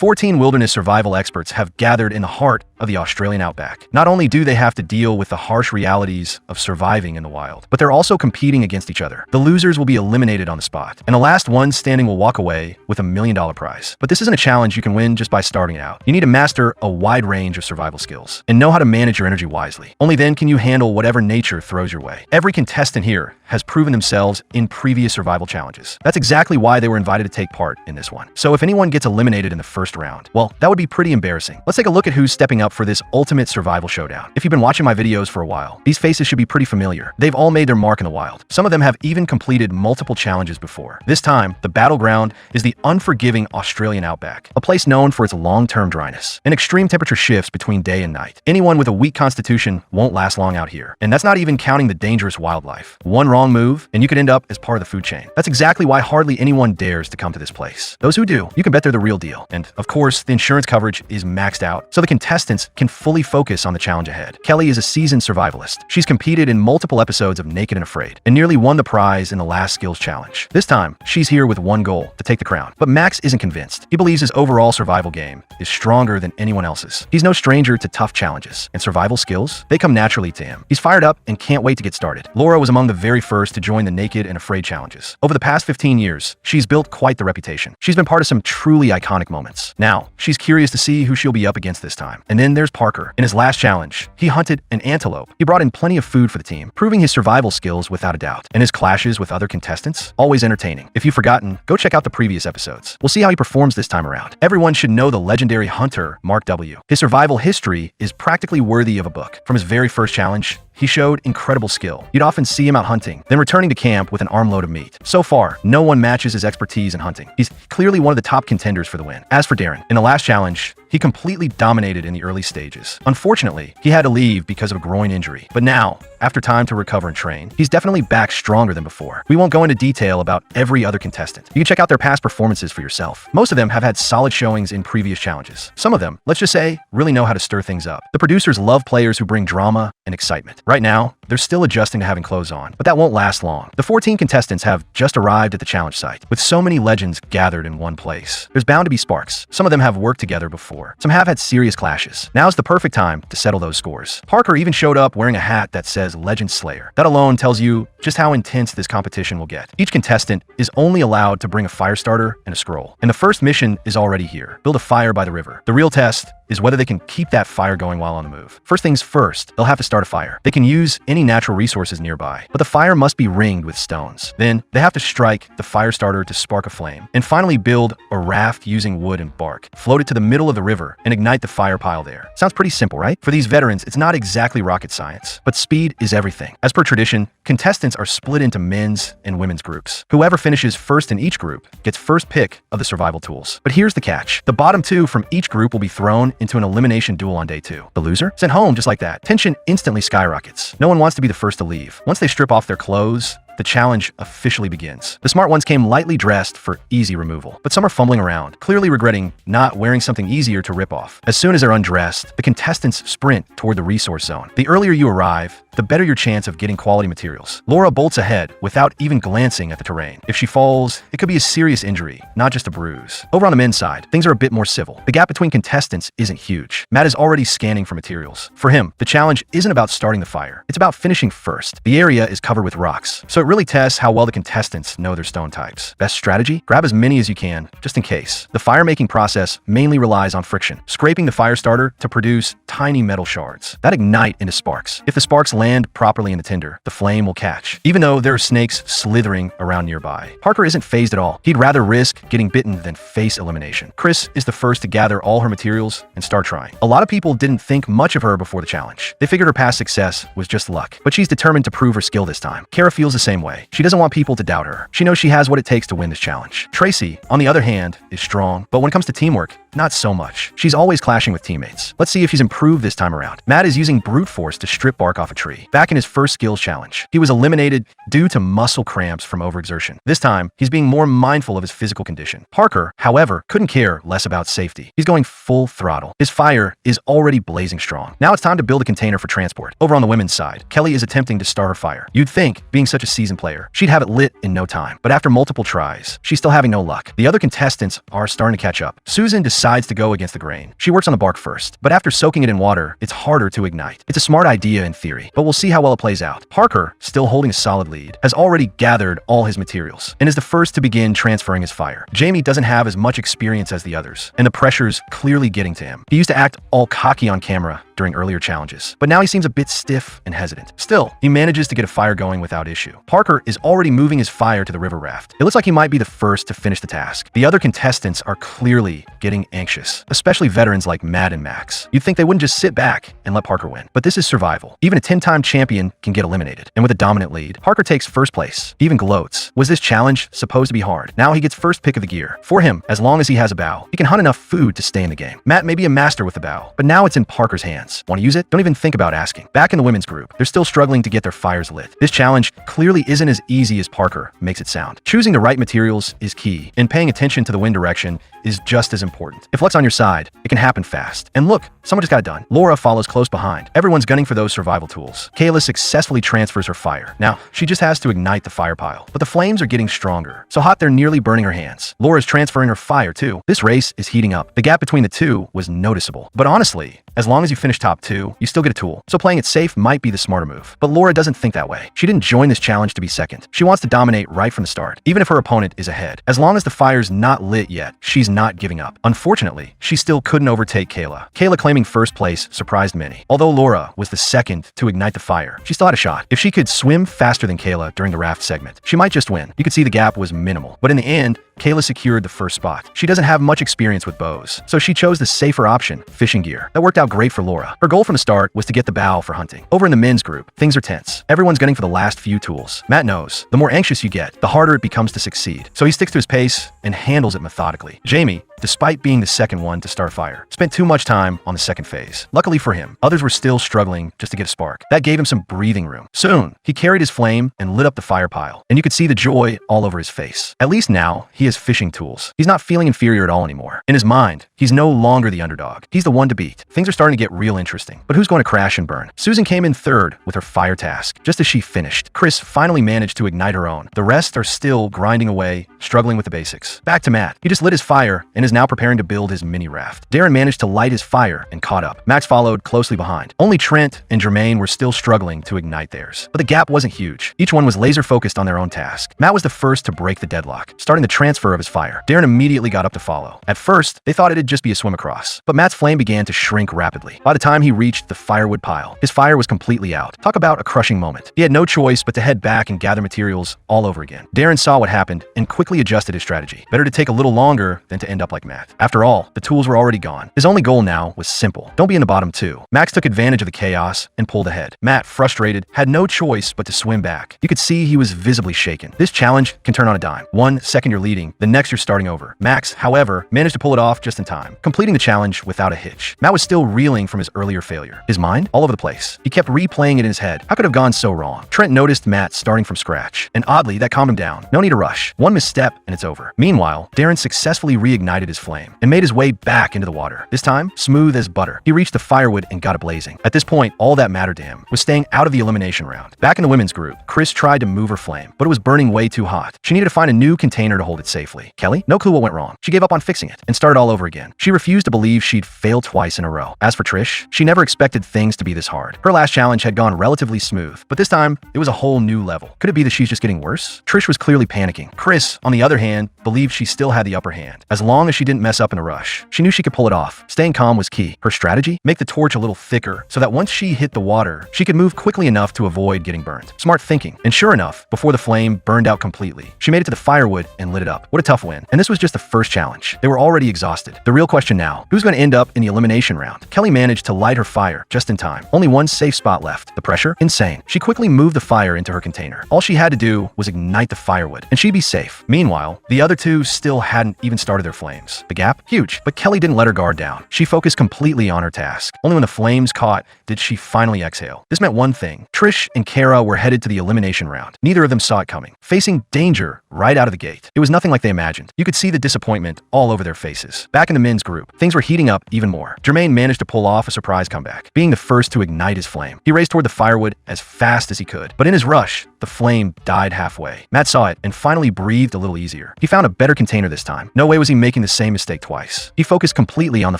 14 wilderness survival experts have gathered in the heart of the Australian outback. Not only do they have to deal with the harsh realities of surviving in the wild, but they're also competing against each other. The losers will be eliminated on the spot, and the last one standing will walk away with $1 million prize. But this isn't a challenge you can win just by starting out. You need to master a wide range of survival skills and know how to manage your energy wisely. Only then can you handle whatever nature throws your way. Every contestant here has proven themselves in previous survival challenges. That's exactly why they were invited to take part in this one. So if anyone gets eliminated in the first round, well, that would be pretty embarrassing. Let's take a look at who's stepping up for this ultimate survival showdown. If you've been watching my videos for a while, these faces should be pretty familiar. They've all made their mark in the wild. Some of them have even completed multiple challenges before. This time, the battleground is the unforgiving Australian outback, a place known for its long-term dryness and extreme temperature shifts between day and night. Anyone with a weak constitution won't last long out here. And that's not even counting the dangerous wildlife. One wrong move, and you could end up as part of the food chain. That's exactly why hardly anyone dares to come to this place. Those who do, you can bet they're the real deal. And of course, the insurance coverage is maxed out, so the contestants can fully focus on the challenge ahead. Kelly is a seasoned survivalist. She's competed in multiple episodes of Naked and Afraid, and nearly won the prize in the last skills challenge. This time, she's here with one goal: to take the crown. But Max isn't convinced. He believes his overall survival game is stronger than anyone else's. He's no stranger to tough challenges, and survival skills, they come naturally to him. He's fired up and can't wait to get started. Laura was among the very first to join the Naked and Afraid challenges. Over the past 15 years, she's built quite the reputation. She's been part of some truly iconic moments. Now, she's curious to see who she'll be up against this time. And then there's Parker. In his last challenge, he hunted an antelope. He brought in plenty of food for the team, proving his survival skills without a doubt. And his clashes with other contestants, always entertaining. If you've forgotten, go check out the previous episodes. We'll see how he performs this time around. Everyone should know the legendary hunter, Mark W. His survival history is practically worthy of a book. From his very first challenge, he showed incredible skill. You'd often see him out hunting, then returning to camp with an armload of meat. So far, no one matches his expertise in hunting. He's clearly one of the top contenders for the win. As for Darren, in the last challenge, he completely dominated in the early stages. Unfortunately, he had to leave because of a groin injury. But now, after time to recover and train, he's definitely back stronger than before. We won't go into detail about every other contestant. You can check out their past performances for yourself. Most of them have had solid showings in previous challenges. Some of them, let's just say, really know how to stir things up. The producers love players who bring drama and excitement. Right now, they're still adjusting to having clothes on, but that won't last long. The 14 contestants have just arrived at the challenge site. With so many legends gathered in one place, there's bound to be sparks. Some of them have worked together before. Some have had serious clashes. Now's the perfect time to settle those scores. Parker even showed up wearing a hat that says Legend Slayer. That alone tells you just how intense this competition will get. Each contestant is only allowed to bring a fire starter and a scroll. And the first mission is already here. Build a fire by the river. The real test is whether they can keep that fire going while on the move. First things first, they'll have to start a fire. They can use any natural resources nearby, but the fire must be ringed with stones. Then they have to strike the fire starter to spark a flame, and finally build a raft using wood and bark, float it to the middle of the river, and ignite the fire pile there. Sounds pretty simple, right? For these veterans, it's not exactly rocket science, but speed is everything. As per tradition, contestants are split into men's and women's groups. Whoever finishes first in each group gets first pick of the survival tools. But here's the catch. The bottom two from each group will be thrown into an elimination duel on day 2. The loser? Sent home just like that. Tension instantly skyrockets. No one wants to be the first to leave. Once they strip off their clothes, the challenge officially begins. The smart ones came lightly dressed for easy removal, but some are fumbling around, clearly regretting not wearing something easier to rip off. As soon as they're undressed, the contestants sprint toward the resource zone. The earlier you arrive, the better your chance of getting quality materials. Laura bolts ahead without even glancing at the terrain. If she falls, it could be a serious injury, not just a bruise. Over on the men's side, things are a bit more civil. The gap between contestants isn't huge. Matt is already scanning for materials. For him, the challenge isn't about starting the fire. It's about finishing first. The area is covered with rocks, so it really tests how well the contestants know their stone types. Best strategy? Grab as many as you can, just in case. The fire-making process mainly relies on friction, scraping the fire starter to produce tiny metal shards that ignite into sparks. If the sparks land properly in the tinder, the flame will catch, even though there are snakes slithering around nearby. Parker isn't fazed at all. He'd rather risk getting bitten than face elimination. Chris is the first to gather all her materials and start trying. A lot of people didn't think much of her before the challenge. They figured her past success was just luck, but she's determined to prove her skill this time. Kara feels the same way. She doesn't want people to doubt her. She knows she has what it takes to win this challenge. Tracy, on the other hand, is strong, but when it comes to teamwork, not so much. She's always clashing with teammates. Let's see if she's improved this time around. Matt is using brute force to strip bark off a tree. 3. Back in his first skills challenge, he was eliminated due to muscle cramps from overexertion. This time, he's being more mindful of his physical condition. Parker, however, couldn't care less about safety. He's going full throttle. His fire is already blazing strong. Now it's time to build a container for transport. Over on the women's side, Kelly is attempting to start her fire. You'd think, being such a seasoned player, she'd have it lit in no time. But after multiple tries, she's still having no luck. The other contestants are starting to catch up. Susan decides to go against the grain. She works on the bark first, but after soaking it in water, it's harder to ignite. It's a smart idea in theory, but we'll see how well it plays out. Parker, still holding a solid lead, has already gathered all his materials and is the first to begin transferring his fire. Jamie doesn't have as much experience as the others, and the pressure's clearly getting to him. He used to act all cocky on camera during earlier challenges, but now he seems a bit stiff and hesitant. Still, he manages to get a fire going without issue. Parker is already moving his fire to the river raft. It looks like he might be the first to finish the task. The other contestants are clearly getting anxious, especially veterans like Matt and Max. You'd think they wouldn't just sit back and let Parker win, but this is survival. Even a 10-time champion can get eliminated, and with a dominant lead, Parker takes first place. He even gloats. Was this challenge supposed to be hard? Now he gets first pick of the gear. For him, as long as he has a bow, he can hunt enough food to stay in the game. Matt may be a master with the bow, but now it's in Parker's hands. Want to use it? Don't even think about asking. Back in the women's group, they're still struggling to get their fires lit. This challenge clearly isn't as easy as Parker makes it sound. Choosing the right materials is key, and paying attention to the wind direction is just as important. If luck's on your side, it can happen fast. And look, someone just got it done. Laura follows close behind. Everyone's gunning for those survival tools. Kayla successfully transfers her fire. Now, she just has to ignite the fire pile, but the flames are getting stronger, so hot they're nearly burning her hands. Laura's transferring her fire too. This race is heating up. The gap between the two was noticeable. But honestly, as long as you finish top 2, you still get a tool. So playing it safe might be the smarter move. But Laura doesn't think that way. She didn't join this challenge to be second. She wants to dominate right from the start, even if her opponent is ahead. As long as the fire's not lit yet, she's not giving up. Unfortunately, she still couldn't overtake Kayla. Kayla claiming first place surprised many. Although Laura was the second to ignite the fire, she still had a shot. If she could swim faster than Kayla during the raft segment, she might just win. You could see the gap was minimal. But in the end, Kayla secured the first spot. She doesn't have much experience with bows, so she chose the safer option, fishing gear. That worked out great for Laura. Her goal from the start was to get the bow for hunting. Over in the men's group, things are tense. Everyone's gunning for the last few tools. Matt knows, the more anxious you get, the harder it becomes to succeed. So he sticks to his pace and handles it methodically. Jamie, despite being the second one to start fire, spent too much time on the second phase. Luckily for him, others were still struggling just to get a spark. That gave him some breathing room. Soon, he carried his flame and lit up the fire pile, and you could see the joy all over his face. At least now, he has fishing tools. He's not feeling inferior at all anymore. In his mind, he's no longer the underdog. He's the one to beat. Things are starting to get real interesting. But who's going to crash and burn? Susan came in third with her fire task, just as she finished. Chris finally managed to ignite her own. The rest are still grinding away, struggling with the basics. Back to Matt. He just lit his fire and is now preparing to build his mini raft. Darren managed to light his fire and caught up. Max followed closely behind. Only Trent and Jermaine were still struggling to ignite theirs. But the gap wasn't huge. Each one was laser focused on their own task. Matt was the first to break the deadlock, starting the transfer of his fire. Darren immediately got up to follow. At first, they thought it'd just be a swim across, but Matt's flame began to shrink rapidly. By the time he reached the firewood pile, his fire was completely out. Talk about a crushing moment. He had no choice but to head back and gather materials all over again. Darren saw what happened and quickly adjusted his strategy. Better to take a little longer than to end up like Matt. After all, the tools were already gone. His only goal now was simple. Don't be in the bottom 2. Max took advantage of the chaos and pulled ahead. Matt, frustrated, had no choice but to swim back. You could see he was visibly shaken. This challenge can turn on a dime. 1 second you're leading, the next you're starting over. Max, however, managed to pull it off just in time, completing the challenge without a hitch. Matt was still reeling from his earlier failure. His mind all over the place. He kept replaying it in his head. How could it have gone so wrong? Trent noticed Matt starting from scratch, and oddly, that calmed him down. No need to rush. One misstep and it's over. Meanwhile, Darren successfully reignited his flame and made his way back into the water. This time, smooth as butter. He reached the firewood and got it blazing. At this point, all that mattered to him was staying out of the elimination round. Back in the women's group, Chris tried to move her flame, but it was burning way too hot. She needed to find a new container to hold it safely. Kelly? No clue what went wrong. She gave up on fixing it and started all over again. She refused to believe she'd failed twice in a row. As for Trish, she never expected things to be this hard. Her last challenge had gone relatively smooth, but this time, it was a whole new level. Could it be that she's just getting worse? Trish was clearly panicking. Chris, on the other hand, believed she still had the upper hand. As long as she didn't mess up in a rush, she knew she could pull it off. Staying calm was key. Her strategy? Make the torch a little thicker so that once she hit the water, she could move quickly enough to avoid getting burned. Smart thinking. And sure enough, before the flame burned out completely, she made it to the firewood and lit it up. What a tough win. And this was just the first challenge. They were already exhausted. The real question now, who's going to end up in the elimination round? Kelly managed to light her fire just in time. Only one safe spot left. The pressure? Insane. She quickly moved the fire into her container. All she had to do was ignite the firewood, and she'd be safe. Meanwhile, the other two still hadn't even started their flame. flames. The gap? Huge, but Kelly didn't let her guard down. She focused completely on her task. Only when the flames caught did she finally exhale. This meant one thing. Trish and Kara were headed to the elimination round. Neither of them saw it coming, facing danger right out of the gate. It was nothing like they imagined. You could see the disappointment all over their faces. Back in the men's group, things were heating up even more. Jermaine managed to pull off a surprise comeback, being the first to ignite his flame. He raced toward the firewood as fast as he could, but in his rush, the flame died halfway. Matt saw it and finally breathed a little easier. He found a better container this time. No way was he making the same mistake twice. He focused completely on the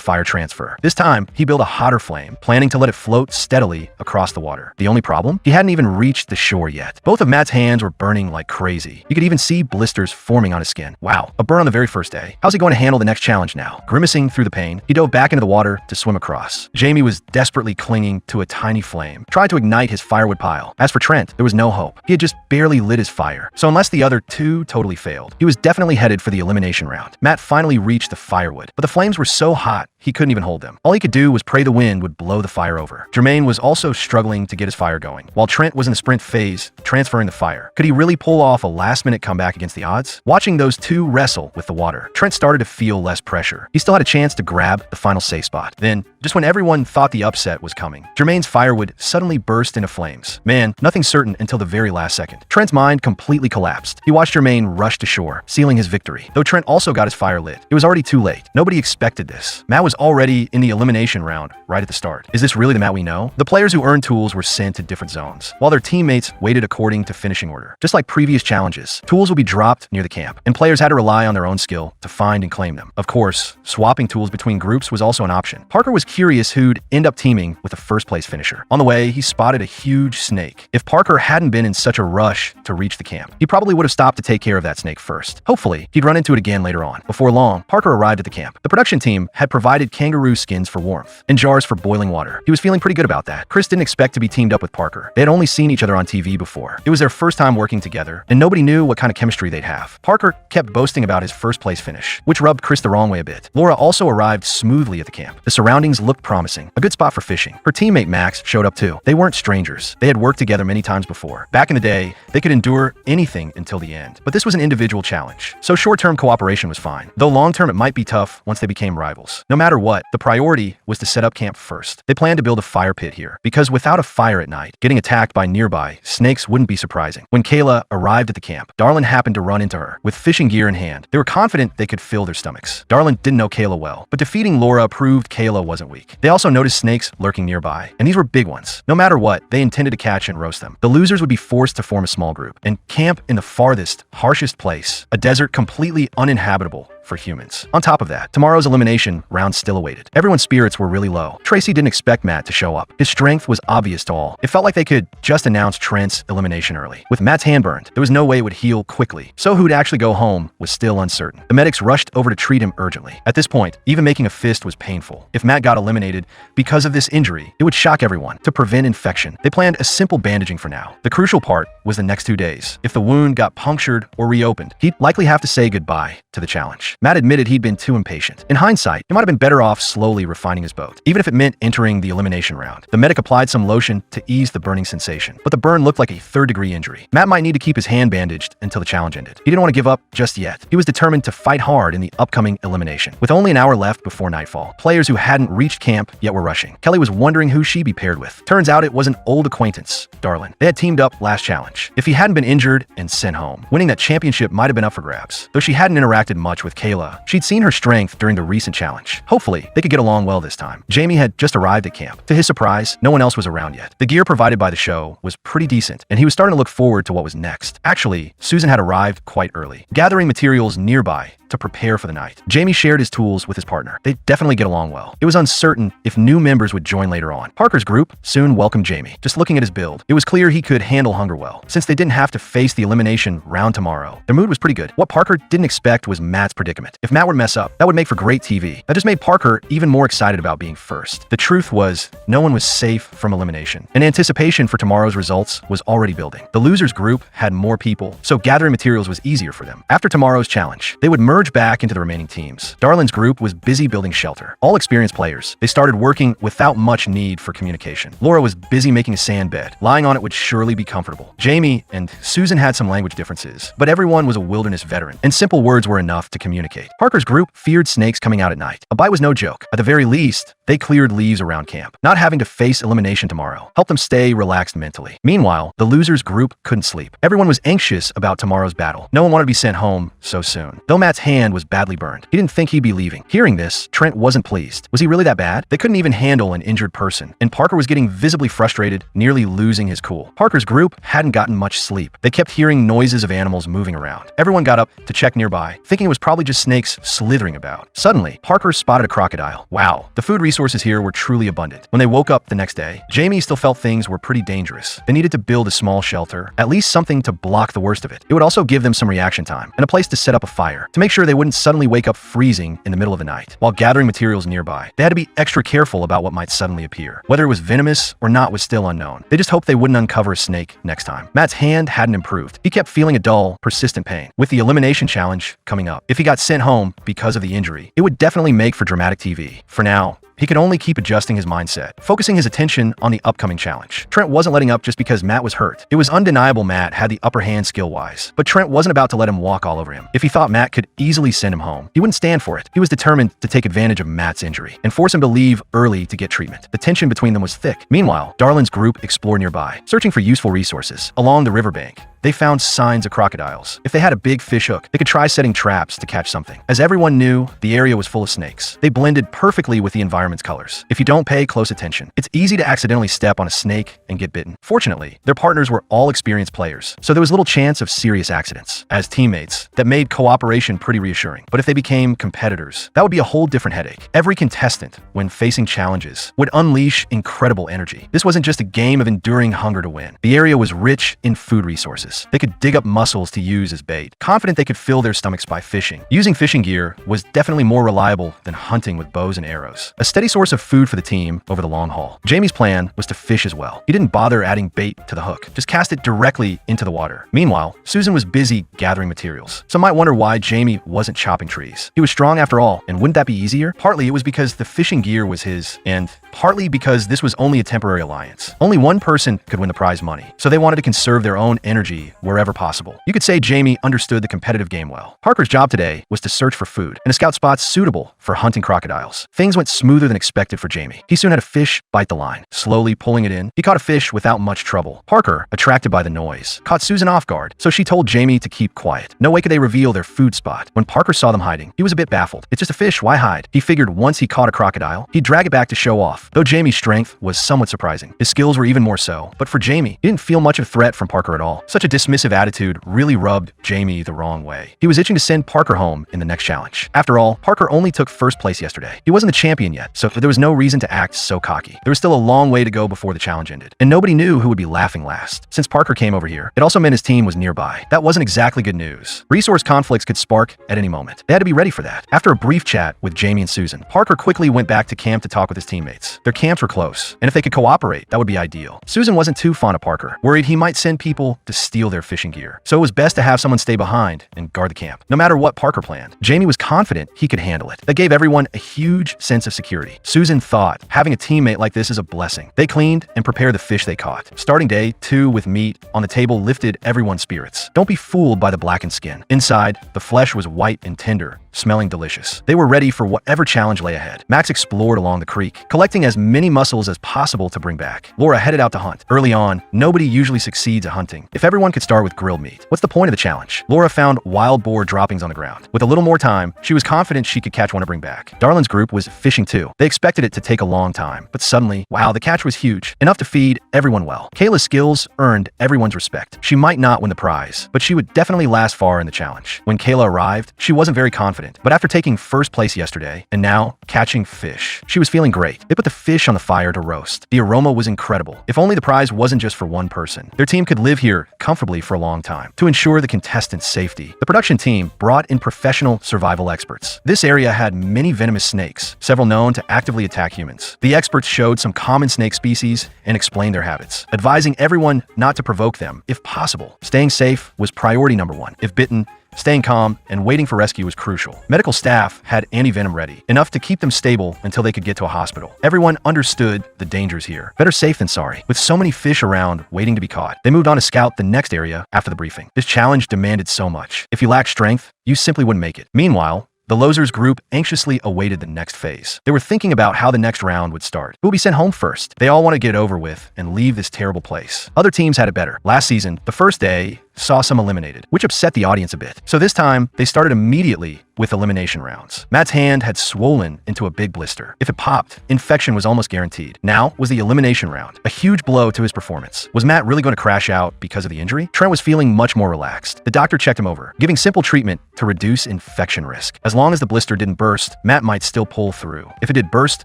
fire transfer. This time, he built a hotter flame, planning to let it float steadily across the water. The only problem? He hadn't even reached the shore yet. Both of Matt's hands were burning like crazy. You could even see blisters forming on his skin. Wow, a burn on the very first day. How's he going to handle the next challenge now? Grimacing through the pain, he dove back into the water to swim across. Jamie was desperately clinging to a tiny flame, tried to ignite his firewood pile. As for Trent, there was no hope. He had just barely lit his fire. So unless the other two totally failed, he was definitely headed for the elimination round. Matt finally reached the firewood, but the flames were so hot, he couldn't even hold them. All he could do was pray the wind would blow the fire over. Jermaine was also struggling to get his fire going, while Trent was in the sprint phase, transferring the fire. Could he really pull off a last-minute comeback against the odds? Watching those two wrestle with the water, Trent started to feel less pressure. He still had a chance to grab the final safe spot. Then, just when everyone thought the upset was coming, Jermaine's firewood suddenly burst into flames. Man, nothing certain until the very last second. Trent's mind completely collapsed. He watched Jermaine rush to shore, sealing his victory. Though Trent also got his fire lit, it was already too late. Nobody expected this. Matt was already in the elimination round right at the start. Is this really the Matt we know? The players who earned tools were sent to different zones, while their teammates waited according to finishing order. Just like previous challenges, tools will be dropped near the camp, and players had to rely on their own skill to find and claim them. Of course, swapping tools between groups was also an option. Parker was curious who'd end up teaming with the first place finisher. On the way, he spotted a huge snake. If Parker hadn't been in such a rush to reach the camp, he probably would have stopped to take care of that snake first. Hopefully, he'd run into it again later on. Before long, Parker arrived at the camp. The production team had provided kangaroo skins for warmth and jars for boiling water. He was feeling pretty good about that. Chris didn't expect to be teamed up with Parker. They had only seen each other on TV before. It was their first time working together, and nobody knew what kind of chemistry they'd have. Parker kept boasting about his first place finish, which rubbed Chris the wrong way a bit. Laura also arrived smoothly at the camp. The surroundings looked promising, a good spot for fishing. Her teammate Max showed up too. They weren't strangers. They had worked together many times before. Back in the day, they could endure anything until the end. But this was an individual challenge, so short-term cooperation was fine. Though long-term it might be tough once they became rivals. No matter what, the priority was to set up camp first. They planned to build a fire pit here, because without a fire at night, getting attacked by nearby snakes wouldn't be surprising. When Kayla arrived at the camp, Darlin happened to run into her, with fishing gear in hand. They were confident they could fill their stomachs. Darlin didn't know Kayla well, but defeating Laura proved Kayla wasn't weak. They also noticed snakes lurking nearby, and these were big ones. No matter what, they intended to catch and roast them. The losers would be forced to form a small group and camp in the farthest, harshest place, a desert completely uninhabitable for humans. On top of that, tomorrow's elimination round still awaited. Everyone's spirits were really low. Tracy didn't expect Matt to show up. His strength was obvious to all. It felt like they could just announce Trent's elimination early. With Matt's hand burned, there was no way it would heal quickly, so who'd actually go home was still uncertain. The medics rushed over to treat him urgently. At this point, even making a fist was painful. If Matt got eliminated because of this injury, it would shock everyone. To prevent infection, they planned a simple bandaging for now. The crucial part was the next 2 days. If the wound got punctured or reopened, he'd likely have to say goodbye to the challenge. Matt admitted he'd been too impatient. In hindsight, he might have been better off slowly refining his boat, even if it meant entering the elimination round. The medic applied some lotion to ease the burning sensation, but the burn looked like a third-degree injury. Matt might need to keep his hand bandaged until the challenge ended. He didn't want to give up just yet. He was determined to fight hard in the upcoming elimination. With only an hour left before nightfall, players who hadn't reached camp yet were rushing. Kelly was wondering who she'd be paired with. Turns out it was an old acquaintance, Darlin. They had teamed up last challenge. If he hadn't been injured and sent home, winning that championship might have been up for grabs. Though she hadn't interacted much with Kayla, she'd seen her strength during the recent challenge. Hopefully, they could get along well this time. Jamie had just arrived at camp. To his surprise, no one else was around yet. The gear provided by the show was pretty decent, and he was starting to look forward to what was next. Actually, Susan had arrived quite early, gathering materials nearby to prepare for the night. Jamie shared his tools with his partner. They'd definitely get along well. It was uncertain if new members would join later on. Parker's group soon welcomed Jamie. Just looking at his build, it was clear he could handle hunger well. Since they didn't have to face the elimination round tomorrow, their mood was pretty good. What Parker didn't expect was Matt's predicament. If Matt would mess up, that would make for great TV. That just made Parker even more excited about being first. The truth was, no one was safe from elimination, and anticipation for tomorrow's results was already building. The losers group had more people, so gathering materials was easier for them. After tomorrow's challenge, they would merge merged back into the remaining teams. Darlin's group was busy building shelter. All experienced players. They started working without much need for communication. Laura was busy making a sand bed. Lying on it would surely be comfortable. Jamie and Susan had some language differences, but everyone was a wilderness veteran, and simple words were enough to communicate. Parker's group feared snakes coming out at night. A bite was no joke. At the very least, they cleared leaves around camp. Not having to face elimination tomorrow helped them stay relaxed mentally. Meanwhile, the losers group couldn't sleep. Everyone was anxious about tomorrow's battle. No one wanted to be sent home so soon. Though Matt's hand was badly burned, he didn't think he'd be leaving. Hearing this, Trent wasn't pleased. Was he really that bad? They couldn't even handle an injured person, and Parker was getting visibly frustrated, nearly losing his cool. Parker's group hadn't gotten much sleep. They kept hearing noises of animals moving around. Everyone got up to check nearby, thinking it was probably just snakes slithering about. Suddenly, Parker spotted a crocodile. Wow, the food resources here were truly abundant. When they woke up the next day, Jamie still felt things were pretty dangerous. They needed to build a small shelter, at least something to block the worst of it. It would also give them some reaction time and a place to set up a fire to make sure they wouldn't suddenly wake up freezing in the middle of the night. While gathering materials nearby, they had to be extra careful about what might suddenly appear. Whether it was venomous or not was still unknown. They just hoped they wouldn't uncover a snake next time. Matt's hand hadn't improved. He kept feeling a dull, persistent pain. With the elimination challenge coming up, if he got sent home because of the injury, it would definitely make for dramatic TV. For now, he could only keep adjusting his mindset, focusing his attention on the upcoming challenge. Trent wasn't letting up just because Matt was hurt. It was undeniable Matt had the upper hand skill-wise, but Trent wasn't about to let him walk all over him. If he thought Matt could easily send him home, he wouldn't stand for it. He was determined to take advantage of Matt's injury and force him to leave early to get treatment. The tension between them was thick. Meanwhile, Darlin's group explored nearby, searching for useful resources. Along the riverbank, they found signs of crocodiles. If they had a big fish hook, they could try setting traps to catch something. As everyone knew, the area was full of snakes. They blended perfectly with the environment's colors. If you don't pay close attention, it's easy to accidentally step on a snake and get bitten. Fortunately, their partners were all experienced players, so there was little chance of serious accidents. As teammates, that made cooperation pretty reassuring. But if they became competitors, that would be a whole different headache. Every contestant, when facing challenges, would unleash incredible energy. This wasn't just a game of enduring hunger to win. The area was rich in food resources. They could dig up mussels to use as bait, confident they could fill their stomachs by fishing. Using fishing gear was definitely more reliable than hunting with bows and arrows. A steady source of food for the team over the long haul. Jamie's plan was to fish as well. He didn't bother adding bait to the hook, just cast it directly into the water. Meanwhile, Susan was busy gathering materials. Some might wonder why Jamie wasn't chopping trees. He was strong after all, and wouldn't that be easier? Partly it was because the fishing gear was his, and partly because this was only a temporary alliance. Only one person could win the prize money, so they wanted to conserve their own energy wherever possible. You could say Jamie understood the competitive game well. Parker's job today was to search for food and to scout spots suitable for hunting crocodiles. Things went smoother than expected for Jamie. He soon had a fish bite the line. Slowly pulling it in, he caught a fish without much trouble. Parker, attracted by the noise, caught Susan off guard, so she told Jamie to keep quiet. No way could they reveal their food spot. When Parker saw them hiding, he was a bit baffled. It's just a fish, why hide? He figured once he caught a crocodile, he'd drag it back to show off. Though Jamie's strength was somewhat surprising, his skills were even more so. But for Jamie, he didn't feel much of a threat from Parker at all. Such a dismissive attitude really rubbed Jamie the wrong way. He was itching to send Parker home in the next challenge. After all, Parker only took first place yesterday. He wasn't the champion yet, so there was no reason to act so cocky. There was still a long way to go before the challenge ended, and nobody knew who would be laughing last. Since Parker came over here, it also meant his team was nearby. That wasn't exactly good news. Resource conflicts could spark at any moment. They had to be ready for that. After a brief chat with Jamie and Susan, Parker quickly went back to camp to talk with his teammates. Their camps were close, and if they could cooperate, that would be ideal. Susan wasn't too fond of Parker, worried he might send people to steal their fishing gear, so it was best to have someone stay behind and guard the camp. No matter what Parker planned, Jamie was confident he could handle it. That gave everyone a huge sense of security. Susan thought having a teammate like this is a blessing. They cleaned and prepared the fish they caught. Starting day 2 with meat on the table lifted everyone's spirits. Don't be fooled by the blackened skin. Inside, the flesh was white and tender, smelling delicious. They were ready for whatever challenge lay ahead. Max explored along the creek, collecting as many mussels as possible to bring back. Laura headed out to hunt. Early on, nobody usually succeeds at hunting. If everyone could start with grilled meat, what's the point of the challenge? Laura found wild boar droppings on the ground. With a little more time, she was confident she could catch one to bring back. Darlin's group was fishing too. They expected it to take a long time, but suddenly, wow, the catch was huge, enough to feed everyone well. Kayla's skills earned everyone's respect. She might not win the prize, but she would definitely last far in the challenge. When Kayla arrived, she wasn't very confident, but after taking first place yesterday, and now catching fish, she was feeling great. They put the fish on the fire to roast. The aroma was incredible. If only the prize wasn't just for one person. Their team could live here comfortably for a long time. To ensure the contestants' safety, the production team brought in professional survival experts. This area had many venomous snakes, several known to actively attack humans. The experts showed some common snake species and explained their habits, advising everyone not to provoke them if possible. Staying safe was priority number one. If bitten, Staying calm and waiting for rescue was crucial. Medical staff had anti-venom ready, enough to keep them stable until they could get to a hospital. Everyone understood the dangers here. Better safe than sorry. With so many fish around waiting to be caught, they moved on to scout the next area after the briefing. This challenge demanded so much. If you lacked strength, you simply wouldn't make it. Meanwhile, the losers group anxiously awaited the next phase. They were thinking about how the next round would start. Who will be sent home first? They all want to get it over with and leave this terrible place. Other teams had it better. Last season, the first day saw some eliminated, which upset the audience a bit. So this time, they started immediately with elimination rounds. Matt's hand had swollen into a big blister. If it popped, infection was almost guaranteed. Now was the elimination round, a huge blow to his performance. Was Matt really going to crash out because of the injury? Trent was feeling much more relaxed. The doctor checked him over, giving simple treatment to reduce infection risk. As long as the blister didn't burst, Matt might still pull through. If it did burst,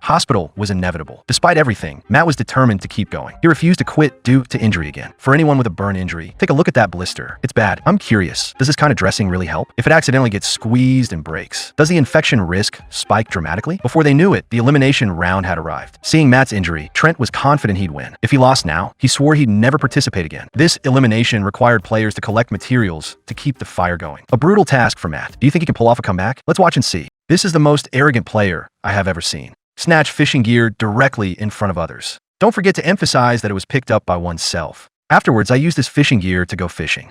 hospital was inevitable. Despite everything, Matt was determined to keep going. He refused to quit due to injury again. For anyone with a burn injury, take a look at that blister. It's bad. I'm curious, does this kind of dressing really help? If it accidentally gets squeezed and breaks, does the infection risk spike dramatically? Before they knew it, the elimination round had arrived. Seeing Matt's injury, Trent was confident he'd win. If he lost now, he swore he'd never participate again. This elimination required players to collect materials to keep the fire going. A brutal task for Matt. Do you think he can pull off a comeback? Let's watch and see. This is the most arrogant player I have ever seen. Snatch fishing gear directly in front of others. Don't forget to emphasize that it was picked up by oneself. Afterwards, I used this fishing gear to go fishing.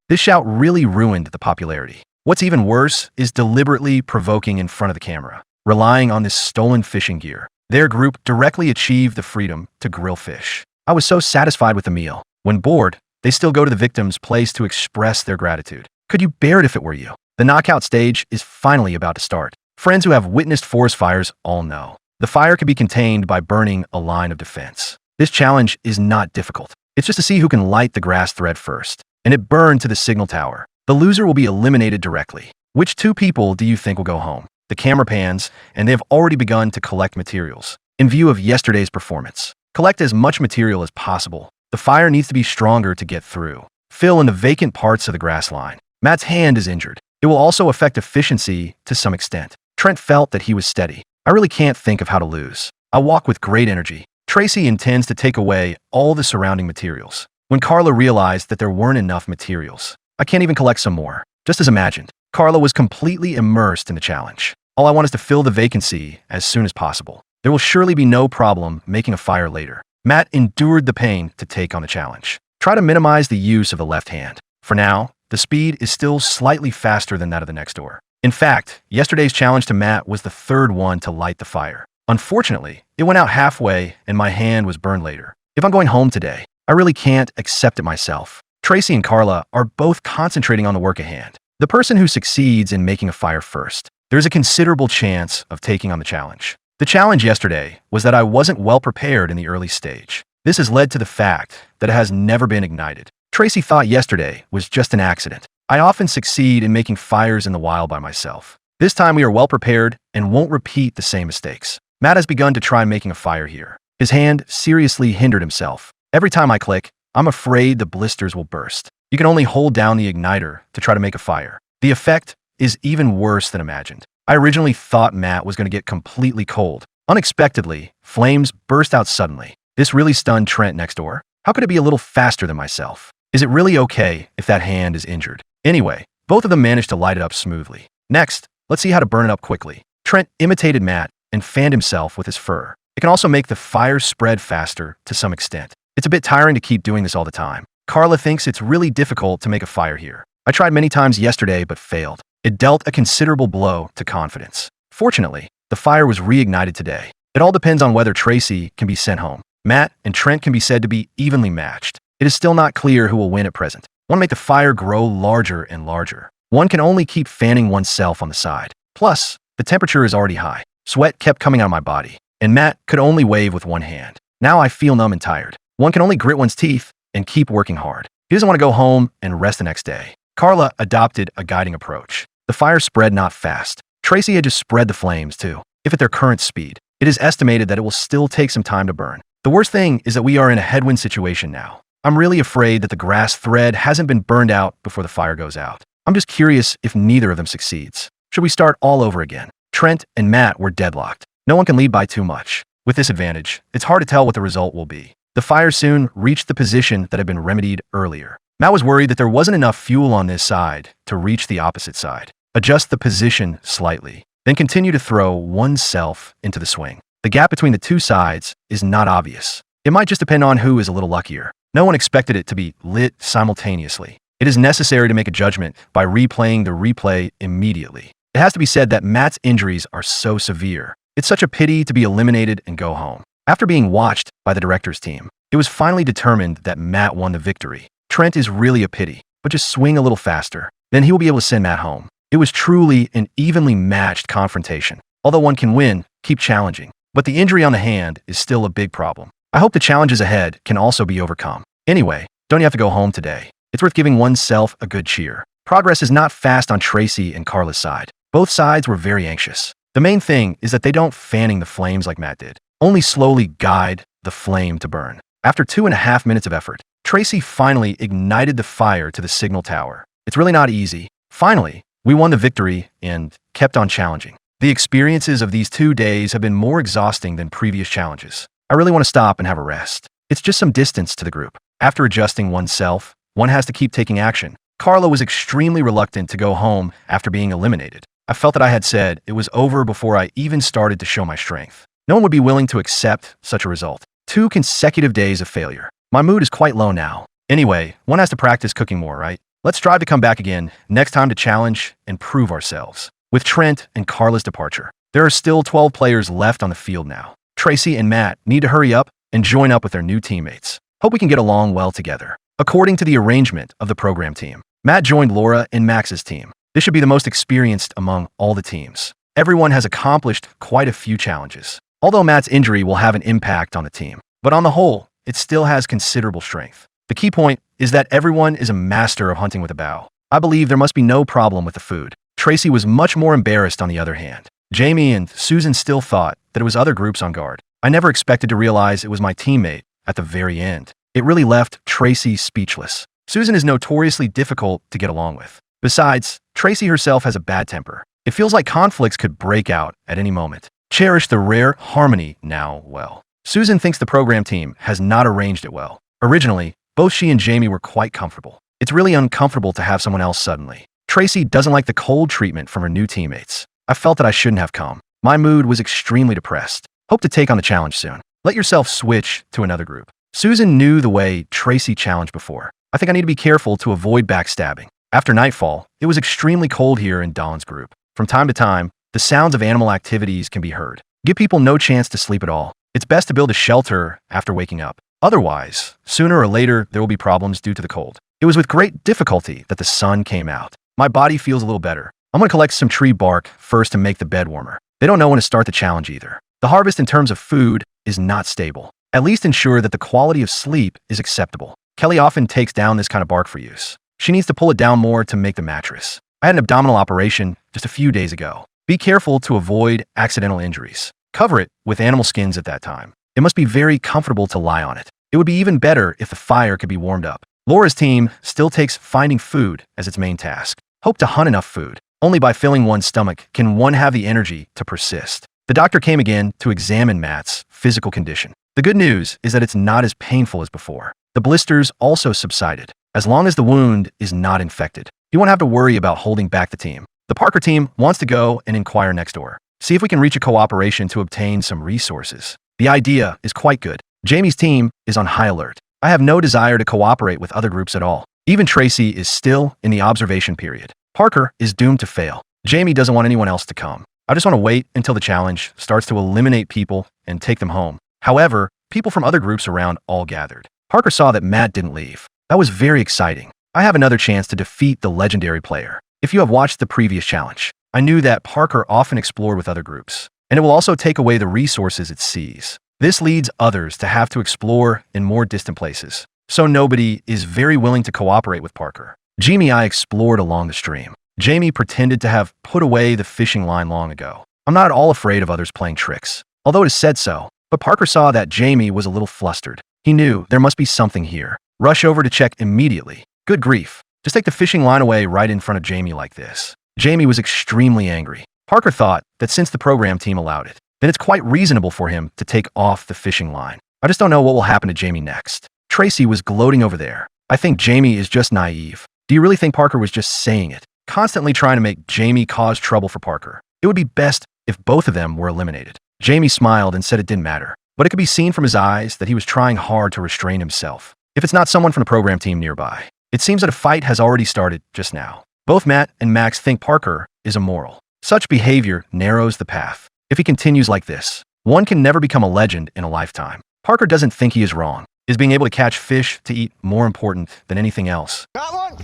This shout really ruined the popularity. What's even worse is deliberately provoking in front of the camera, relying on this stolen fishing gear. Their group directly achieved the freedom to grill fish. I was so satisfied with the meal. When bored, they still go to the victim's place to express their gratitude. Could you bear it if it were you? The knockout stage is finally about to start. Friends who have witnessed forest fires all know. The fire can be contained by burning a line of defense. This challenge is not difficult. It's just to see who can light the grass thread first. And it burned to the signal tower. The loser will be eliminated directly. Which two people do you think will go home? The camera pans, and they have already begun to collect materials. In view of yesterday's performance, collect as much material as possible. The fire needs to be stronger to get through. Fill in the vacant parts of the grass line. Matt's hand is injured. It will also affect efficiency to some extent. Trent felt that he was steady. I really can't think of how to lose. I walk with great energy. Tracy intends to take away all the surrounding materials. When Carla realized that there weren't enough materials, I can't even collect some more. Just as imagined, Carla was completely immersed in the challenge. All I want is to fill the vacancy as soon as possible. There will surely be no problem making a fire later. Matt endured the pain to take on the challenge. Try to minimize the use of the left hand. For now, the speed is still slightly faster than that of the next door. In fact, yesterday's challenge to Matt was the third one to light the fire. Unfortunately, it went out halfway and my hand was burned later. If I'm going home today, I really can't accept it myself. Tracy and Carla are both concentrating on the work at hand. The person who succeeds in making a fire first, there's a considerable chance of taking on the challenge. The challenge yesterday was that I wasn't well prepared in the early stage. This has led to the fact that it has never been ignited. Tracy thought yesterday was just an accident. I often succeed in making fires in the wild by myself. This time we are well prepared and won't repeat the same mistakes. Matt has begun to try making a fire here. His hand seriously hindered himself. Every time I click, I'm afraid the blisters will burst. You can only hold down the igniter to try to make a fire. The effect is even worse than imagined. I originally thought Matt was going to get completely cold. Unexpectedly, flames burst out suddenly. This really stunned Trent next door. How could it be a little faster than myself? Is it really okay if that hand is injured? Anyway, both of them managed to light it up smoothly. Next, let's see how to burn it up quickly. Trent imitated Matt and fanned himself with his fur. It can also make the fire spread faster to some extent. It's a bit tiring to keep doing this all the time. Carla thinks it's really difficult to make a fire here. I tried many times yesterday but failed. It dealt a considerable blow to confidence. Fortunately, the fire was reignited today. It all depends on whether Tracy can be sent home. Matt and Trent can be said to be evenly matched. It is still not clear who will win at present. I want to make the fire grow larger and larger. One can only keep fanning oneself on the side. Plus, the temperature is already high. Sweat kept coming out of my body, and Matt could only wave with one hand. Now I feel numb and tired. One can only grit one's teeth and keep working hard. He doesn't want to go home and rest the next day. Carla adopted a guiding approach. The fire spread not fast. Tracy had just spread the flames too. If at their current speed, it is estimated that it will still take some time to burn. The worst thing is that we are in a headwind situation now. I'm really afraid that the grass thread hasn't been burned out before the fire goes out. I'm just curious if neither of them succeeds. Should we start all over again? Trent and Matt were deadlocked. No one can lead by too much. With this advantage, it's hard to tell what the result will be. The fire soon reached the position that had been remedied earlier. Matt was worried that there wasn't enough fuel on this side to reach the opposite side. Adjust the position slightly, then continue to throw oneself into the swing. The gap between the two sides is not obvious. It might just depend on who is a little luckier. No one expected it to be lit simultaneously. It is necessary to make a judgment by replaying the replay immediately. It has to be said that Matt's injuries are so severe. It's such a pity to be eliminated and go home. After being watched by the director's team, it was finally determined that Matt won the victory. Trent is really a pity, but just swing a little faster. Then he will be able to send Matt home. It was truly an evenly matched confrontation. Although one can win, keep challenging. But the injury on the hand is still a big problem. I hope the challenges ahead can also be overcome. Anyway, don't you have to go home today? It's worth giving oneself a good cheer. Progress is not fast on Tracy and Carla's side. Both sides were very anxious. The main thing is that they don't fanning the flames like Matt did. Only slowly guide the flame to burn. After 2.5 minutes of effort, Tracy finally ignited the fire to the signal tower. It's really not easy. Finally, we won the victory and kept on challenging. The experiences of these 2 days have been more exhausting than previous challenges. I really want to stop and have a rest. It's just some distance to the group. After adjusting oneself, one has to keep taking action. Carla was extremely reluctant to go home after being eliminated. I felt that I had said it was over before I even started to show my strength. No one would be willing to accept such a result. 2 consecutive days of failure. My mood is quite low now. Anyway, one has to practice cooking more, right? Let's strive to come back again next time to challenge and prove ourselves. With Trent and Carla's departure, there are still 12 players left on the field now. Tracy and Matt need to hurry up and join up with their new teammates. Hope we can get along well together. According to the arrangement of the program team, Matt joined Laura and Max's team. This should be the most experienced among all the teams. Everyone has accomplished quite a few challenges. Although Matt's injury will have an impact on the team, but on the whole, it still has considerable strength. The key point is that everyone is a master of hunting with a bow. I believe there must be no problem with the food. Tracy was much more embarrassed on the other hand. Jamie and Susan still thought that it was other groups on guard. I never expected to realize it was my teammate at the very end. It really left Tracy speechless. Susan is notoriously difficult to get along with. Besides, Tracy herself has a bad temper. It feels like conflicts could break out at any moment. Cherish the rare harmony now well. Susan thinks the program team has not arranged it well. Originally, both she and Jamie were quite comfortable. It's really uncomfortable to have someone else suddenly. Tracy doesn't like the cold treatment from her new teammates. I felt that I shouldn't have come. My mood was extremely depressed. Hope to take on the challenge soon. Let yourself switch to another group. Susan knew the way Tracy challenged before. I think I need to be careful to avoid backstabbing. After nightfall, it was extremely cold here in Dawn's group. From time to time, the sounds of animal activities can be heard. Give people no chance to sleep at all. It's best to build a shelter after waking up. Otherwise, sooner or later, there will be problems due to the cold. It was with great difficulty that the sun came out. My body feels a little better. I'm going to collect some tree bark first to make the bed warmer. They don't know when to start the challenge either. The harvest in terms of food is not stable. At least ensure that the quality of sleep is acceptable. Kelly often takes down this kind of bark for use. She needs to pull it down more to make the mattress. I had an abdominal operation just a few days ago. Be careful to avoid accidental injuries. Cover it with animal skins at that time. It must be very comfortable to lie on it. It would be even better if the fire could be warmed up. Laura's team still takes finding food as its main task. Hope to hunt enough food. Only by filling one's stomach can one have the energy to persist. The doctor came again to examine Matt's physical condition. The good news is that it's not as painful as before. The blisters also subsided. As long as the wound is not infected, you won't have to worry about holding back the team. The Parker team wants to go and inquire next door. See if we can reach a cooperation to obtain some resources. The idea is quite good. Jamie's team is on high alert. I have no desire to cooperate with other groups at all. Even Tracy is still in the observation period. Parker is doomed to fail. Jamie doesn't want anyone else to come. I just want to wait until the challenge starts to eliminate people and take them home. However, people from other groups around all gathered. Parker saw that Matt didn't leave. That was very exciting. I have another chance to defeat the legendary player. If you have watched the previous challenge, I knew that Parker often explored with other groups, and it will also take away the resources it sees. This leads others to have to explore in more distant places. So nobody is very willing to cooperate with Parker. Jamie and I explored along the stream. Jamie pretended to have put away the fishing line long ago. I'm not at all afraid of others playing tricks, although it is said so. But Parker saw that Jamie was a little flustered. He knew there must be something here. Rush over to check immediately. Good grief. Just take the fishing line away right in front of Jamie like this. Jamie was extremely angry. Parker thought that since the program team allowed it, then it's quite reasonable for him to take off the fishing line. I just don't know what will happen to Jamie next. Tracy was gloating over there. I think Jamie is just naive. Do you really think Parker was just saying it, constantly trying to make Jamie cause trouble for Parker? It would be best if both of them were eliminated. Jamie smiled and said it didn't matter, but it could be seen from his eyes that he was trying hard to restrain himself. If it's not someone from the program team nearby, it seems that a fight has already started just now. Both Matt and Max think Parker is immoral. Such behavior narrows the path. If he continues like this, one can never become a legend in a lifetime. Parker doesn't think he is wrong. Is being able to catch fish to eat more important than anything else? Got one?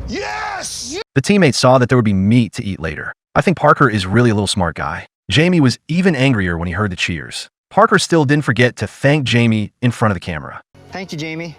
Yes! The teammates saw that there would be meat to eat later. I think Parker is really a little smart guy. Jamie was even angrier when he heard the cheers. Parker still didn't forget to thank Jamie in front of the camera. Thank you, Jamie.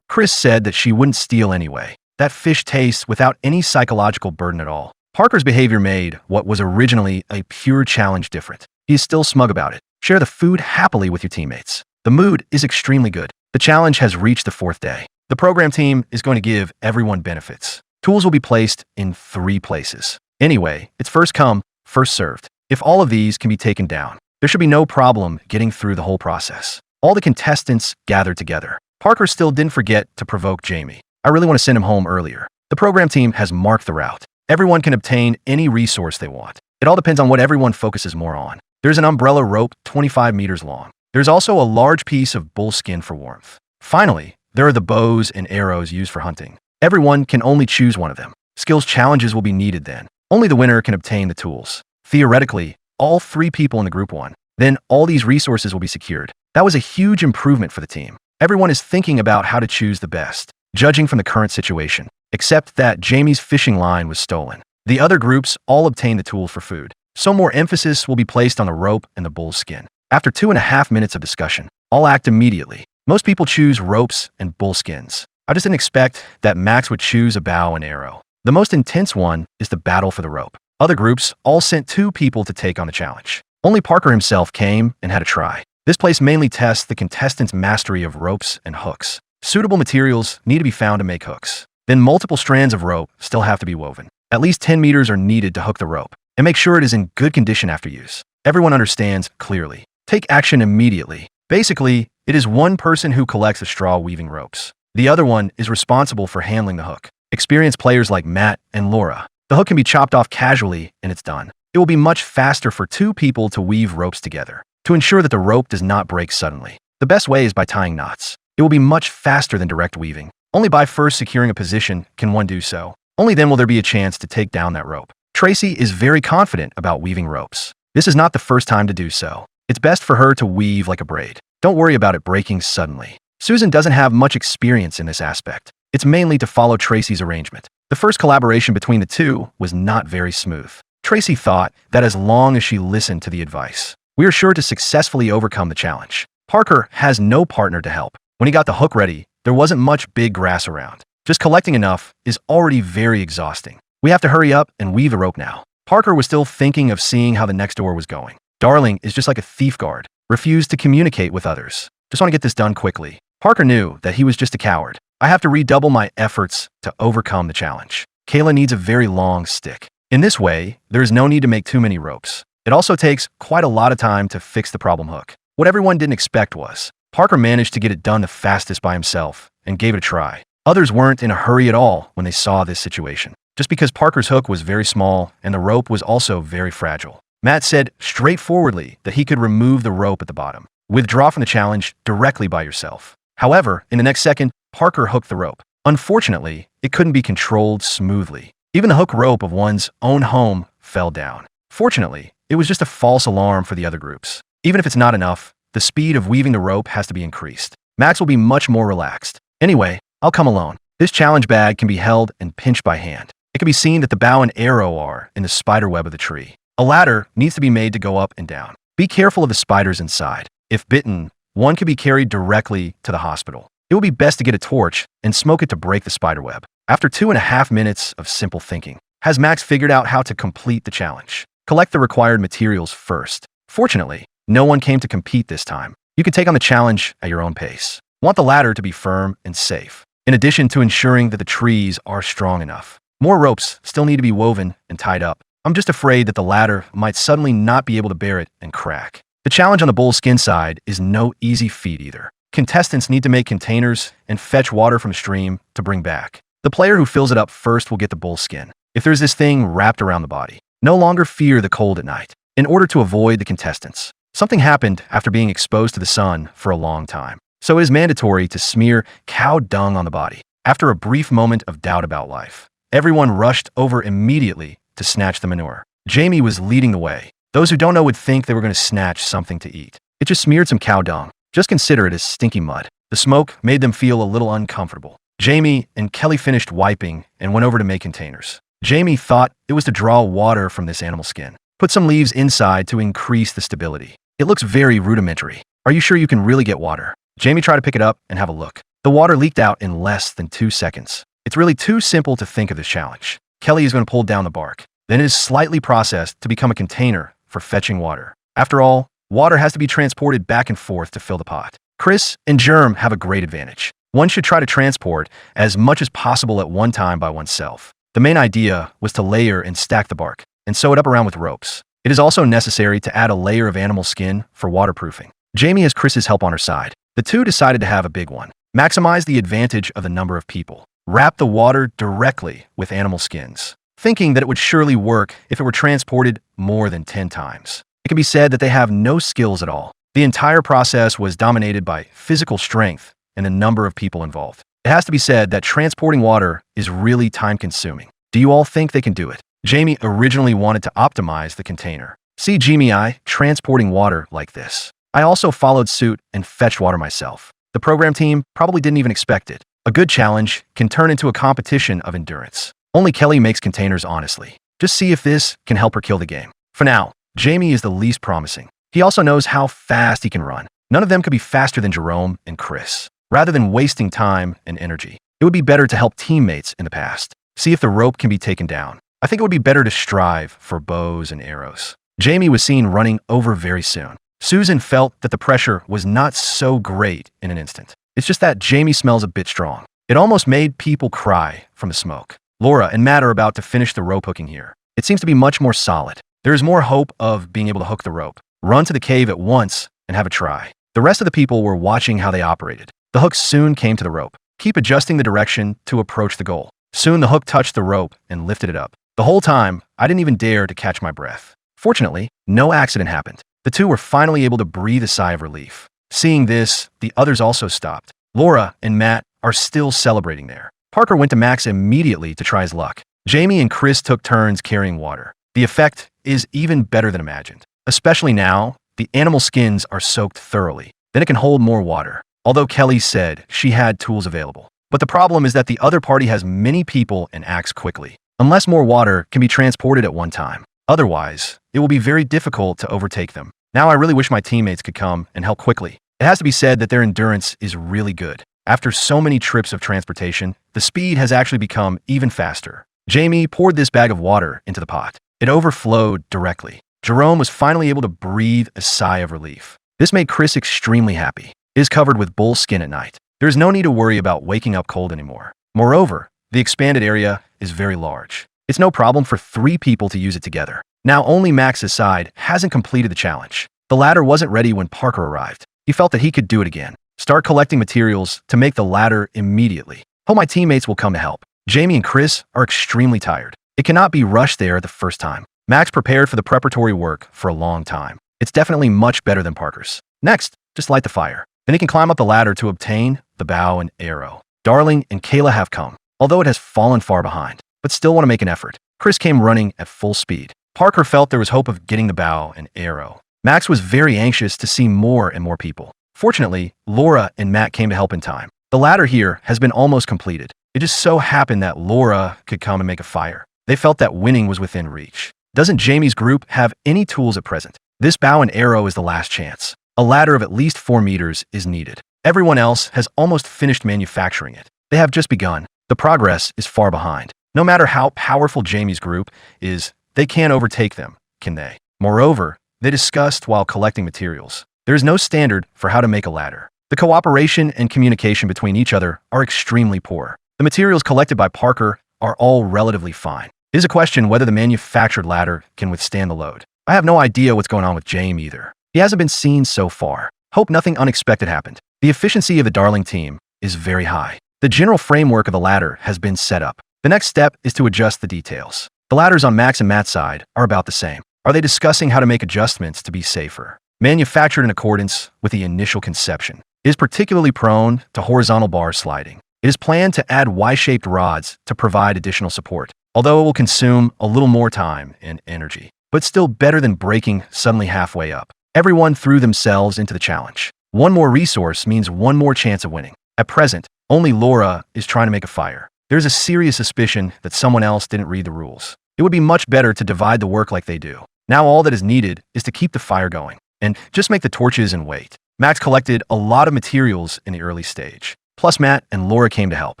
Chris said that she wouldn't steal anyway. That fish tastes without any psychological burden at all. Parker's behavior made what was originally a pure challenge different. He is still smug about it. Share the food happily with your teammates. The mood is extremely good. The challenge has reached the 4th day. The program team is going to give everyone benefits. Tools will be placed in 3 places. Anyway, it's first come, first served. If all of these can be taken down, there should be no problem getting through the whole process. All the contestants gathered together. Parker still didn't forget to provoke Jamie. I really want to send him home earlier. The program team has marked the route. Everyone can obtain any resource they want. It all depends on what everyone focuses more on. There's an umbrella rope 25 meters long. There's also a large piece of bull skin for warmth. Finally, there are the bows and arrows used for hunting. Everyone can only choose one of them. Skills challenges will be needed then. Only the winner can obtain the tools. Theoretically, all 3 people in the group won. Then all these resources will be secured. That was a huge improvement for the team. Everyone is thinking about how to choose the best, judging from the current situation, except that Jamie's fishing line was stolen. The other groups all obtained the tools for food, so more emphasis will be placed on the rope and the bull skin. After 2.5 minutes of discussion, all act immediately. Most people choose ropes and bull skins. I just didn't expect that Max would choose a bow and arrow. The most intense one is the battle for the rope. Other groups all sent 2 people to take on the challenge. Only Parker himself came and had a try. This place mainly tests the contestants' mastery of ropes and hooks. Suitable materials need to be found to make hooks. Then multiple strands of rope still have to be woven. At least 10 meters are needed to hook the rope, and make sure it is in good condition after use. Everyone understands clearly. Take action immediately. Basically, it is one person who collects the straw weaving ropes. The other one is responsible for handling the hook. Experienced players like Matt and Laura. The hook can be chopped off casually and it's done. It will be much faster for 2 people to weave ropes together to ensure that the rope does not break suddenly. The best way is by tying knots. It will be much faster than direct weaving. Only by first securing a position can one do so. Only then will there be a chance to take down that rope. Tracy is very confident about weaving ropes. This is not the first time to do so. It's best for her to weave like a braid. Don't worry about it breaking suddenly. Susan doesn't have much experience in this aspect. It's mainly to follow Tracy's arrangement. The first collaboration between the 2 was not very smooth. Tracy thought that as long as she listened to the advice, we are sure to successfully overcome the challenge. Parker has no partner to help. When he got the hook ready, there wasn't much big grass around. Just collecting enough is already very exhausting. We have to hurry up and weave the rope now. Parker was still thinking of seeing how the next door was going. Darling is just like a thief guard, refused to communicate with others. Just want to get this done quickly. Parker knew that he was just a coward. I have to redouble my efforts to overcome the challenge. Kayla needs a very long stick. In this way, there is no need to make too many ropes. It also takes quite a lot of time to fix the problem hook. What everyone didn't expect was, Parker managed to get it done the fastest by himself and gave it a try. Others weren't in a hurry at all when they saw this situation, just because Parker's hook was very small and the rope was also very fragile. Matt said straightforwardly that he could remove the rope at the bottom. Withdraw from the challenge directly by yourself. However, in the next second, Parker hooked the rope. Unfortunately, it couldn't be controlled smoothly. Even the hook rope of one's own home fell down. Fortunately, it was just a false alarm for the other groups. Even if it's not enough, the speed of weaving the rope has to be increased. Max will be much more relaxed. Anyway, I'll come alone. This challenge bag can be held and pinched by hand. It can be seen that the bow and arrow are in the spider web of the tree. A ladder needs to be made to go up and down. Be careful of the spiders inside. If bitten, one could be carried directly to the hospital. It will be best to get a torch and smoke it to break the spider web. After 2.5 minutes of simple thinking, has Max figured out how to complete the challenge? Collect the required materials first. Fortunately, no one came to compete this time. You can take on the challenge at your own pace. Want the ladder to be firm and safe, in addition to ensuring that the trees are strong enough. More ropes still need to be woven and tied up. I'm just afraid that the ladder might suddenly not be able to bear it and crack. The challenge on the bull skin side is no easy feat either. Contestants need to make containers and fetch water from a stream to bring back. The player who fills it up first will get the bull skin, if there's this thing wrapped around the body. No longer fear the cold at night. In order to avoid the contestants, something happened after being exposed to the sun for a long time. So it is mandatory to smear cow dung on the body. After a brief moment of doubt about life, everyone rushed over immediately to snatch the manure. Jamie was leading the way. Those who don't know would think they were going to snatch something to eat. It just smeared some cow dung. Just consider it as stinky mud. The smoke made them feel a little uncomfortable. Jamie and Kelly finished wiping and went over to make containers. Jamie thought it was to draw water from this animal skin. Put some leaves inside to increase the stability. It looks very rudimentary. Are you sure you can really get water? Jamie tried to pick it up and have a look. The water leaked out in less than 2 seconds. It's really too simple to think of this challenge. Kelly is going to pull down the bark. Then it is slightly processed to become a container for fetching water. After all, water has to be transported back and forth to fill the pot. Chris and Germ have a great advantage. One should try to transport as much as possible at one time by oneself. The main idea was to layer and stack the bark and sew it up around with ropes. It is also necessary to add a layer of animal skin for waterproofing. Jamie has Chris's help on her side. The two decided to have a big one. Maximize the advantage of the number of people. Wrap the water directly with animal skins, thinking that it would surely work if it were transported more than 10 times. It can be said that they have no skills at all. The entire process was dominated by physical strength and the number of people involved. It has to be said that transporting water is really time-consuming. Do you all think they can do it? Jamie originally wanted to optimize the container. See Jamie transporting water like this. I also followed suit and fetched water myself. The program team probably didn't even expect it. A good challenge can turn into a competition of endurance. Only Kelly makes containers honestly. Just see if this can help her kill the game. For now, Jamie is the least promising. He also knows how fast he can run. None of them could be faster than Jerome and Chris. Rather than wasting time and energy, it would be better to help teammates in the past. See if the rope can be taken down. I think it would be better to strive for bows and arrows. Jamie was seen running over very soon. Susan felt that the pressure was not so great in an instant. It's just that Jamie smells a bit strong. It almost made people cry from the smoke. Laura and Matt are about to finish the rope hooking here. It seems to be much more solid. There is more hope of being able to hook the rope. Run to the cave at once and have a try. The rest of the people were watching how they operated. The hook soon came to the rope. Keep adjusting the direction to approach the goal. Soon the hook touched the rope and lifted it up. The whole time, I didn't even dare to catch my breath. Fortunately, no accident happened. The two were finally able to breathe a sigh of relief. Seeing this, the others also stopped. Laura and Matt are still celebrating there. Parker went to Max immediately to try his luck. Jamie and Chris took turns carrying water. The effect is even better than imagined. Especially now, the animal skins are soaked thoroughly. Then it can hold more water. Although Kelly said she had tools available. But the problem is that the other party has many people and acts quickly. Unless more water can be transported at one time. Otherwise, it will be very difficult to overtake them. Now I really wish my teammates could come and help quickly. It has to be said that their endurance is really good. After so many trips of transportation, the speed has actually become even faster. Jamie poured this bag of water into the pot. It overflowed directly. Jerome was finally able to breathe a sigh of relief. This made Chris extremely happy. It is covered with bull skin at night. There is no need to worry about waking up cold anymore. Moreover, the expanded area is very large. It's no problem for 3 people to use it together. Now only Max's side hasn't completed the challenge. The ladder wasn't ready when Parker arrived. He felt that he could do it again. Start collecting materials to make the ladder immediately. Hope my teammates will come to help. Jamie and Chris are extremely tired. It cannot be rushed there the first time. Max prepared for the preparatory work for a long time. It's definitely much better than Parker's. Next, just light the fire. Then he can climb up the ladder to obtain the bow and arrow. Darling and Kayla have come, although it has fallen far behind, but still want to make an effort. Chris came running at full speed. Parker felt there was hope of getting the bow and arrow. Max was very anxious to see more and more people. Fortunately, Laura and Matt came to help in time. The ladder here has been almost completed. It just so happened that Laura could come and make a fire. They felt that winning was within reach. Doesn't Jamie's group have any tools at present? This bow and arrow is the last chance. A ladder of at least 4 meters is needed. Everyone else has almost finished manufacturing it. They have just begun. The progress is far behind. No matter how powerful Jamie's group is, they can't overtake them, can they? Moreover, they discussed while collecting materials. There is no standard for how to make a ladder. The cooperation and communication between each other are extremely poor. The materials collected by Parker are all relatively fine. It is a question whether the manufactured ladder can withstand the load. I have no idea what's going on with Jamie either. He hasn't been seen so far. Hope nothing unexpected happened. The efficiency of the Darling team is very high. The general framework of the ladder has been set up. The next step is to adjust the details. The ladders on Max and Matt's side are about the same. Are they discussing how to make adjustments to be safer? Manufactured in accordance with the initial conception, it is particularly prone to horizontal bar sliding. It is planned to add Y-shaped rods to provide additional support, although it will consume a little more time and energy, but still better than breaking suddenly halfway up. Everyone threw themselves into the challenge. One more resource means one more chance of winning. At present, only Laura is trying to make a fire. There's a serious suspicion that someone else didn't read the rules. It would be much better to divide the work like they do. Now all that is needed is to keep the fire going, and just make the torches and wait. Max collected a lot of materials in the early stage. Plus Matt and Laura came to help.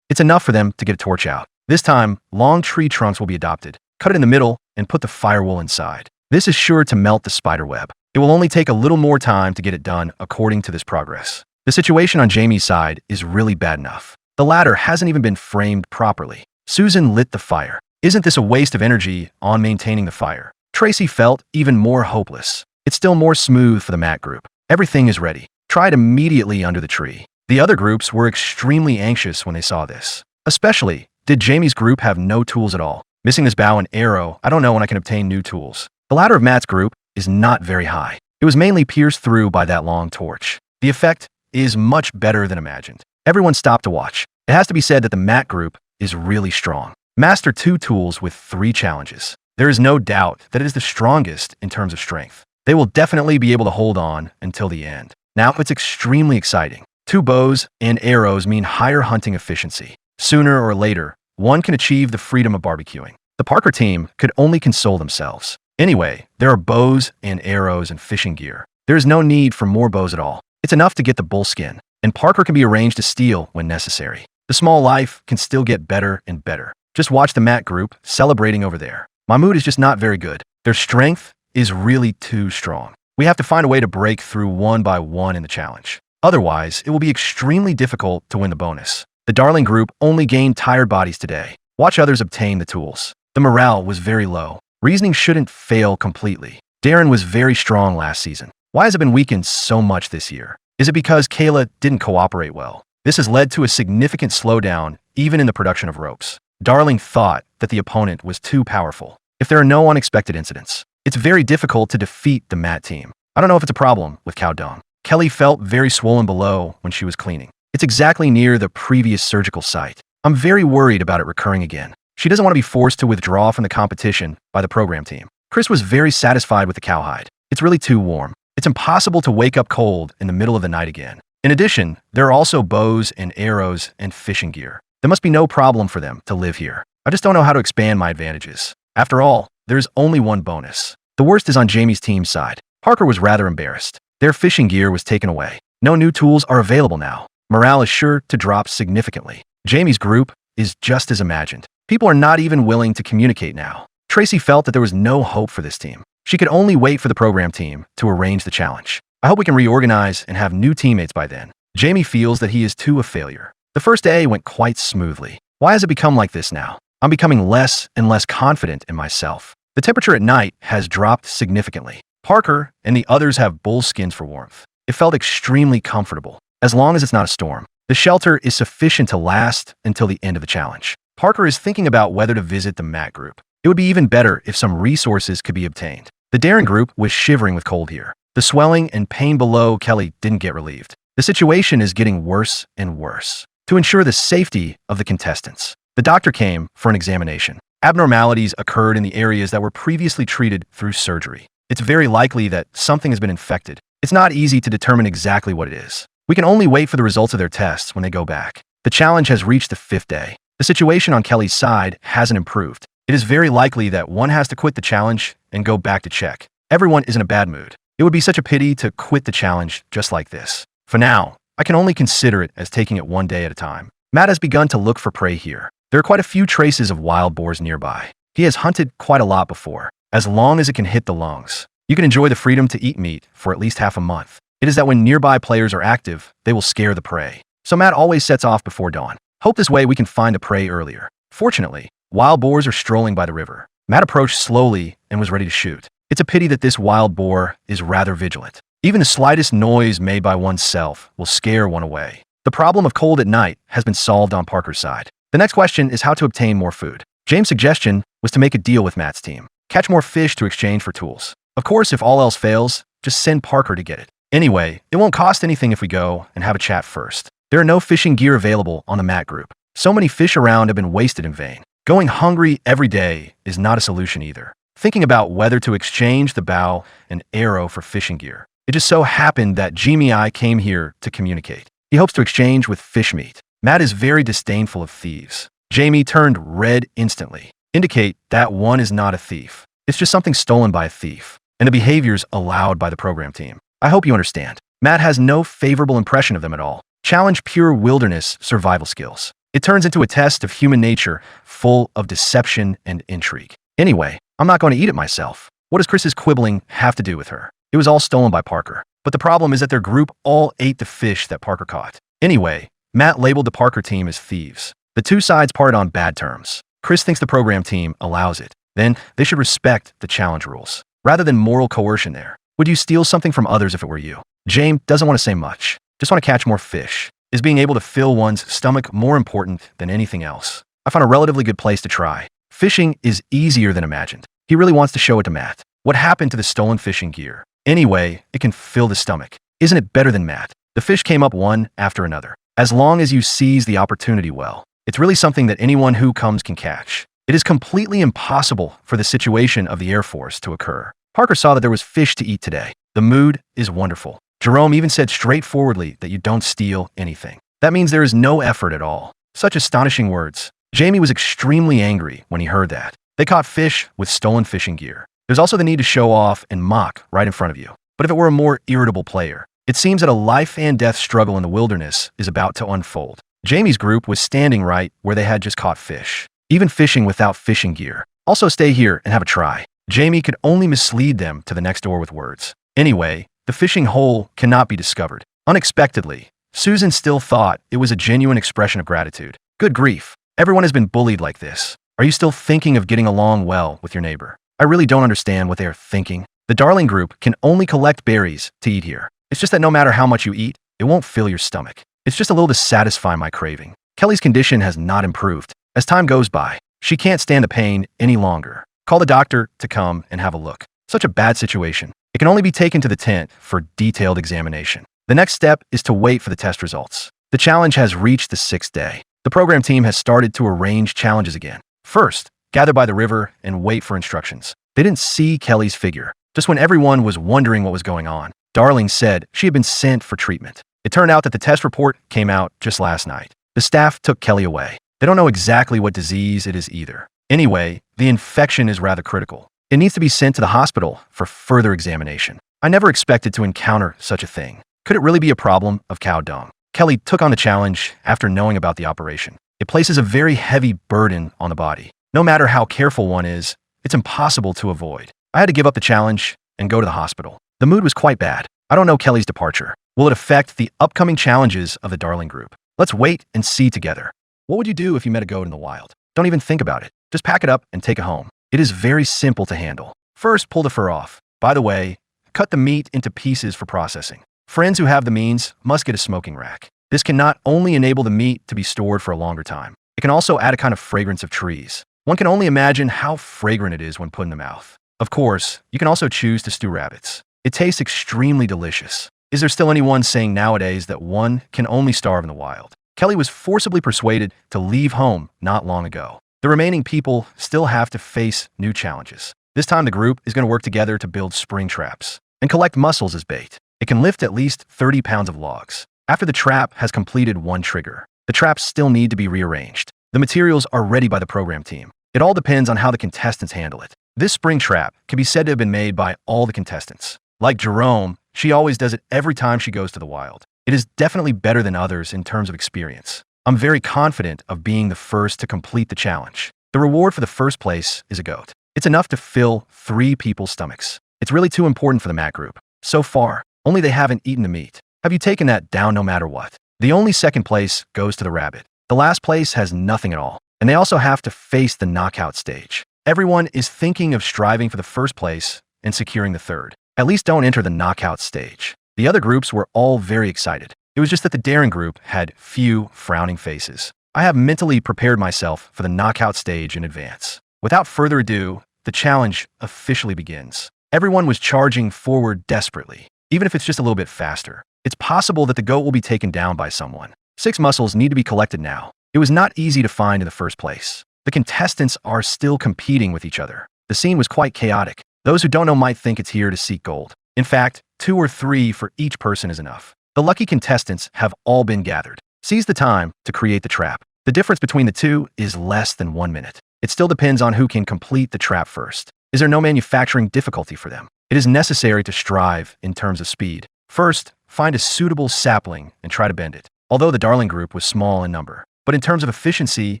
It's enough for them to get a torch out. This time, long tree trunks will be adopted. Cut it in the middle and put the firewool inside. This is sure to melt the spider web. It will only take a little more time to get it done according to this progress. The situation on Jamie's side is really bad enough. The ladder hasn't even been framed properly. Susan lit the fire. Isn't this a waste of energy on maintaining the fire? Tracy felt even more hopeless. It's still more smooth for the Matt group. Everything is ready. Tried immediately under the tree. The other groups were extremely anxious when they saw this. Especially, did Jamie's group have no tools at all? Missing this bow and arrow, I don't know when I can obtain new tools. The ladder of Matt's group is not very high. It was mainly pierced through by that long torch. The effect is much better than imagined. Everyone stopped to watch. It has to be said that the Matt group is really strong. Master 2 tools with 3 challenges. There is no doubt that it is the strongest in terms of strength. They will definitely be able to hold on until the end. Now it's extremely exciting. 2 bows and arrows mean higher hunting efficiency. Sooner or later, one can achieve the freedom of barbecuing. The Parker team could only console themselves. Anyway, there are bows and arrows and fishing gear. There is no need for more bows at all. It's enough to get the bull skin, and Parker can be arranged to steal when necessary. The small life can still get better and better. Just watch the Matt group celebrating over there. My mood is just not very good. Their strength is really too strong. We have to find a way to break through one by one in the challenge. Otherwise, it will be extremely difficult to win the bonus. The Darling group only gained tired bodies today. Watch others obtain the tools. The morale was very low. Reasoning shouldn't fail completely. Darren was very strong last season. Why has it been weakened so much this year? Is it because Kayla didn't cooperate well? This has led to a significant slowdown even in the production of ropes. Darling thought that the opponent was too powerful. If there are no unexpected incidents, it's very difficult to defeat the Matt team. I don't know if it's a problem with cow dung. Kelly felt very swollen below when she was cleaning. It's exactly near the previous surgical site. I'm very worried about it recurring again. She doesn't want to be forced to withdraw from the competition by the program team. Chris was very satisfied with the cowhide. It's really too warm. It's impossible to wake up cold in the middle of the night again. In addition, there are also bows and arrows and fishing gear. There must be no problem for them to live here. I just don't know how to expand my advantages. After all, there's only one bonus. The worst is on Jamie's team's side. Parker was rather embarrassed. Their fishing gear was taken away. No new tools are available now. Morale is sure to drop significantly. Jamie's group is just as imagined. People are not even willing to communicate now. Tracy felt that there was no hope for this team. She could only wait for the program team to arrange the challenge. I hope we can reorganize and have new teammates by then. Jamie feels that he is too a failure. The first day went quite smoothly. Why has it become like this now? I'm becoming less and less confident in myself. The temperature at night has dropped significantly. Parker and the others have bull skins for warmth. It felt extremely comfortable, as long as it's not a storm. The shelter is sufficient to last until the end of the challenge. Parker is thinking about whether to visit the Matt group. It would be even better if some resources could be obtained. The Darren group was shivering with cold here. The swelling and pain below Kelly didn't get relieved. The situation is getting worse and worse. To ensure the safety of the contestants, the doctor came for an examination. Abnormalities occurred in the areas that were previously treated through surgery. It's very likely that something has been infected. It's not easy to determine exactly what it is. We can only wait for the results of their tests when they go back. The challenge has reached the 5th day. The situation on Kelly's side hasn't improved. It is very likely that one has to quit the challenge and go back to check. Everyone is in a bad mood. It would be such a pity to quit the challenge just like this. For now, I can only consider it as taking it one day at a time. Matt has begun to look for prey here. There are quite a few traces of wild boars nearby. He has hunted quite a lot before, as long as it can hit the lungs. You can enjoy the freedom to eat meat for at least half a month. It is that when nearby players are active, they will scare the prey. So Matt always sets off before dawn. Hope this way we can find the prey earlier. Fortunately, wild boars are strolling by the river. Matt approached slowly and was ready to shoot. It's a pity that this wild boar is rather vigilant. Even the slightest noise made by oneself will scare one away. The problem of cold at night has been solved on Parker's side. The next question is how to obtain more food. James' suggestion was to make a deal with Matt's team. Catch more fish to exchange for tools. Of course, if all else fails, just send Parker to get it. Anyway, it won't cost anything if we go and have a chat first. There are no fishing gear available on the Matt group. So many fish around have been wasted in vain. Going hungry every day is not a solution either. Thinking about whether to exchange the bow and arrow for fishing gear. It just so happened that Jimmy I came here to communicate. He hopes to exchange with fish meat. Matt is very disdainful of thieves. Jamie turned red instantly. Indicate that one is not a thief. It's just something stolen by a thief, and the behaviors allowed by the program team. I hope you understand. Matt has no favorable impression of them at all. Challenge pure wilderness survival skills. It turns into a test of human nature full of deception and intrigue. Anyway, I'm not going to eat it myself. What does Chris's quibbling have to do with her? It was all stolen by Parker. But the problem is that their group all ate the fish that Parker caught. Anyway, Matt labeled the Parker team as thieves. The two sides parted on bad terms. Chris thinks the program team allows it. Then they should respect the challenge rules, rather than moral coercion there. Would you steal something from others if it were you? James doesn't want to say much. Just want to catch more fish. Is being able to fill one's stomach more important than anything else? I found a relatively good place to try. Fishing is easier than imagined. He really wants to show it to Matt. What happened to the stolen fishing gear? Anyway, it can fill the stomach. Isn't it better than Matt? The fish came up one after another. As long as you seize the opportunity well, it's really something that anyone who comes can catch. It is completely impossible for the situation of the Air Force to occur. Parker saw that there was fish to eat today. The mood is wonderful. Jerome even said straightforwardly that you don't steal anything. That means there is no effort at all. Such astonishing words. Jamie was extremely angry when he heard that. They caught fish with stolen fishing gear. There's also the need to show off and mock right in front of you. But if it were a more irritable player, it seems that a life and death struggle in the wilderness is about to unfold. Jamie's group was standing right where they had just caught fish. Even fishing without fishing gear. Also stay here and have a try. Jamie could only mislead them to the next door with words. Anyway, the fishing hole cannot be discovered. Unexpectedly, Susan still thought it was a genuine expression of gratitude. Good grief. Everyone has been bullied like this. Are you still thinking of getting along well with your neighbor? I really don't understand what they are thinking. The Darling group can only collect berries to eat here. It's just that no matter how much you eat, it won't fill your stomach. It's just a little to satisfy my craving. Kelly's condition has not improved. As time goes by, she can't stand the pain any longer. Call the doctor to come and have a look. Such a bad situation. It can only be taken to the tent for detailed examination. The next step is to wait for the test results. The challenge has reached the 6th day. The program team has started to arrange challenges again. First, gather by the river and wait for instructions. They didn't see Kelly's figure. Just when everyone was wondering what was going on, Darling said she had been sent for treatment. It turned out that the test report came out just last night. The staff took Kelly away. They don't know exactly what disease it is either. Anyway, the infection is rather critical. It needs to be sent to the hospital for further examination. I never expected to encounter such a thing. Could it really be a problem of cow dung? Kelly took on the challenge after knowing about the operation. It places a very heavy burden on the body. No matter how careful one is, it's impossible to avoid. I had to give up the challenge and go to the hospital. The mood was quite bad. I don't know Kelly's departure. Will it affect the upcoming challenges of the Darling group? Let's wait and see together. What would you do if you met a goat in the wild? Don't even think about it. Just pack it up and take it home. It is very simple to handle. First, pull the fur off. By the way, cut the meat into pieces for processing. Friends who have the means must get a smoking rack. This can not only enable the meat to be stored for a longer time, it can also add a kind of fragrance of trees. One can only imagine how fragrant it is when put in the mouth. Of course, you can also choose to stew rabbits. It tastes extremely delicious. Is there still anyone saying nowadays that one can only starve in the wild? Kelly was forcibly persuaded to leave home not long ago. The remaining people still have to face new challenges. This time the group is going to work together to build spring traps and collect mussels as bait. It can lift at least 30 pounds of logs. After the trap has completed one trigger, the traps still need to be rearranged. The materials are ready by the program team. It all depends on how the contestants handle it. This spring trap can be said to have been made by all the contestants. Like Jerome, she always does it every time she goes to the wild. It is definitely better than others in terms of experience. I'm very confident of being the first to complete the challenge. The reward for the first place is a goat. It's enough to fill 3 people's stomachs. It's really too important for the Matt group. So far, only they haven't eaten the meat. Have you taken that down no matter what? The only second place goes to the rabbit. The last place has nothing at all. And they also have to face the knockout stage. Everyone is thinking of striving for the first place and securing the third. At least don't enter the knockout stage. The other groups were all very excited. It was just that the daring group had few frowning faces. I have mentally prepared myself for the knockout stage in advance. Without further ado, the challenge officially begins. Everyone was charging forward desperately, even if it's just a little bit faster. It's possible that the goat will be taken down by someone. 6 muscles need to be collected now. It was not easy to find in the first place. The contestants are still competing with each other. The scene was quite chaotic. Those who don't know might think it's here to seek gold. In fact, 2 or 3 for each person is enough. The lucky contestants have all been gathered. Seize the time to create the trap. The difference between the two is less than 1 minute. It still depends on who can complete the trap first. Is there no manufacturing difficulty for them? It is necessary to strive in terms of speed. First, find a suitable sapling and try to bend it. Although the darling group was small in number, but in terms of efficiency,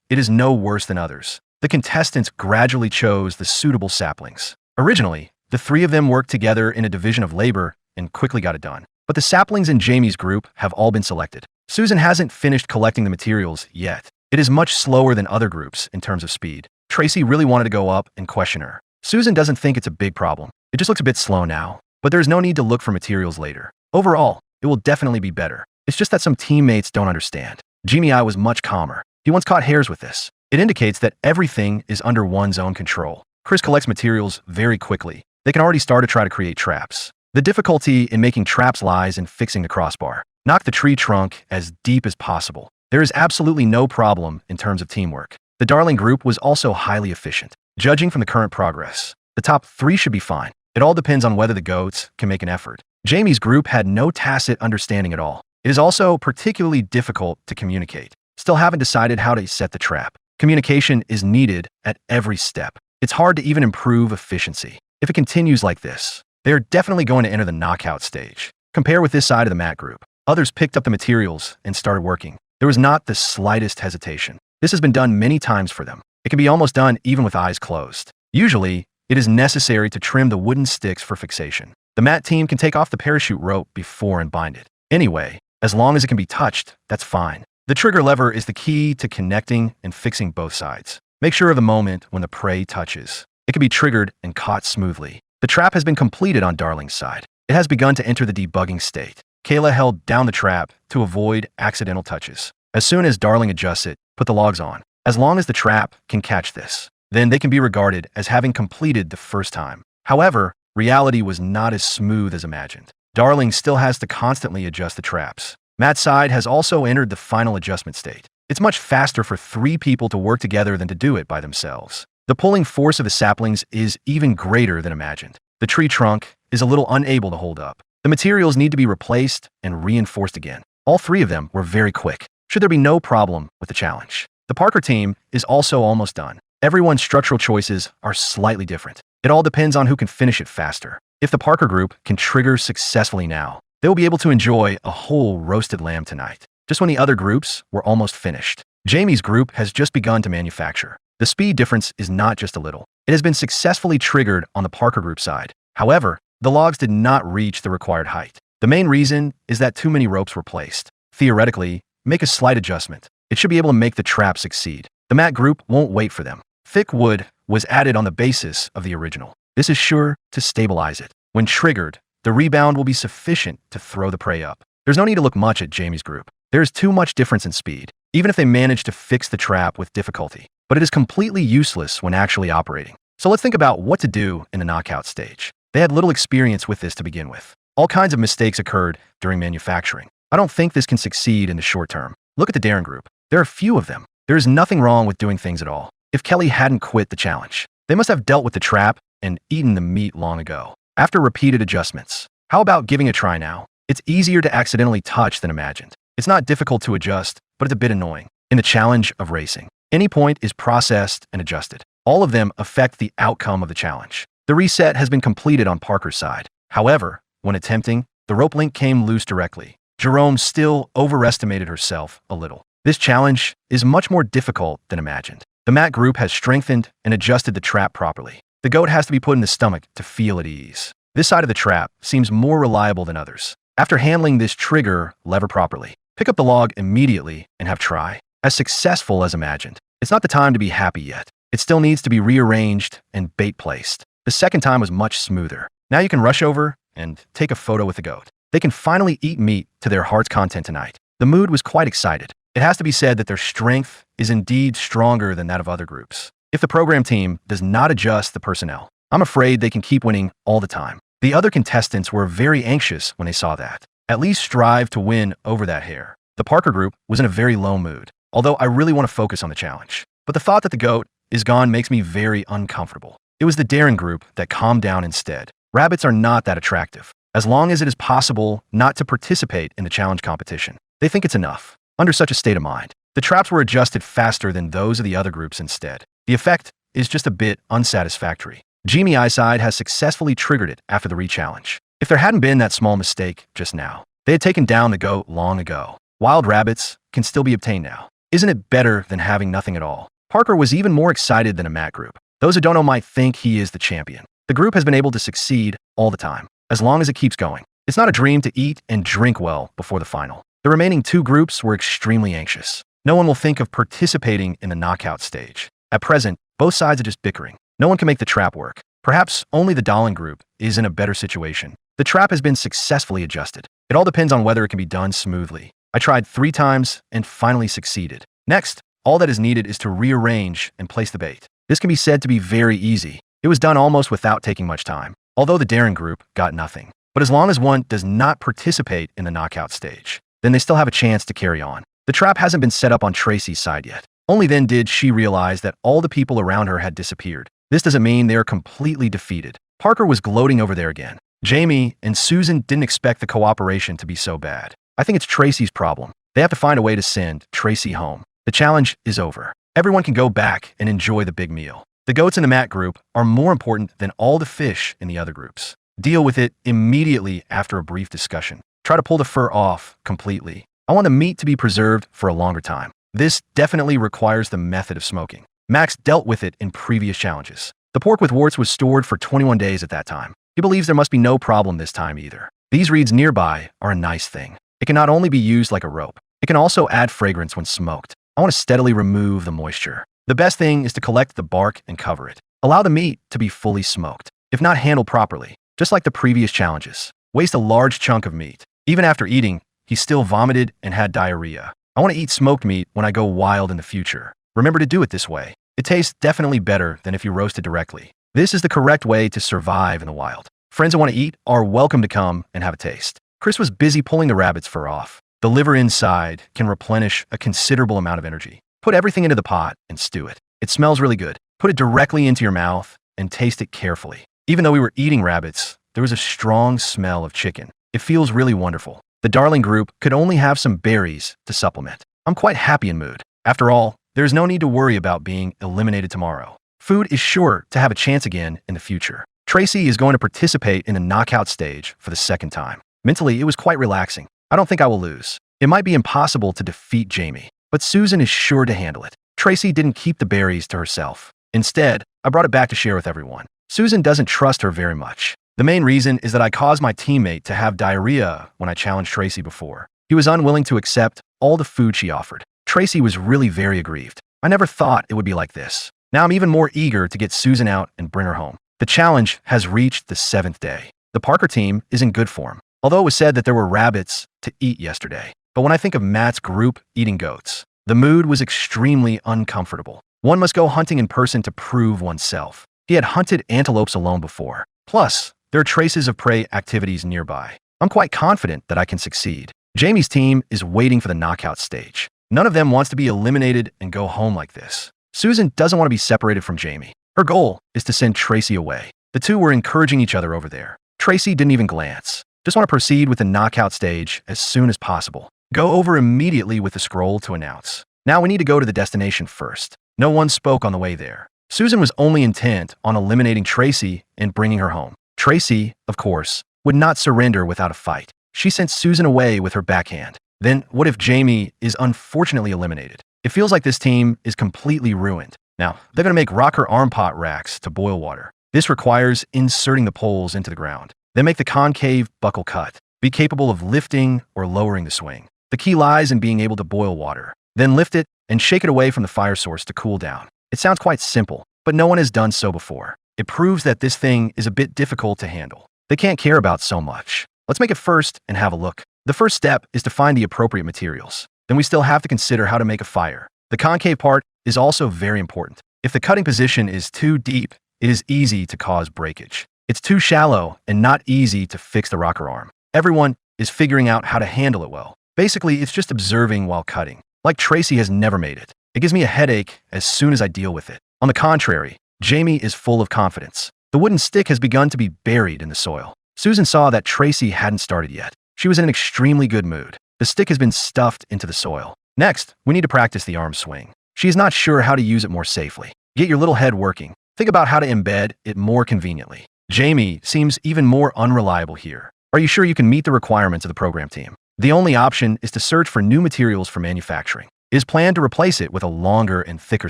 it is no worse than others. The contestants gradually chose the suitable saplings. Originally, the 3 of them worked together in a division of labor and quickly got it done. But the saplings in Jamie's group have all been selected. Susan hasn't finished collecting the materials yet. It is much slower than other groups in terms of speed. Tracy really wanted to go up and question her. Susan doesn't think it's a big problem. It just looks a bit slow now, but there's no need to look for materials later. Overall, it will definitely be better. It's just that some teammates don't understand. Jamie was much calmer. He once caught hares with this. It indicates that everything is under one's own control. Chris collects materials very quickly. They can already start to try to create traps. The difficulty in making traps lies in fixing the crossbar. Knock the tree trunk as deep as possible. There is absolutely no problem in terms of teamwork. The darling group was also highly efficient. Judging from the current progress, the top 3 should be fine. It all depends on whether the goats can make an effort. Jamie's group had no tacit understanding at all. It is also particularly difficult to communicate. Still haven't decided how to set the trap. Communication is needed at every step. It's hard to even improve efficiency. If it continues like this, they are definitely going to enter the knockout stage. Compare with this side of the mat group. Others picked up the materials and started working. There was not the slightest hesitation. This has been done many times for them. It can be almost done even with eyes closed. Usually, it is necessary to trim the wooden sticks for fixation. The mat team can take off the parachute rope before and bind it. Anyway, as long as it can be touched, that's fine. The trigger lever is the key to connecting and fixing both sides. Make sure of the moment when the prey touches. It can be triggered and caught smoothly. The trap has been completed on Darling's side. It has begun to enter the debugging state. Kayla held down the trap to avoid accidental touches. As soon as Darling adjusts it, put the logs on. As long as the trap can catch this, then they can be regarded as having completed the first time. However, reality was not as smooth as imagined. Darling still has to constantly adjust the traps. Matt's side has also entered the final adjustment state. It's much faster for 3 people to work together than to do it by themselves. The pulling force of the saplings is even greater than imagined. The tree trunk is a little unable to hold up. The materials need to be replaced and reinforced again. All 3 of them were very quick. Should there be no problem with the challenge? The Parker team is also almost done. Everyone's structural choices are slightly different. It all depends on who can finish it faster. If the Parker group can trigger successfully now, they will be able to enjoy a whole roasted lamb tonight, just when the other groups were almost finished. Jamie's group has just begun to manufacture. The speed difference is not just a little. It has been successfully triggered on the Parker group side. However, the logs did not reach the required height. The main reason is that too many ropes were placed. Theoretically, make a slight adjustment. It should be able to make the trap succeed. The mat group won't wait for them. Thick wood was added on the basis of the original. This is sure to stabilize it. When triggered, the rebound will be sufficient to throw the prey up. There's no need to look much at Jamie's group. There is too much difference in speed, even if they manage to fix the trap with difficulty. But it is completely useless when actually operating. So let's think about what to do in the knockout stage. They had little experience with this to begin with. All kinds of mistakes occurred during manufacturing. I don't think this can succeed in the short term. Look at the Darren group. There are few of them. There is nothing wrong with doing things at all. If Kelly hadn't quit the challenge, they must have dealt with the trap and eaten the meat long ago. After repeated adjustments, how about giving a try now? It's easier to accidentally touch than imagined. It's not difficult to adjust, but it's a bit annoying. In the challenge of racing, any point is processed and adjusted. All of them affect the outcome of the challenge. The reset has been completed on Parker's side. However, when attempting, the rope link came loose directly. Jerome still overestimated herself a little. This challenge is much more difficult than imagined. The mat group has strengthened and adjusted the trap properly. The goat has to be put in the stomach to feel at ease. This side of the trap seems more reliable than others. After handling this trigger lever properly, pick up the log immediately and have try. As successful as imagined. It's not the time to be happy yet. It still needs to be rearranged and bait placed. The second time was much smoother. Now you can rush over and take a photo with the goat. They can finally eat meat to their heart's content tonight. The mood was quite excited. It has to be said that their strength is indeed stronger than that of other groups. If the program team does not adjust the personnel, I'm afraid they can keep winning all the time. The other contestants were very anxious when they saw that. At least strive to win over that hare. The Parker group was in a very low mood, although I really want to focus on the challenge. But the thought that the goat is gone makes me very uncomfortable. It was the Darren group that calmed down instead. Rabbits are not that attractive, as long as it is possible not to participate in the challenge competition. They think it's enough. Under such a state of mind, the traps were adjusted faster than those of the other groups instead. The effect is just a bit unsatisfactory. Jamie Eyeside has successfully triggered it after the re-challenge. If there hadn't been that small mistake just now, they had taken down the goat long ago. Wild rabbits can still be obtained now. Isn't it better than having nothing at all? Parker was even more excited than a Matt group. Those who don't know might think he is the champion. The group has been able to succeed all the time, as long as it keeps going. It's not a dream to eat and drink well before the final. The remaining two groups were extremely anxious. No one will think of participating in the knockout stage. At present, both sides are just bickering. No one can make the trap work. Perhaps only the Dahlen group is in a better situation. The trap has been successfully adjusted. It all depends on whether it can be done smoothly. I tried 3 times and finally succeeded. Next, all that is needed is to rearrange and place the bait. This can be said to be very easy. It was done almost without taking much time, although the Darren group got nothing. But as long as one does not participate in the knockout stage, then they still have a chance to carry on. The trap hasn't been set up on Tracy's side yet. Only then did she realize that all the people around her had disappeared. This doesn't mean they are completely defeated. Parker was gloating over there again. Jamie and Susan didn't expect the cooperation to be so bad. I think it's Tracy's problem. They have to find a way to send Tracy home. The challenge is over. Everyone can go back and enjoy the big meal. The goats in the Matt group are more important than all the fish in the other groups. Deal with it immediately after a brief discussion. Try to pull the fur off completely. I want the meat to be preserved for a longer time. This definitely requires the method of smoking. Max dealt with it in previous challenges. The pork with warts was stored for 21 days at that time. He believes there must be no problem this time either. These reeds nearby are a nice thing. It can not only be used like a rope, it can also add fragrance when smoked. I want to steadily remove the moisture. The best thing is to collect the bark and cover it. Allow the meat to be fully smoked. If not handled properly, just like the previous challenges, waste a large chunk of meat. Even after eating, he still vomited and had diarrhea. I want to eat smoked meat when I go wild in the future. Remember to do it this way. It tastes definitely better than if you roast it directly. This is the correct way to survive in the wild. Friends who want to eat are welcome to come and have a taste. Chris was busy pulling the rabbit's fur off. The liver inside can replenish a considerable amount of energy. Put everything into the pot and stew it. It smells really good. Put it directly into your mouth and taste it carefully. Even though we were eating rabbits, there was a strong smell of chicken. It feels really wonderful. The Darling group could only have some berries to supplement. I'm quite happy in mood. After all, there's no need to worry about being eliminated tomorrow. Food is sure to have a chance again in the future. Tracy is going to participate in the knockout stage for the second time. Mentally, it was quite relaxing. I don't think I will lose. It might be impossible to defeat Jamie, but Susan is sure to handle it. Tracy didn't keep the berries to herself. Instead, I brought it back to share with everyone. Susan doesn't trust her very much. The main reason is that I caused my teammate to have diarrhea when I challenged Tracy before. He was unwilling to accept all the food she offered. Tracy was really very aggrieved. I never thought it would be like this. Now I'm even more eager to get Susan out and bring her home. The challenge has reached the 7th day. The Parker team is in good form, although it was said that there were rabbits to eat yesterday. But when I think of Matt's group eating goats, the mood was extremely uncomfortable. One must go hunting in person to prove oneself. He had hunted antelopes alone before. Plus, there are traces of prey activities nearby. I'm quite confident that I can succeed. Jamie's team is waiting for the knockout stage. None of them wants to be eliminated and go home like this. Susan doesn't want to be separated from Jamie. Her goal is to send Tracy away. The two were encouraging each other over there. Tracy didn't even glance. Just want to proceed with the knockout stage as soon as possible. Go over immediately with the scroll to announce. Now we need to go to the destination first. No one spoke on the way there. Susan was only intent on eliminating Tracy and bringing her home. Tracy, of course, would not surrender without a fight. She sent Susan away with her backhand. Then what if Jamie is unfortunately eliminated? It feels like this team is completely ruined. Now, they're going to make rocker arm pot racks to boil water. This requires inserting the poles into the ground. Then make the concave buckle cut. Be capable of lifting or lowering the swing. The key lies in being able to boil water. Then lift it and shake it away from the fire source to cool down. It sounds quite simple, but no one has done so before. It proves that this thing is a bit difficult to handle. they can't care about so much. Let's make it first and have a look. The first step is to find the appropriate materials. Then we still have to consider how to make a fire. The concave part is also very important. If the cutting position is too deep, it is easy to cause breakage. It's too shallow and not easy to fix the rocker arm. Everyone is figuring out how to handle it well. Basically, it's just observing while cutting. Like Tracy has never made it. It gives me a headache as soon as I deal with it. On the contrary, Jamie is full of confidence. The wooden stick has begun to be buried in the soil. Susan saw that Tracy hadn't started yet. She was in an extremely good mood. The stick has been stuffed into the soil. Next, we need to practice the arm swing. She is not sure how to use it more safely. Get your little head working. Think about how to embed it more conveniently. Jamie seems even more unreliable here. Are you sure you can meet the requirements of the program team? The only option is to search for new materials for manufacturing. It is planned to replace it with a longer and thicker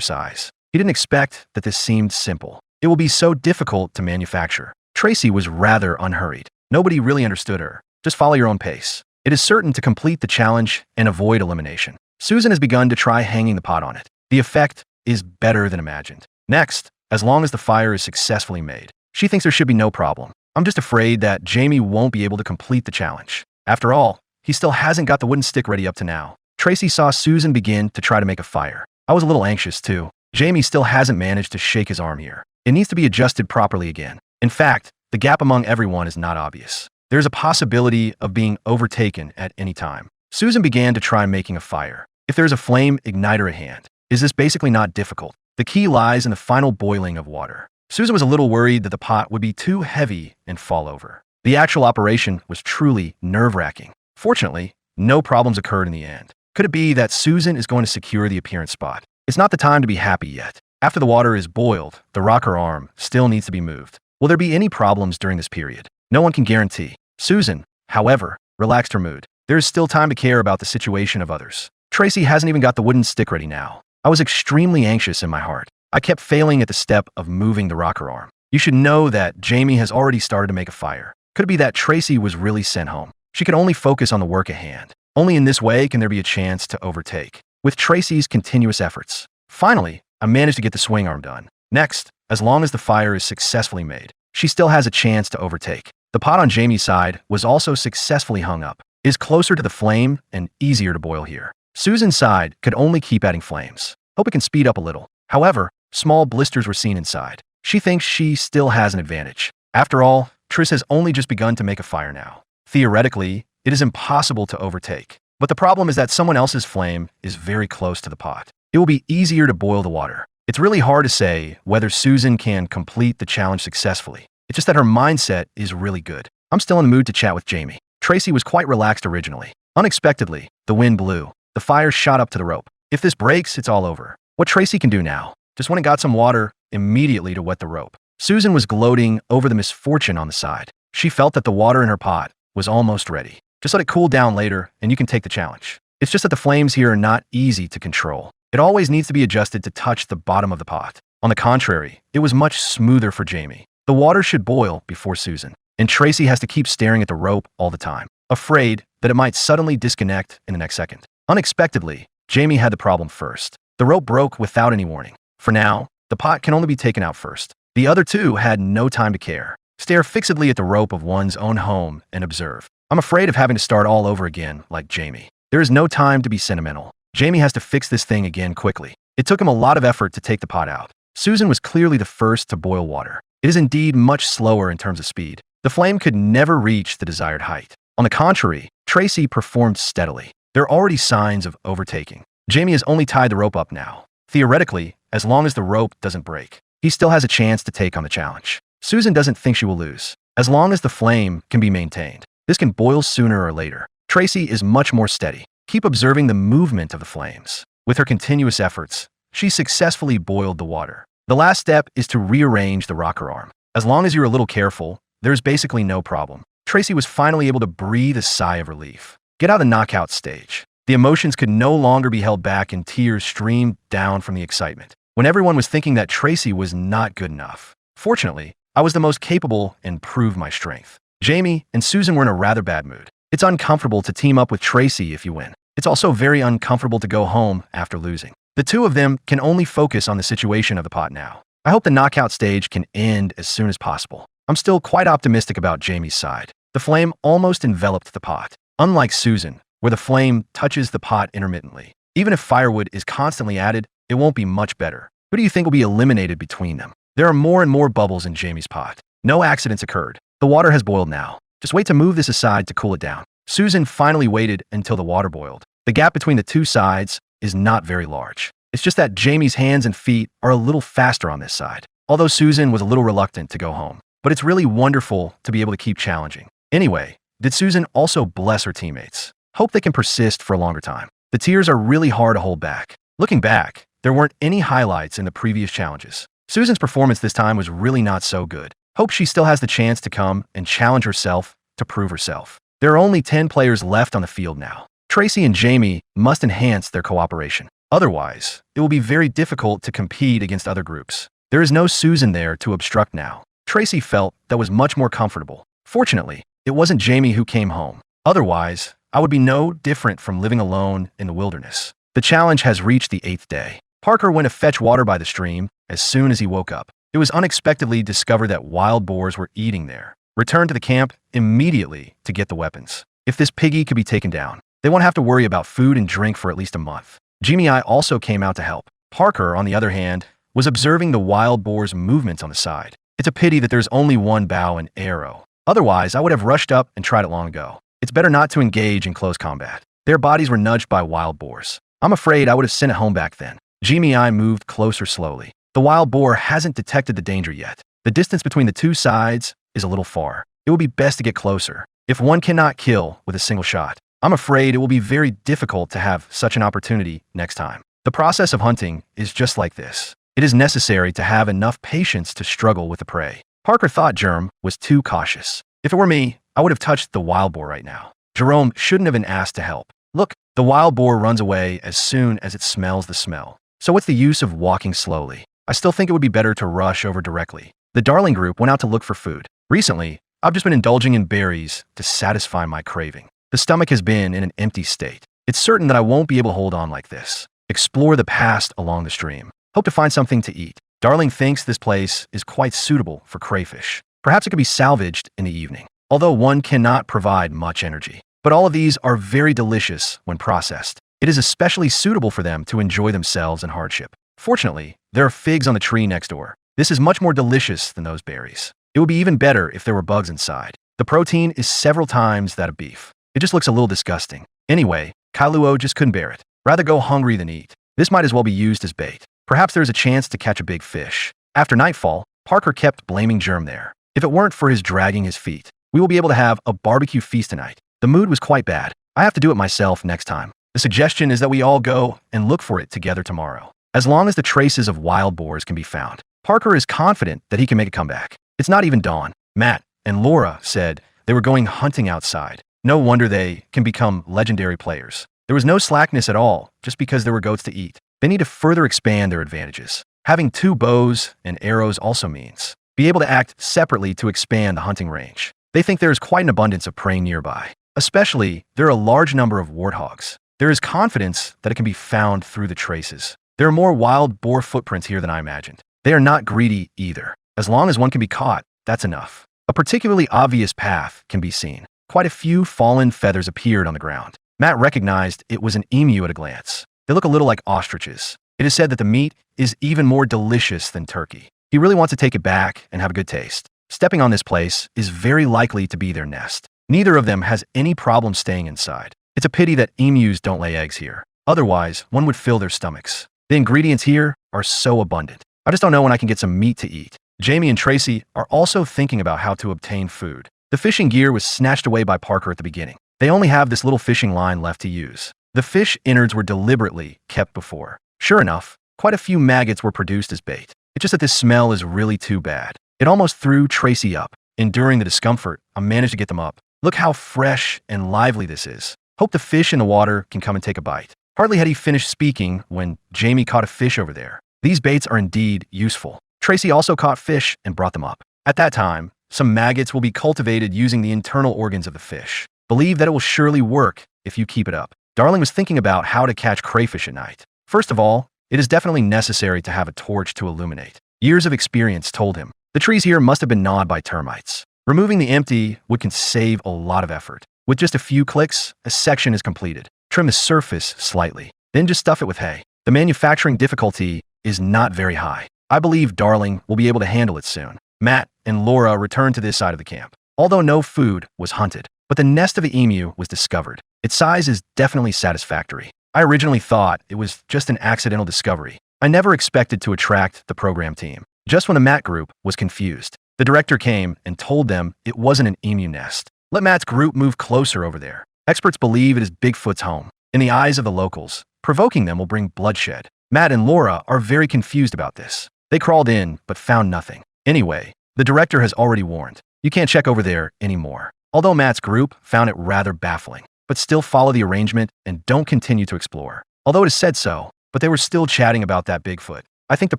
size. He didn't expect that this seemed simple. It will be so difficult to manufacture. Tracy was rather unhurried. Nobody really understood her. Just follow your own pace. It is certain to complete the challenge and avoid elimination. Susan has begun to try hanging the pot on it. The effect is better than imagined. Next, as long as the fire is successfully made, she thinks there should be no problem. I'm just afraid that Jamie won't be able to complete the challenge. After all, he still hasn't got the wooden stick ready up to now. Tracy saw Susan begin to try to make a fire. I was a little anxious too. Jamie still hasn't managed to shake his arm here. It needs to be adjusted properly again. In fact, the gap among everyone is not obvious. There's a possibility of being overtaken at any time. Susan began to try making a fire. If there's a flame igniter at hand, is this basically not difficult? The key lies in the final boiling of water. Susan was a little worried that the pot would be too heavy and fall over. The actual operation was truly nerve-wracking. Fortunately, no problems occurred in the end. Could it be that Susan is going to secure the appearance spot? It's not the time to be happy yet. After the water is boiled, the rocker arm still needs to be moved. Will there be any problems during this period? No one can guarantee. Susan, however, relaxed her mood. There is still time to care about the situation of others. Tracy hasn't even got the wooden stick ready now. I was extremely anxious in my heart. I kept failing at the step of moving the rocker arm. You should know that Jamie has already started to make a fire. Could it be that Tracy was really sent home? She could only focus on the work at hand. Only in this way can there be a chance to overtake. With Tracy's continuous efforts. Finally, I managed to get the swing arm done. Next, as long as the fire is successfully made, she still has a chance to overtake. The pot on Jamie's side was also successfully hung up. It is closer to the flame and easier to boil here. Susan's side could only keep adding flames. Hope it can speed up a little. However, small blisters were seen inside. She thinks she still has an advantage. After all, Triss has only just begun to make a fire now. Theoretically, it is impossible to overtake. But the problem is that someone else's flame is very close to the pot. It will be easier to boil the water. It's really hard to say whether Susan can complete the challenge successfully. It's just that her mindset is really good. I'm still in the mood to chat with Jamie. Tracy was quite relaxed originally. Unexpectedly, the wind blew. The fire shot up to the rope. If this breaks, it's all over. What Tracy can do now? Just went and got some water immediately to wet the rope. Susan was gloating over the misfortune on the side. She felt that the water in her pot was almost ready. Just let it cool down later and you can take the challenge. It's just that the flames here are not easy to control. It always needs to be adjusted to touch the bottom of the pot. On the contrary, it was much smoother for Jamie. The water should boil before Susan, and Tracy has to keep staring at the rope all the time, afraid that it might suddenly disconnect in the next second. Unexpectedly, Jamie had the problem first. The rope broke without any warning. For now, the pot can only be taken out first. The other two had no time to care. Stare fixedly at the rope of one's own home and observe. I'm afraid of having to start all over again, like Jamie. There is no time to be sentimental. Jamie has to fix this thing again quickly. It took him a lot of effort to take the pot out. Susan was clearly the first to boil water. It is indeed much slower in terms of speed. The flame could never reach the desired height. On the contrary, Tracy performed steadily. There are already signs of overtaking. Jamie has only tied the rope up now. Theoretically, as long as the rope doesn't break, he still has a chance to take on the challenge. Susan doesn't think she will lose. As long as the flame can be maintained, this can boil sooner or later. Tracy is much more steady. Keep observing the movement of the flames. With her continuous efforts, she successfully boiled the water. The last step is to rearrange the rocker arm. As long as you're a little careful, there's basically no problem. Tracy was finally able to breathe a sigh of relief. Get out of the knockout stage. The emotions could no longer be held back and tears streamed down from the excitement. When everyone was thinking that Tracy was not good enough. Fortunately, I was the most capable and proved my strength. Jamie and Susan were in a rather bad mood. It's uncomfortable to team up with Tracy if you win. It's also very uncomfortable to go home after losing. The two of them can only focus on the situation of the pot now. I hope the knockout stage can end as soon as possible. I'm still quite optimistic about Jamie's side. The flame almost enveloped the pot. Unlike Susan, where the flame touches the pot intermittently. Even if firewood is constantly added, it won't be much better. Who do you think will be eliminated between them? There are more and more bubbles in Jamie's pot. No accidents occurred. The water has boiled now. Just wait to move this aside to cool it down. Susan finally waited until the water boiled. The gap between the two sides is not very large. It's just that Jamie's hands and feet are a little faster on this side. Although Susan was a little reluctant to go home. But it's really wonderful to be able to keep challenging. Anyway, did Susan also bless her teammates? Hope they can persist for a longer time. The tears are really hard to hold back. Looking back, there weren't any highlights in the previous challenges. Susan's performance this time was really not so good. Hope she still has the chance to come and challenge herself to prove herself. There are only 10 players left on the field now. Tracy and Jamie must enhance their cooperation. Otherwise, it will be very difficult to compete against other groups. There is no Susan there to obstruct now. Tracy felt that was much more comfortable. Fortunately, it wasn't Jamie who came home. Otherwise, I would be no different from living alone in the wilderness. The challenge has reached the 8th day. Parker went to fetch water by the stream as soon as he woke up. It was unexpectedly discovered that wild boars were eating there. Returned to the camp immediately to get the weapons. If this piggy could be taken down, they won't have to worry about food and drink for at least a month. Jamie also came out to help. Parker, on the other hand, was observing the wild boar's movements on the side. It's a pity that there's only one bow and arrow. Otherwise, I would have rushed up and tried it long ago. It's better not to engage in close combat. Their bodies were nudged by wild boars. I'm afraid I would have sent it home back then. Jamie moved closer slowly. The wild boar hasn't detected the danger yet. The distance between the two sides is a little far. It will be best to get closer. If one cannot kill with a single shot, I'm afraid it will be very difficult to have such an opportunity next time. The process of hunting is just like this. It is necessary to have enough patience to struggle with the prey. Parker thought Jerome was too cautious. If it were me, I would have touched the wild boar right now. Jerome shouldn't have been asked to help. Look, the wild boar runs away as soon as it smells the smell. So what's the use of walking slowly? I still think it would be better to rush over directly. The Darling group went out to look for food. Recently, I've just been indulging in berries to satisfy my craving. The stomach has been in an empty state. It's certain that I won't be able to hold on like this. Explore the past along the stream. Hope to find something to eat. Darling thinks this place is quite suitable for crayfish. Perhaps it could be salvaged in the evening, although one cannot provide much energy. But all of these are very delicious when processed. It is especially suitable for them to enjoy themselves in hardship. Fortunately, there are figs on the tree next door. This is much more delicious than those berries. It would be even better if there were bugs inside. The protein is several times that of beef. It just looks a little disgusting. Anyway, Kailuo just couldn't bear it. Rather go hungry than eat. This might as well be used as bait. Perhaps there's a chance to catch a big fish. After nightfall, Parker kept blaming Germ there. If it weren't for his dragging his feet, we will be able to have a barbecue feast tonight. The mood was quite bad. I have to do it myself next time. The suggestion is that we all go and look for it together tomorrow. As long as the traces of wild boars can be found, Parker is confident that he can make a comeback. It's not even dawn. Matt and Laura said they were going hunting outside. No wonder they can become legendary players. There was no slackness at all, just because there were goats to eat. They need to further expand their advantages. Having 2 bows and arrows also means be able to act separately to expand the hunting range. They think there is quite an abundance of prey nearby. Especially, there are a large number of warthogs. There is confidence that it can be found through the traces. There are more wild boar footprints here than I imagined. They are not greedy either. As long as one can be caught, that's enough. A particularly obvious path can be seen. Quite a few fallen feathers appeared on the ground. Matt recognized it was an emu at a glance. They look a little like ostriches. It is said that the meat is even more delicious than turkey. He really wants to take it back and have a good taste. Stepping on this place is very likely to be their nest. Neither of them has any problem staying inside. It's a pity that emus don't lay eggs here. Otherwise, one would fill their stomachs. The ingredients here are so abundant. I just don't know when I can get some meat to eat. Jamie and Tracy are also thinking about how to obtain food. The fishing gear was snatched away by Parker at the beginning. They only have this little fishing line left to use. The fish innards were deliberately kept before. Sure enough, quite a few maggots were produced as bait. It's just that this smell is really too bad. It almost threw Tracy up. Enduring the discomfort, I managed to get them up. Look how fresh and lively this is. Hope the fish in the water can come and take a bite. Hardly had he finished speaking when Jamie caught a fish over there. These baits are indeed useful. Tracy also caught fish and brought them up. At that time, some maggots will be cultivated using the internal organs of the fish. Believe that it will surely work if you keep it up. Darling was thinking about how to catch crayfish at night. First of all, it is definitely necessary to have a torch to illuminate. Years of experience told him The trees here must have been gnawed by termites. Removing the empty wood can save a lot of effort. With just a few clicks, a section is completed. Trim the surface slightly, then just stuff it with hay. The manufacturing difficulty is not very high. I believe Darling will be able to handle it soon. Matt and Laura returned to this side of the camp. Although no food was hunted, but the nest of the emu was discovered. Its size is definitely satisfactory. I originally thought it was just an accidental discovery. I never expected to attract the program team. Just when the Matt group was confused, the director came and told them it wasn't an emu nest. Let Matt's group move closer over there. Experts believe it is Bigfoot's home. In the eyes of the locals, provoking them will bring bloodshed. Matt and Laura are very confused about this. They crawled in, but found nothing. Anyway, the director has already warned. You can't check over there anymore. Although Matt's group found it rather baffling, but still follow the arrangement and don't continue to explore. Although it is said so, but they were still chatting about that Bigfoot. I think the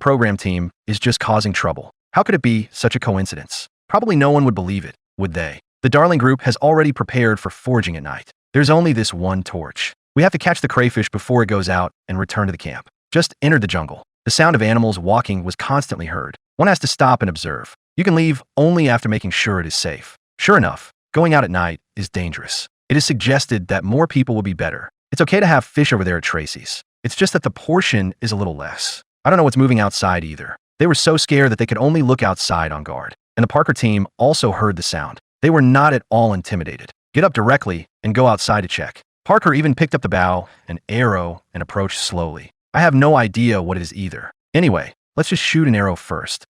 program team is just causing trouble. How could it be such a coincidence? Probably no one would believe it, would they? The Darling group has already prepared for foraging at night. There's only this one torch. We have to catch the crayfish before it goes out and return to the camp. Just entered the jungle. The sound of animals walking was constantly heard. One has to stop and observe. You can leave only after making sure it is safe. Sure enough, going out at night is dangerous. It is suggested that more people will be better. It's okay to have fish over there at Tracy's. It's just that the portion is a little less. I don't know what's moving outside either. They were so scared that they could only look outside on guard. And the Parker team also heard the sound. They were not at all intimidated. Get up directly and go outside to check. Parker even picked up the bow, an arrow, and approached slowly. I have no idea what it is either. Anyway, let's just shoot an arrow first.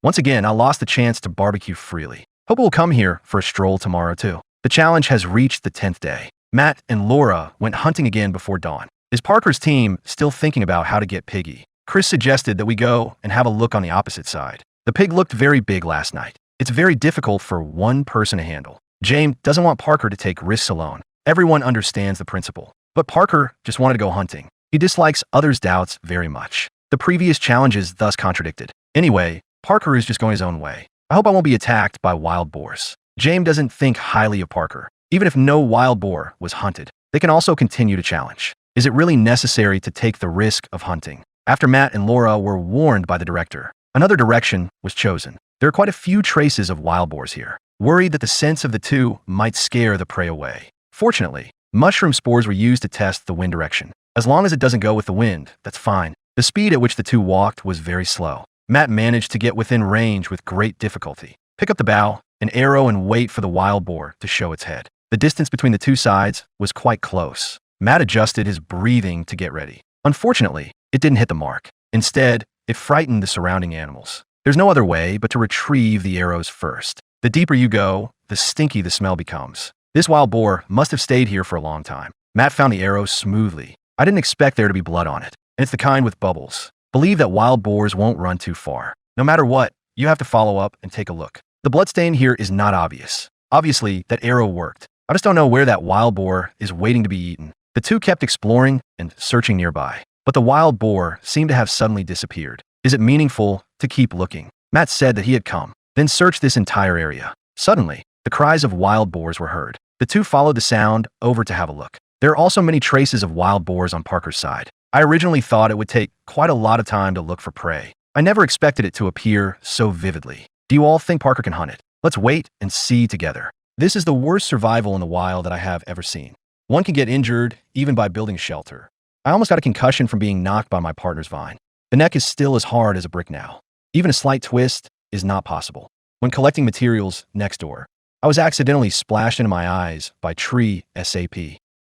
Once again, I lost the chance to barbecue freely. Hope it will come here for a stroll tomorrow too. The challenge has reached the 10th day. Matt and Laura went hunting again before dawn. Is Parker's team still thinking about how to get Piggy? Chris suggested that we go and have a look on the opposite side. The pig looked very big last night. It's very difficult for one person to handle. James doesn't want Parker to take risks alone. Everyone understands the principle. But Parker just wanted to go hunting. He dislikes others' doubts very much. The previous challenges thus contradicted. Anyway, Parker is just going his own way. I hope I won't be attacked by wild boars. James doesn't think highly of Parker. Even if no wild boar was hunted, they can also continue to challenge. Is it really necessary to take the risk of hunting? After Matt and Laura were warned by the director, another direction was chosen. There are quite a few traces of wild boars here, worried that the sense of the two might scare the prey away. Fortunately, mushroom spores were used to test the wind direction. As long as it doesn't go with the wind, that's fine. The speed at which the two walked was very slow. Matt managed to get within range with great difficulty. Pick up the bow, an arrow, and wait for the wild boar to show its head. The distance between the two sides was quite close. Matt adjusted his breathing to get ready. Unfortunately, it didn't hit the mark. Instead, it frightened the surrounding animals. There's no other way but to retrieve the arrows first. The deeper you go, the stinky the smell becomes. This wild boar must have stayed here for a long time. Matt found the arrow smoothly. I didn't expect there to be blood on it. And it's the kind with bubbles. Believe that wild boars won't run too far. No matter what, you have to follow up and take a look. The bloodstain here is not obvious. Obviously, that arrow worked. I just don't know where that wild boar is waiting to be eaten. The two kept exploring and searching nearby, but the wild boar seemed to have suddenly disappeared. Is it meaningful to keep looking? Matt said that he had come, then searched this entire area. Suddenly, the cries of wild boars were heard. The two followed the sound over to have a look. There are also many traces of wild boars on Parker's side. I originally thought it would take quite a lot of time to look for prey. I never expected it to appear so vividly. Do you all think Parker can hunt it? Let's wait and see together. This is the worst survival in the wild that I have ever seen. One can get injured even by building a shelter. I almost got a concussion from being knocked by my partner's vine. The neck is still as hard as a brick now. Even a slight twist is not possible. When collecting materials next door, I was accidentally splashed into my eyes by tree SAP.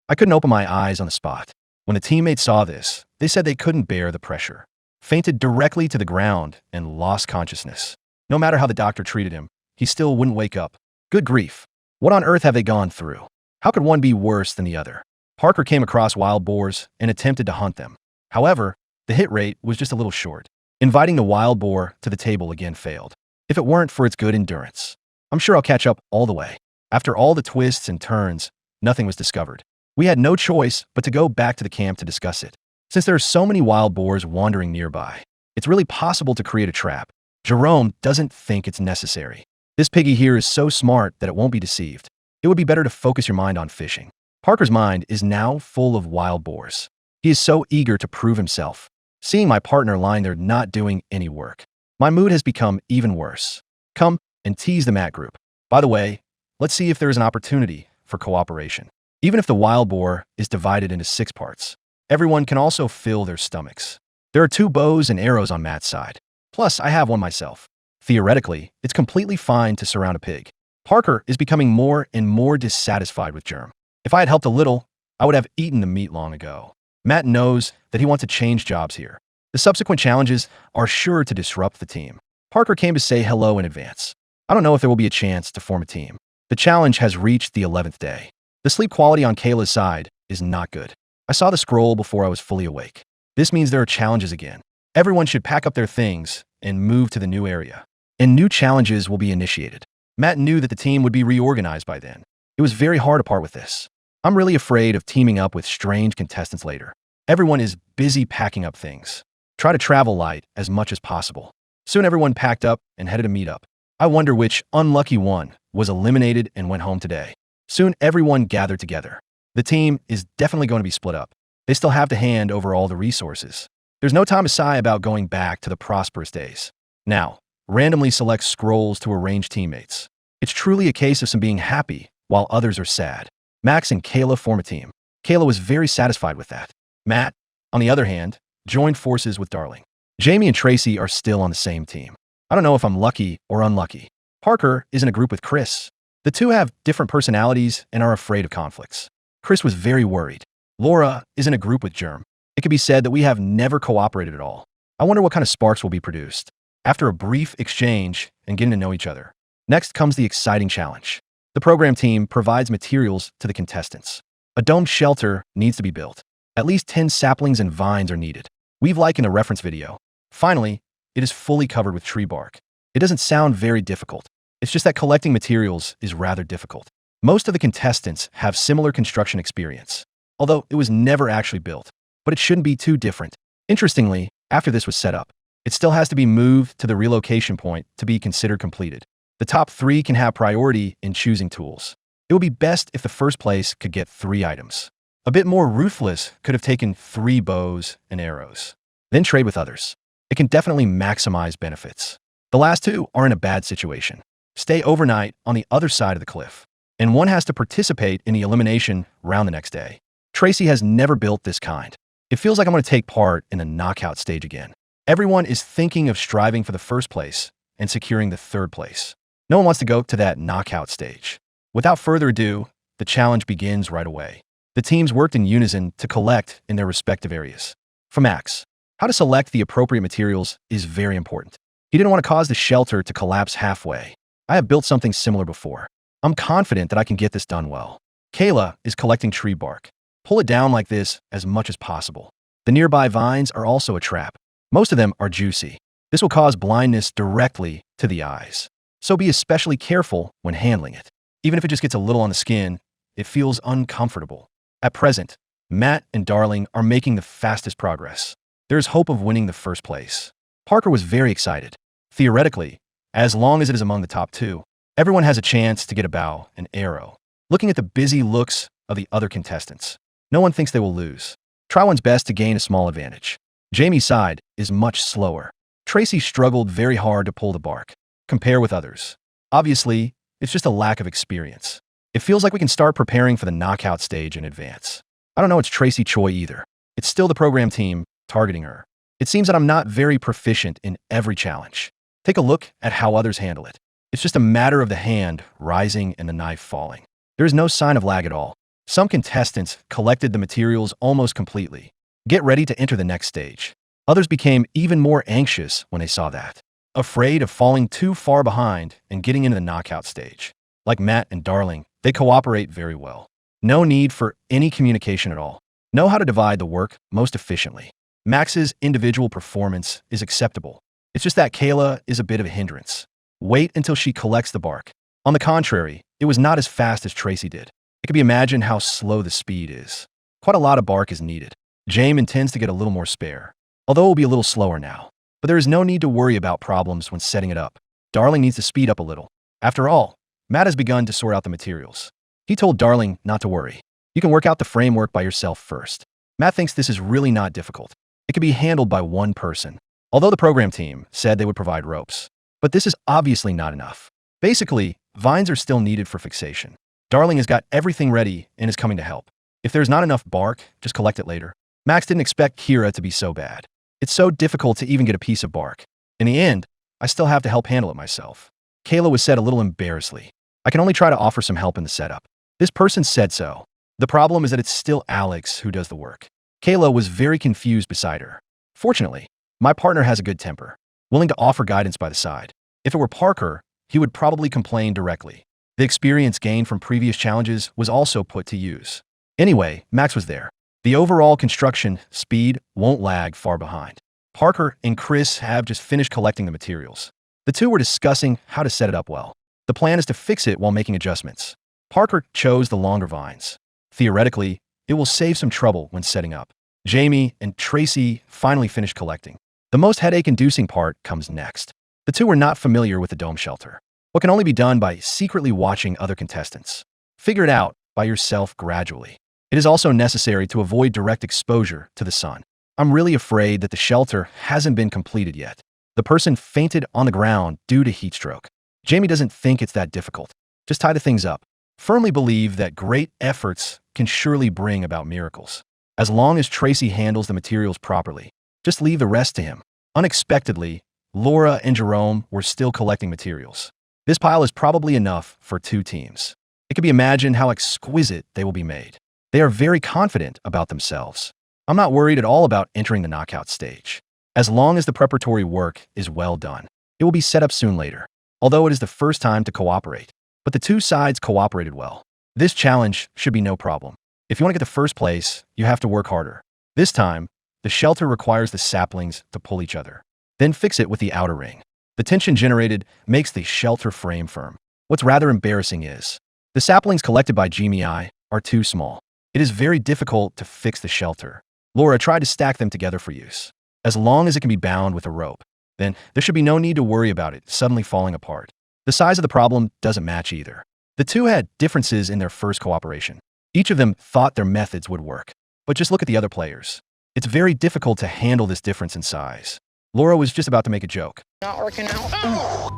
I couldn't open my eyes on the spot. When the teammates saw this, they said they couldn't bear the pressure, fainted directly to the ground, and lost consciousness. No matter how the doctor treated him, he still wouldn't wake up. Good grief. What on earth have they gone through? How could one be worse than the other? Parker came across wild boars and attempted to hunt them. However, the hit rate was just a little short. Inviting the wild boar to the table again failed. If it weren't for its good endurance, I'm sure I'll catch up all the way. After all the twists and turns, nothing was discovered. We had no choice but to go back to the camp to discuss it. Since there are so many wild boars wandering nearby, it's really possible to create a trap. Jerome doesn't think it's necessary. This piggy here is so smart that it won't be deceived. It would be better to focus your mind on fishing. Parker's mind is now full of wild boars. He is so eager to prove himself. Seeing my partner lying there not doing any work, My mood has become even worse. Come and tease the mat group. By the way, let's see if there is an opportunity for cooperation. Even if the wild boar is divided into 6 parts, everyone can also fill their stomachs. There are 2 bows and arrows on Matt's side. Plus, I have one myself. Theoretically, it's completely fine to surround a pig. Parker is becoming more and more dissatisfied with Germ. If I had helped a little, I would have eaten the meat long ago. Matt knows that he wants to change jobs here. The subsequent challenges are sure to disrupt the team. Parker came to say hello in advance. I don't know if there will be a chance to form a team. The challenge has reached the 11th day. The sleep quality on Kayla's side is not good. I saw the scroll before I was fully awake. This means there are challenges again. Everyone should pack up their things and move to the new area. And new challenges will be initiated. Matt knew that the team would be reorganized by then. It was very hard to part with this. I'm really afraid of teaming up with strange contestants later. Everyone is busy packing up things. Try to travel light as much as possible. Soon everyone packed up and headed to meet up. I wonder which unlucky one was eliminated and went home today. Soon everyone gathered together. The team is definitely going to be split up. They still have to hand over all the resources. There's no time to sigh about going back to the prosperous days. Now, randomly select scrolls to arrange teammates. It's truly a case of some being happy while others are sad. Max and Kayla form a team. Kayla was very satisfied with that. Matt, on the other hand, joined forces with Darling. Jamie and Tracy are still on the same team. I don't know if I'm lucky or unlucky. Parker is in a group with Chris. The two have different personalities and are afraid of conflicts. Chris was very worried. Laura is in a group with Germ. It could be said that we have never cooperated at all. I wonder what kind of sparks will be produced. After a brief exchange and getting to know each other. Next comes the exciting challenge. The program team provides materials to the contestants. A domed shelter needs to be built. At least 10 saplings and vines are needed. We've likened a reference video. Finally, it is fully covered with tree bark. It doesn't sound very difficult. It's just that collecting materials is rather difficult. Most of the contestants have similar construction experience, although it was never actually built. But it shouldn't be too different. Interestingly, after this was set up, it still has to be moved to the relocation point to be considered completed. The top 3 can have priority in choosing tools. It would be best if the first place could get 3 items. A bit more ruthless could have taken 3 bows and arrows. Then trade with others. It can definitely maximize benefits. The last 2 are in a bad situation. Stay overnight on the other side of the cliff. And one has to participate in the elimination round the next day. Tracy has never built this kind. It feels like I'm going to take part in the knockout stage again. Everyone is thinking of striving for the first place and securing the 3rd place. No one wants to go to that knockout stage. Without further ado, the challenge begins right away. The teams worked in unison to collect in their respective areas. For Max, how to select the appropriate materials is very important. He didn't want to cause the shelter to collapse halfway. I have built something similar before. I'm confident that I can get this done well. Kayla is collecting tree bark. Pull it down like this as much as possible. The nearby vines are also a trap. Most of them are juicy. This will cause blindness directly to the eyes. So be especially careful when handling it. Even if it just gets a little on the skin, it feels uncomfortable. At present, Matt and Darling are making the fastest progress. There is hope of winning the first place. Parker was very excited. Theoretically, as long as it is among the top 2, everyone has a chance to get a bow and arrow. Looking at the busy looks of the other contestants, no one thinks they will lose. Try one's best to gain a small advantage. Jamie's side is much slower. Tracy struggled very hard to pull the bark. Compare with others. Obviously, it's just a lack of experience. It feels like we can start preparing for the knockout stage in advance. I don't know it's Tracy Choi either. It's still the program team targeting her. It seems that I'm not very proficient in every challenge. Take a look at how others handle it. It's just a matter of the hand rising and the knife falling. There is no sign of lag at all. Some contestants collected the materials almost completely. Get ready to enter the next stage. Others became even more anxious when they saw that, afraid of falling too far behind and getting into the knockout stage. Like Matt and Darling, they cooperate very well. No need for any communication at all. Know how to divide the work most efficiently. Max's individual performance is acceptable. It's just that Kayla is a bit of a hindrance. Wait until she collects the bark. On the contrary, it was not as fast as Tracy did. It can be imagined how slow the speed is. Quite a lot of bark is needed. James intends to get a little more spare, although it will be a little slower now. But there is no need to worry about problems when setting it up. Darling needs to speed up a little. After all, Matt has begun to sort out the materials. He told Darling not to worry. You can work out the framework by yourself first. Matt thinks this is really not difficult. It can be handled by one person. although the program team said they would provide ropes. But this is obviously not enough. Basically, vines are still needed for fixation. Darling has got everything ready and is coming to help. If there's not enough bark, just collect it later. Max didn't expect Kira to be so bad. It's so difficult to even get a piece of bark. In the end, I still have to help handle it myself. Kayla was said a little embarrassedly. I can only try to offer some help in the setup. This person said so. The problem is that it's still Alex who does the work. Kayla was very confused beside her. Fortunately, my partner has a good temper, willing to offer guidance by the side. If it were Parker, he would probably complain directly. The experience gained from previous challenges was also put to use. Anyway, Max was there. The overall construction speed won't lag far behind. Parker and Chris have just finished collecting the materials. The two were discussing how to set it up well. The plan is to fix it while making adjustments. Parker chose the longer vines. Theoretically, it will save some trouble when setting up. Jamie and Tracy finally finished collecting. The most headache-inducing part comes next. The two were not familiar with the dome shelter. What can only be done by secretly watching other contestants. Figure it out by yourself gradually. It is also necessary to avoid direct exposure to the sun. I'm really afraid that the shelter hasn't been completed yet. The person fainted on the ground due to heat stroke. Jamie doesn't think it's that difficult. Just tie the things up. Firmly believe that great efforts can surely bring about miracles. As long as Tracy handles the materials properly, just leave the rest to him. Unexpectedly, Laura and Jerome were still collecting materials. This pile is probably enough for 2 teams. It can be imagined how exquisite they will be made. They are very confident about themselves. I'm not worried at all about entering the knockout stage. As long as the preparatory work is well done, it will be set up soon later, although it is the first time to cooperate. But the 2 sides cooperated well. This challenge should be no problem. If you want to get the first place, you have to work harder. This time, the shelter requires the saplings to pull each other. Then fix it with the outer ring. The tension generated makes the shelter frame firm. What's rather embarrassing is, the saplings collected by Jamie are too small. It is very difficult to fix the shelter. Laura tried to stack them together for use. As long as it can be bound with a rope, then there should be no need to worry about it suddenly falling apart. The size of the problem doesn't match either. The two had differences in their first cooperation. Each of them thought their methods would work. But just look at the other players. It's very difficult to handle this difference in size. Laura was just about to make a joke. Not working out.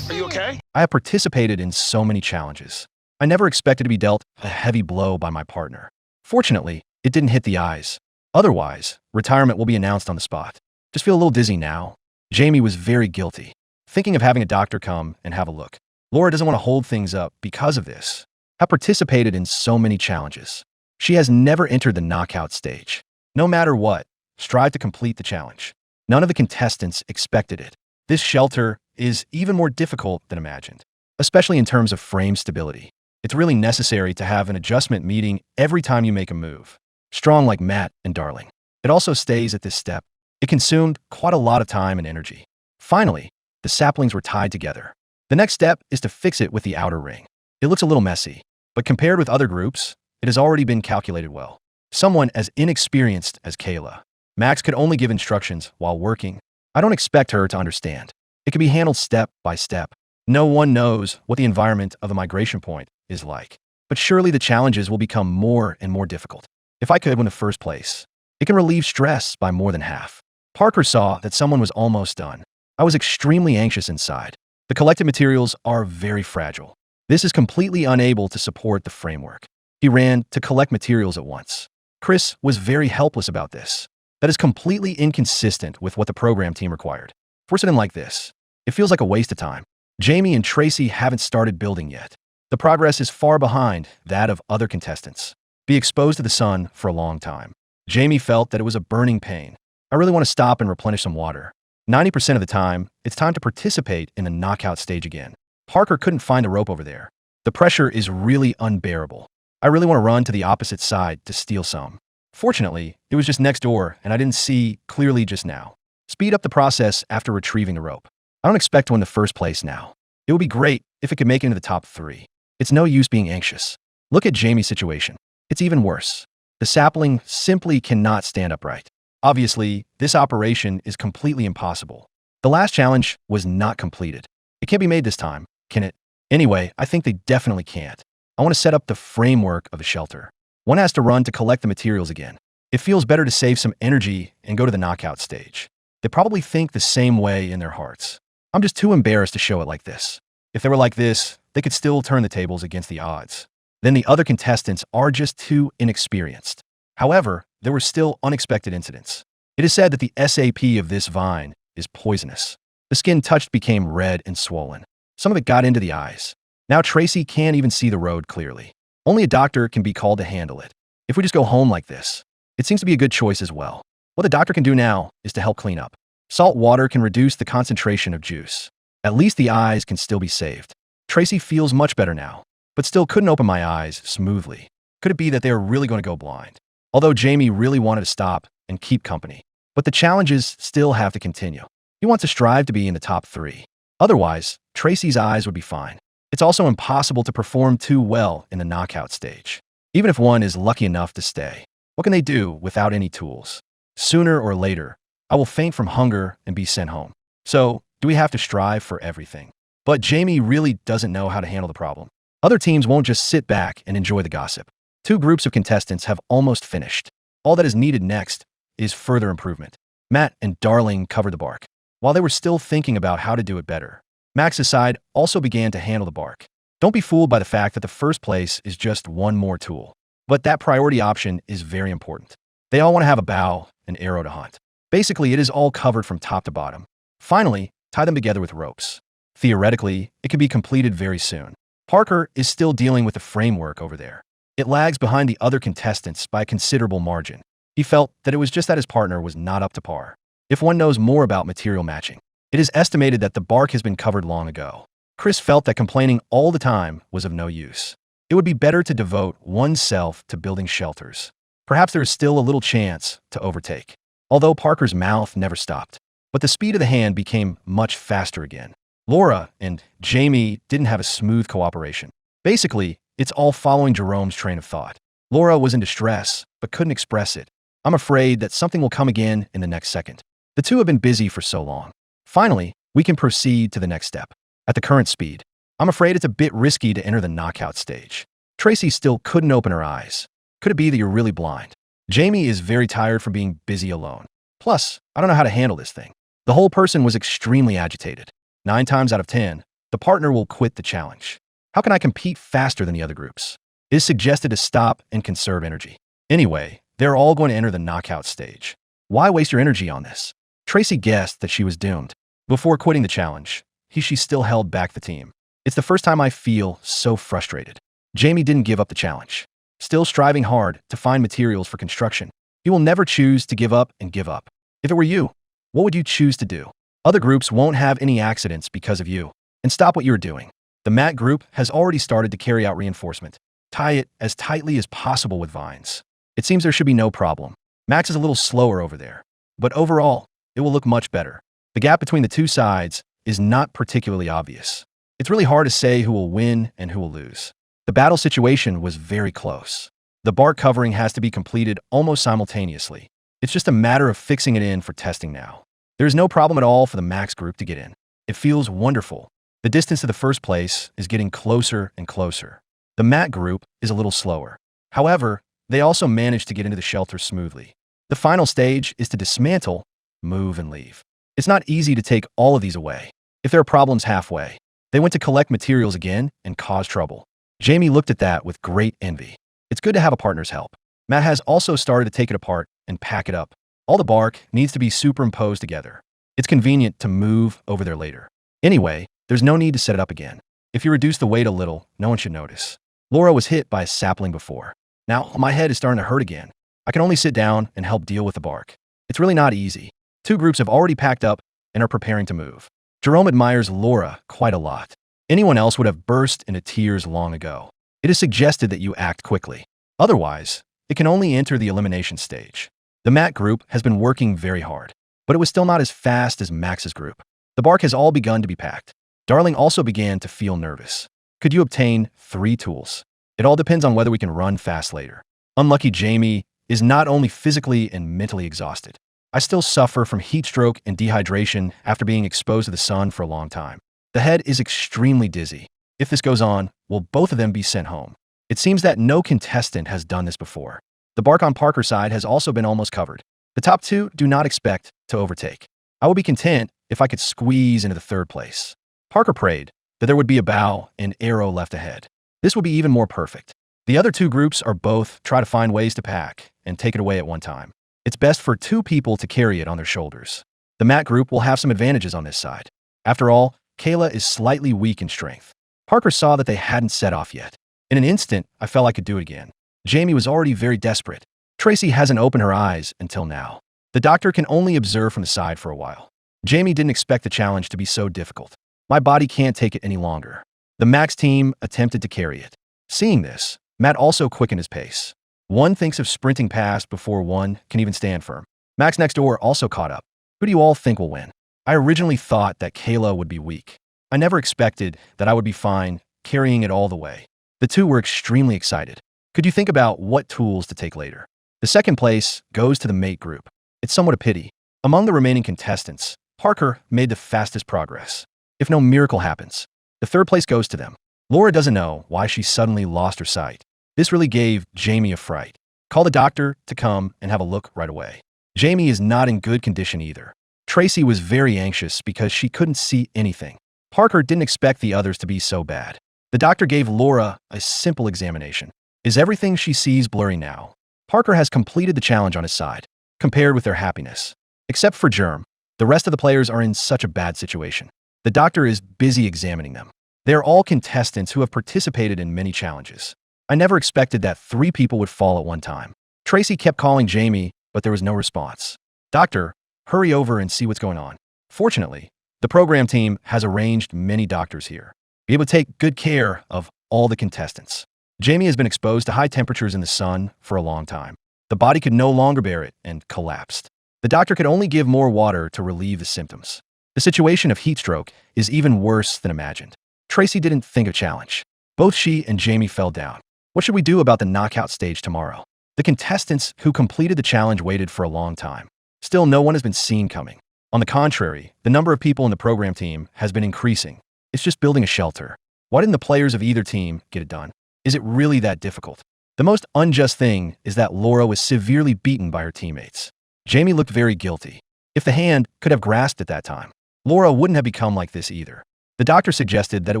Are you okay? I have participated in so many challenges. I never expected to be dealt a heavy blow by my partner. Fortunately, it didn't hit the eyes. Otherwise, retirement will be announced on the spot. Just feel a little dizzy now. Jamie was very guilty, thinking of having a doctor come and have a look. Laura doesn't want to hold things up because of this. Have participated in so many challenges. She has never entered the knockout stage. No matter what, strive to complete the challenge. None of the contestants expected it. This shelter is even more difficult than imagined, especially in terms of frame stability. It's really necessary to have an adjustment meeting every time you make a move. Strong like Matt and Darling. It also stays at this step. It consumed quite a lot of time and energy. Finally, the saplings were tied together. The next step is to fix it with the outer ring. It looks a little messy, but compared with other groups, it has already been calculated well. Someone as inexperienced as Kayla. Max could only give instructions while working. I don't expect her to understand. It can be handled step by step. No one knows what the environment of a migration point is like. But surely the challenges will become more and more difficult. If I could win the first place, it can relieve stress by more than half. Parker saw that someone was almost done. I was extremely anxious inside. The collected materials are very fragile. This is completely unable to support the framework. He ran to collect materials at once. Chris was very helpless about this. That is completely inconsistent with what the program team required. Force it in like this. It feels like a waste of time. Jamie and Tracy haven't started building yet. The progress is far behind that of other contestants. Be exposed to the sun for a long time. Jamie felt that it was a burning pain. I really want to stop and replenish some water. 90% of the time, it's time to participate in the knockout stage again. Parker couldn't find a rope over there. The pressure is really unbearable. I really want to run to the opposite side to steal some. Fortunately, it was just next door and I didn't see clearly just now. Speed up the process after retrieving the rope. I don't expect to win the first place now. It would be great if it could make it into the top 3. It's no use being anxious. Look at Jamie's situation. It's even worse. The sapling simply cannot stand upright. Obviously, this operation is completely impossible. The last challenge was not completed. It can't be made this time, can it? Anyway, I think they definitely can't. I want to set up the framework of the shelter. One has to run to collect the materials again. It feels better to save some energy and go to the knockout stage. They probably think the same way in their hearts. I'm just too embarrassed to show it like this. If they were like this, they could still turn the tables against the odds. Then the other contestants are just too inexperienced. However, there were still unexpected incidents. It is said that the SAP of this vine is poisonous. The skin touched became red and swollen. Some of it got into the eyes. Now Tracy can't even see the road clearly. Only a doctor can be called to handle it. If we just go home like this, it seems to be a good choice as well. What the doctor can do now is to help clean up. Salt water can reduce the concentration of juice. At least the eyes can still be saved. Tracy feels much better now, but still couldn't open my eyes smoothly. Could it be that they are really going to go blind? Although Jamie really wanted to stop and keep company. But the challenges still have to continue. He wants to strive to be in the top 3. Otherwise, Tracy's eyes would be fine. It's also impossible to perform too well in the knockout stage. Even if one is lucky enough to stay, what can they do without any tools? Sooner or later, I will faint from hunger and be sent home. So, do we have to strive for everything? But Jamie really doesn't know how to handle the problem. Other teams won't just sit back and enjoy the gossip. 2 groups of contestants have almost finished. All that is needed next is further improvement. Matt and Darling covered the bark. While they were still thinking about how to do it better, Max's side also began to handle the bark. Don't be fooled by the fact that the first place is just one more tool. But that priority option is very important. They all want to have a bow and arrow to hunt. Basically, it is all covered from top to bottom. Finally, tie them together with ropes. Theoretically, it can be completed very soon. Parker is still dealing with the framework over there. It lags behind the other contestants by a considerable margin. He felt that it was just that his partner was not up to par. If one knows more about material matching, it is estimated that the bark has been covered long ago. Chris felt that complaining all the time was of no use. It would be better to devote oneself to building shelters. Perhaps there is still a little chance to overtake. Although Parker's mouth never stopped, but the speed of the hand became much faster again. Laura and Jamie didn't have a smooth cooperation. Basically, it's all following Jerome's train of thought. Laura was in distress, but couldn't express it. I'm afraid that something will come again in the next second. The two have been busy for so long. Finally, we can proceed to the next step. At the current speed, I'm afraid it's a bit risky to enter the knockout stage. Tracy still couldn't open her eyes. Could it be that you're really blind? Jamie is very tired from being busy alone. Plus, I don't know how to handle this thing. The whole person was extremely agitated. 9 times out of 10, the partner will quit the challenge. How can I compete faster than the other groups? It is suggested to stop and conserve energy. Anyway, they're all going to enter the knockout stage. Why waste your energy on this? Tracy guessed that she was doomed. Before quitting the challenge, she still held back the team. It's the first time I feel so frustrated. Jamie didn't give up the challenge. Still striving hard to find materials for construction. He will never choose to give up and give up. If it were you, what would you choose to do? Other groups won't have any accidents because of you. And stop what you're doing. The Matt group has already started to carry out reinforcement. Tie it as tightly as possible with vines. It seems there should be no problem. Max is a little slower over there. But overall, it will look much better. The gap between the two sides is not particularly obvious. It's really hard to say who will win and who will lose. The battle situation was very close. The bark covering has to be completed almost simultaneously. It's just a matter of fixing it in for testing now. There is no problem at all for the Max group to get in. It feels wonderful. The distance to the first place is getting closer and closer. The Matt group is a little slower. However, they also managed to get into the shelter smoothly. The final stage is to dismantle, move, and leave. It's not easy to take all of these away. If there are problems halfway, they went to collect materials again and cause trouble. Jamie looked at that with great envy. It's good to have a partner's help. Matt has also started to take it apart and pack it up. All the bark needs to be superimposed together. It's convenient to move over there later. Anyway, there's no need to set it up again. If you reduce the weight a little, no one should notice. Laura was hit by a sapling before. Now, my head is starting to hurt again. I can only sit down and help deal with the bark. It's really not easy. 2 groups have already packed up and are preparing to move. Jerome admires Laura quite a lot. Anyone else would have burst into tears long ago. It is suggested that you act quickly. Otherwise, it can only enter the elimination stage. The Matt group has been working very hard, but it was still not as fast as Max's group. The bark has all begun to be packed. Darling also began to feel nervous. Could you obtain 3 tools? It all depends on whether we can run fast later. Unlucky Jamie is not only physically and mentally exhausted. I still suffer from heat stroke and dehydration after being exposed to the sun for a long time. The head is extremely dizzy. If this goes on, will both of them be sent home? It seems that no contestant has done this before. The bark on Parker's side has also been almost covered. The top 2 do not expect to overtake. I would be content if I could squeeze into the third place. Parker prayed that there would be a bow and arrow left ahead. This would be even more perfect. The other two groups are both try to find ways to pack and take it away at one time. It's best for two people to carry it on their shoulders. The Matt group will have some advantages on this side. After all, Kayla is slightly weak in strength. Parker saw that they hadn't set off yet. In an instant, I felt I could do it again. Jamie was already very desperate. Tracy hasn't opened her eyes until now. The doctor can only observe from the side for a while. Jamie didn't expect the challenge to be so difficult. My body can't take it any longer. The Max team attempted to carry it. Seeing this, Matt also quickened his pace. One thinks of sprinting past before one can even stand firm. Max next door also caught up. Who do you all think will win? I originally thought that Kayla would be weak. I never expected that I would be fine carrying it all the way. The two were extremely excited. Could you think about what tools to take later? The second place goes to the mate group. It's somewhat a pity. Among the remaining contestants, Parker made the fastest progress. If no miracle happens, the third place goes to them. Laura doesn't know why she suddenly lost her sight. This really gave Jamie a fright. Call the doctor to come and have a look right away. Jamie is not in good condition either. Tracy was very anxious because she couldn't see anything. Parker didn't expect the others to be so bad. The doctor gave Laura a simple examination. Is everything she sees blurry now? Parker has completed the challenge on his side, compared with their happiness. Except for Germ, the rest of the players are in such a bad situation. The doctor is busy examining them. They are all contestants who have participated in many challenges. I never expected that 3 people would fall at one time. Tracy kept calling Jamie, but there was no response. Doctor, hurry over and see what's going on. Fortunately, the program team has arranged many doctors here. Be able to take good care of all the contestants. Jamie has been exposed to high temperatures in the sun for a long time. The body could no longer bear it and collapsed. The doctor could only give more water to relieve the symptoms. The situation of heat stroke is even worse than imagined. Tracy didn't think of challenge. Both she and Jamie fell down. What should we do about the knockout stage tomorrow? The contestants who completed the challenge waited for a long time. Still, no one has been seen coming. On the contrary, the number of people in the program team has been increasing. It's just building a shelter. Why didn't the players of either team get it done? Is it really that difficult? The most unjust thing is that Laura was severely beaten by her teammates. Jamie looked very guilty. If the hand could have grasped at that time, Laura wouldn't have become like this either. The doctor suggested that it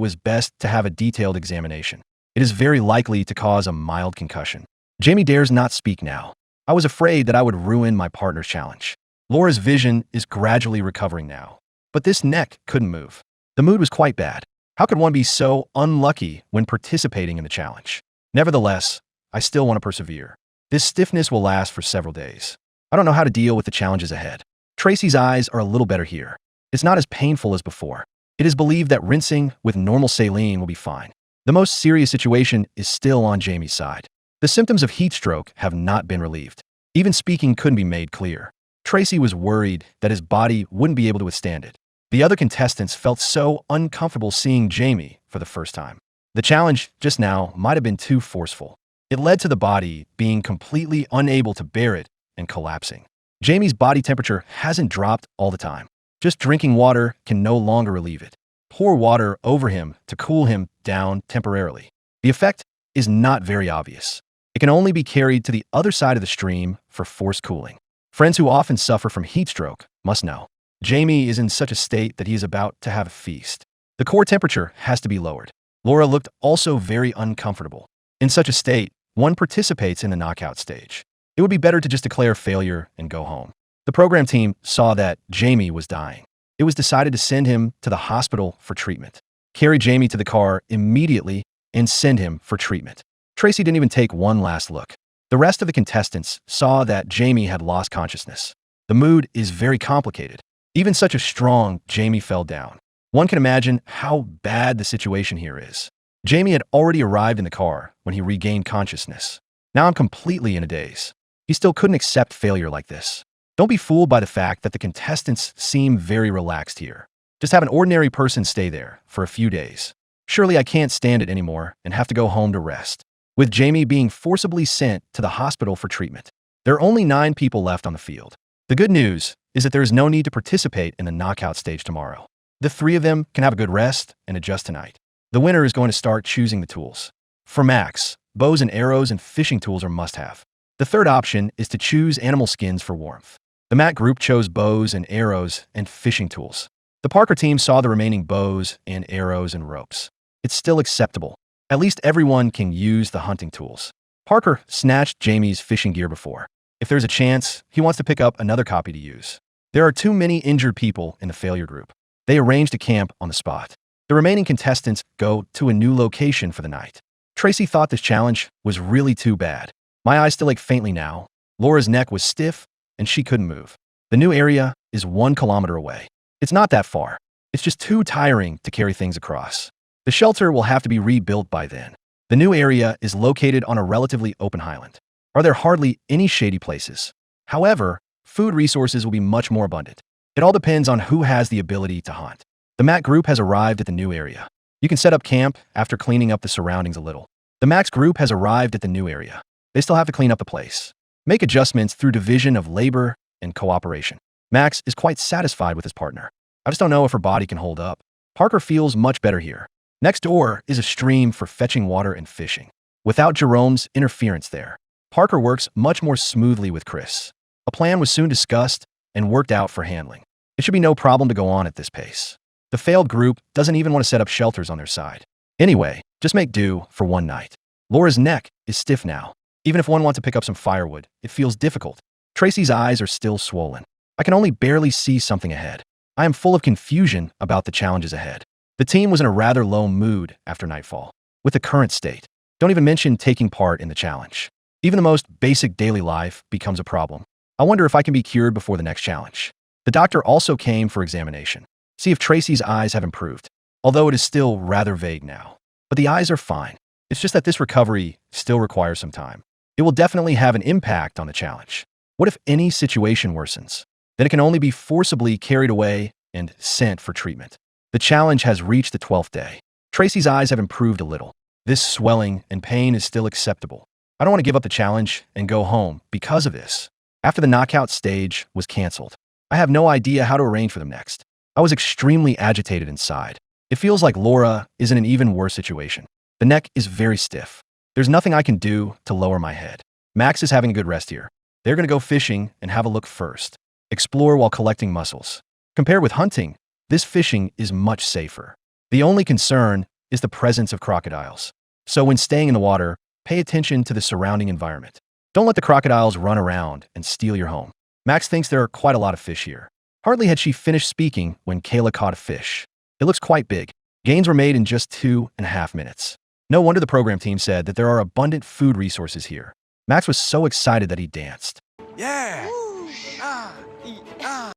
was best to have a detailed examination. It is very likely to cause a mild concussion. Jamie dares not speak now. I was afraid that I would ruin my partner's challenge. Laura's vision is gradually recovering now, but this neck couldn't move. The mood was quite bad. How could one be so unlucky when participating in the challenge? Nevertheless, I still want to persevere. This stiffness will last for several days. I don't know how to deal with the challenges ahead. Tracy's eyes are a little better here. It's not as painful as before. It is believed that rinsing with normal saline will be fine. The most serious situation is still on Jamie's side. The symptoms of heat stroke have not been relieved. Even speaking couldn't be made clear. Tracy was worried that his body wouldn't be able to withstand it. The other contestants felt so uncomfortable seeing Jamie for the first time. The challenge just now might have been too forceful. It led to the body being completely unable to bear it and collapsing. Jamie's body temperature hasn't dropped all the time. Just drinking water can no longer relieve it. Pour water over him to cool him down temporarily. The effect is not very obvious. It can only be carried to the other side of the stream for forced cooling. Friends who often suffer from heat stroke must know. Jamie is in such a state that he is about to have a feast. The core temperature has to be lowered. Laura looked also very uncomfortable. In such a state, one participates in the knockout stage. It would be better to just declare failure and go home. The program team saw that Jamie was dying. It was decided to send him to the hospital for treatment. Carry Jamie to the car immediately and send him for treatment. Tracy didn't even take one last look. The rest of the contestants saw that Jamie had lost consciousness. The mood is very complicated. Even such a strong Jamie fell down. One can imagine how bad the situation here is. Jamie had already arrived in the car when he regained consciousness. Now I'm completely in a daze. He still couldn't accept failure like this. Don't be fooled by the fact that the contestants seem very relaxed here. Just have an ordinary person stay there for a few days. Surely I can't stand it anymore and have to go home to rest. With Jamie being forcibly sent to the hospital for treatment. There are only 9 people left on the field. The good news is that there is no need to participate in the knockout stage tomorrow. The 3 of them can have a good rest and adjust tonight. The winner is going to start choosing the tools. For Max, bows and arrows and fishing tools are must-have. The third option is to choose animal skins for warmth. The Matt group chose bows and arrows and fishing tools. The Parker team saw the remaining bows and arrows and ropes. It's still acceptable. At least everyone can use the hunting tools. Parker snatched Jamie's fishing gear before. If there's a chance, he wants to pick up another copy to use. There are too many injured people in the failure group. They arranged a camp on the spot. The remaining contestants go to a new location for the night. Tracy thought this challenge was really too bad. My eyes still ache faintly now. Laura's neck was stiff, and she couldn't move. The new area is 1 kilometer away. It's not that far. It's just too tiring to carry things across. The shelter will have to be rebuilt by then. The new area is located on a relatively open highland. Are there hardly any shady places? However, food resources will be much more abundant. It all depends on who has the ability to hunt. The Matt group has arrived at the new area. You can set up camp after cleaning up the surroundings a little. The Max group has arrived at the new area. They still have to clean up the place. Make adjustments through division of labor and cooperation. Max is quite satisfied with his partner. I just don't know if her body can hold up. Parker feels much better here. Next door is a stream for fetching water and fishing. Without Jerome's interference there, Parker works much more smoothly with Chris. A plan was soon discussed and worked out for handling. It should be no problem to go on at this pace. The failed group doesn't even want to set up shelters on their side. Anyway, just make do for one night. Laura's neck is stiff now. Even if one wants to pick up some firewood, it feels difficult. Tracy's eyes are still swollen. I can only barely see something ahead. I am full of confusion about the challenges ahead. The team was in a rather low mood after nightfall. With the current state, don't even mention taking part in the challenge. Even the most basic daily life becomes a problem. I wonder if I can be cured before the next challenge. The doctor also came for examination. See if Tracy's eyes have improved, although it is still rather vague now. But the eyes are fine. It's just that this recovery still requires some time. It will definitely have an impact on the challenge. What if any situation worsens? Then it can only be forcibly carried away and sent for treatment. The challenge has reached the 12th day. Tracy's eyes have improved a little. This swelling and pain is still acceptable. I don't want to give up the challenge and go home because of this. After the knockout stage was canceled, I have no idea how to arrange for them next. I was extremely agitated inside. It feels like Laura is in an even worse situation. The neck is very stiff. There's nothing I can do to lower my head. Max is having a good rest here. They're going to go fishing and have a look first. Explore while collecting mussels. Compared with hunting, this fishing is much safer. The only concern is the presence of crocodiles. So when staying in the water, pay attention to the surrounding environment. Don't let the crocodiles run around and steal your home. Max thinks there are quite a lot of fish here. Hardly had she finished speaking when Kayla caught a fish. It looks quite big. Gains were made in just 2.5 minutes. No wonder the program team said that there are abundant food resources here. Max was so excited that he danced. Yeah.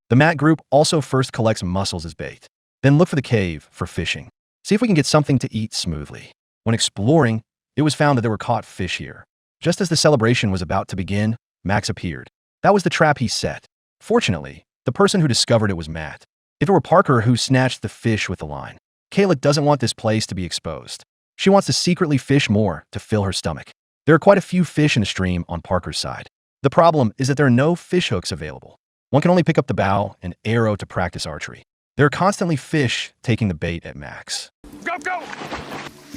The Matt group also first collects mussels as bait. Then look for the cave for fishing. See if we can get something to eat smoothly. When exploring, it was found that there were caught fish here. Just as the celebration was about to begin, Max appeared. That was the trap he set. Fortunately, the person who discovered it was Matt. If it were Parker who snatched the fish with the line, Kayla doesn't want this place to be exposed. She wants to secretly fish more to fill her stomach. There are quite a few fish in the stream on Parker's side. The problem is that there are no fish hooks available. One can only pick up the bow and arrow to practice archery. There are constantly fish taking the bait at Max. Go, go.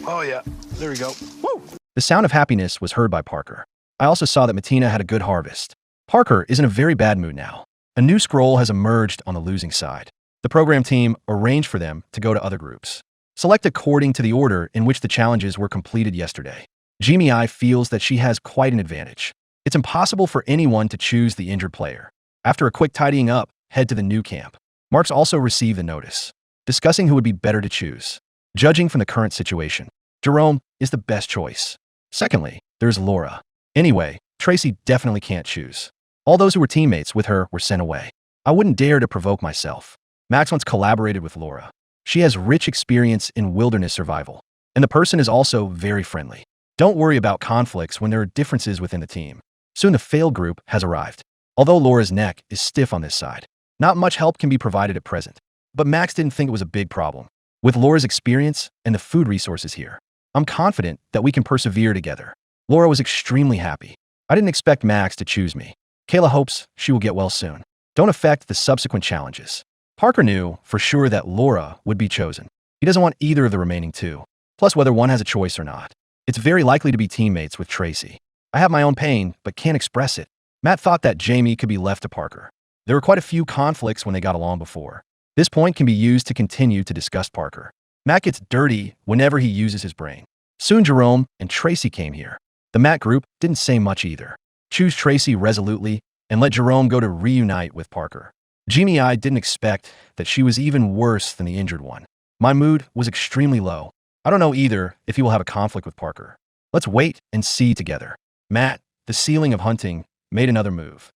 Oh, yeah. There we go. Woo. The sound of happiness was heard by Parker. I also saw that Martina had a good harvest. Parker is in a very bad mood now. A new scroll has emerged on the losing side. The program team arranged for them to go to other groups. Select according to the order in which the challenges were completed yesterday. Jamie feels that she has quite an advantage. It's impossible for anyone to choose the injured player. After a quick tidying up, head to the new camp. Marks also received the notice, discussing who would be better to choose. Judging from the current situation, Jerome is the best choice. Secondly, there's Laura. Anyway, Tracy definitely can't choose. All those who were teammates with her were sent away. I wouldn't dare to provoke myself. Max once collaborated with Laura. She has rich experience in wilderness survival, and the person is also very friendly. Don't worry about conflicts when there are differences within the team. Soon the failed group has arrived. Although Laura's neck is stiff on this side, not much help can be provided at present. But Max didn't think it was a big problem. With Laura's experience and the food resources here, I'm confident that we can persevere together. Laura was extremely happy. I didn't expect Max to choose me. Kayla hopes she will get well soon. Don't affect the subsequent challenges. Parker knew for sure that Laura would be chosen. He doesn't want either of the remaining two. Plus, whether one has a choice or not, it's very likely to be teammates with Tracy. I have my own pain, but can't express it. Matt thought that Jamie could be left to Parker. There were quite a few conflicts when they got along before. This point can be used to continue to disgust Parker. Matt gets dirty whenever he uses his brain. Soon Jerome and Tracy came here. The Matt group didn't say much either. Choose Tracy resolutely and let Jerome go to reunite with Parker. Jimmy I didn't expect that she was even worse than the injured one. My mood was extremely low. I don't know either if he will have a conflict with Parker. Let's wait and see together. Matt, the ceiling of hunting, made another move.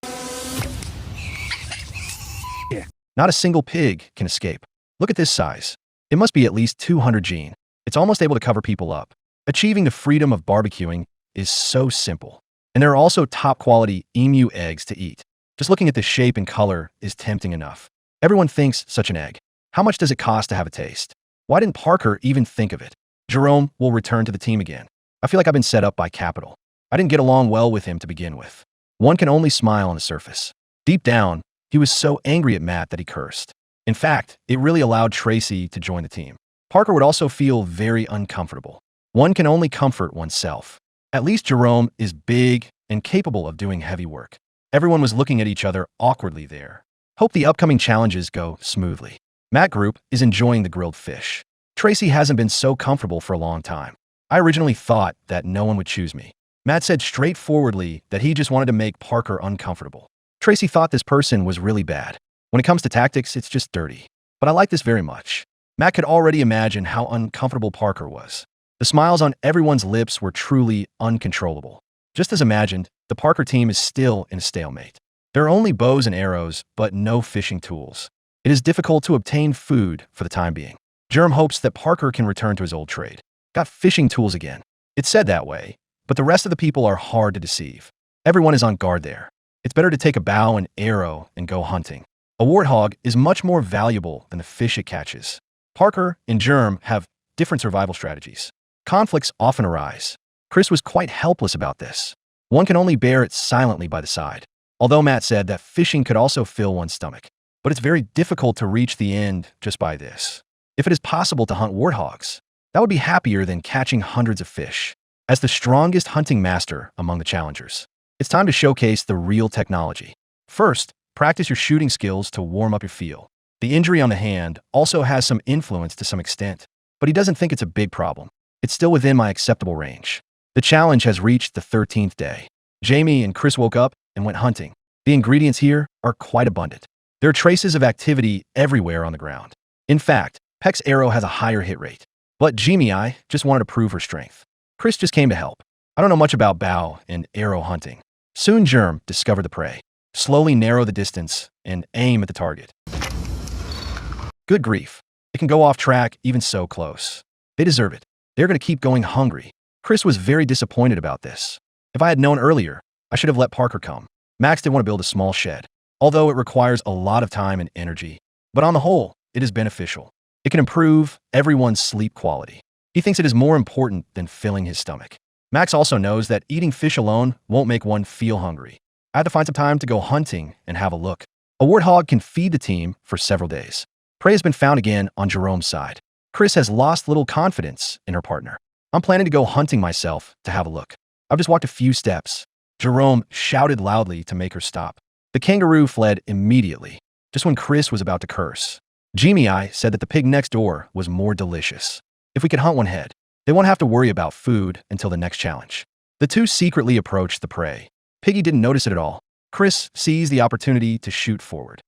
Not a single pig can escape. Look at this size. It must be at least 200 gene. It's almost able to cover people up. Achieving the freedom of barbecuing is so simple. And there are also top-quality emu eggs to eat. Just looking at the shape and color is tempting enough. Everyone thinks such an egg. How much does it cost to have a taste? Why didn't Parker even think of it? Jerome will return to the team again. I feel like I've been set up by capital. I didn't get along well with him to begin with. One can only smile on the surface. Deep down, he was so angry at Matt that he cursed. In fact, it really allowed Tracy to join the team. Parker would also feel very uncomfortable. One can only comfort oneself. At least Jerome is big and capable of doing heavy work. Everyone was looking at each other awkwardly there. Hope the upcoming challenges go smoothly. Matt group is enjoying the grilled fish. Tracy hasn't been so comfortable for a long time. I originally thought that no one would choose me. Matt said straightforwardly that he just wanted to make Parker uncomfortable. Tracy thought this person was really bad. When it comes to tactics, it's just dirty. But I like this very much. Matt could already imagine how uncomfortable Parker was. The smiles on everyone's lips were truly uncontrollable. Just as imagined, the Parker team is still in a stalemate. There are only bows and arrows, but no fishing tools. It is difficult to obtain food for the time being. Jerome hopes that Parker can return to his old trade. Got fishing tools again. It's said that way, but the rest of the people are hard to deceive. Everyone is on guard there. It's better to take a bow and arrow and go hunting. A warthog is much more valuable than the fish it catches. Parker and Jerome have different survival strategies. Conflicts often arise. Chris was quite helpless about this. One can only bear it silently by the side. Although Matt said that fishing could also fill one's stomach. But it's very difficult to reach the end just by this. If it is possible to hunt warthogs, that would be happier than catching hundreds of fish. As the strongest hunting master among the challengers, it's time to showcase the real technology. First, practice your shooting skills to warm up your feel. The injury on the hand also has some influence to some extent, but he doesn't think it's a big problem. It's still within my acceptable range. The challenge has reached the 13th day. Jamie and Chris woke up and went hunting. The ingredients here are quite abundant. There are traces of activity everywhere on the ground. In fact, Peck's arrow has a higher hit rate. But Jamie I just wanted to prove her strength. Chris just came to help. I don't know much about bow and arrow hunting. Soon Germ discovered the prey. Slowly narrow the distance and aim at the target. Good grief. It can go off track even so close. They deserve it. They're going to keep going hungry. Chris was very disappointed about this. If I had known earlier, I should have let Parker come. Max didn't want to build a small shed, although it requires a lot of time and energy. But on the whole, it is beneficial. It can improve everyone's sleep quality. He thinks it is more important than filling his stomach. Max also knows that eating fish alone won't make one feel hungry. I had to find some time to go hunting and have a look. A warthog can feed the team for several days. Prey has been found again on Jerome's side. Chris has lost little confidence in her partner. I'm planning to go hunting myself to have a look. I've just walked a few steps. Jerome shouted loudly to make her stop. The kangaroo fled immediately, just when Chris was about to curse. Jimmy I said that the pig next door was more delicious. If we could hunt one head, they won't have to worry about food until the next challenge. The two secretly approached the prey. Piggy didn't notice it at all. Chris seized the opportunity to shoot forward.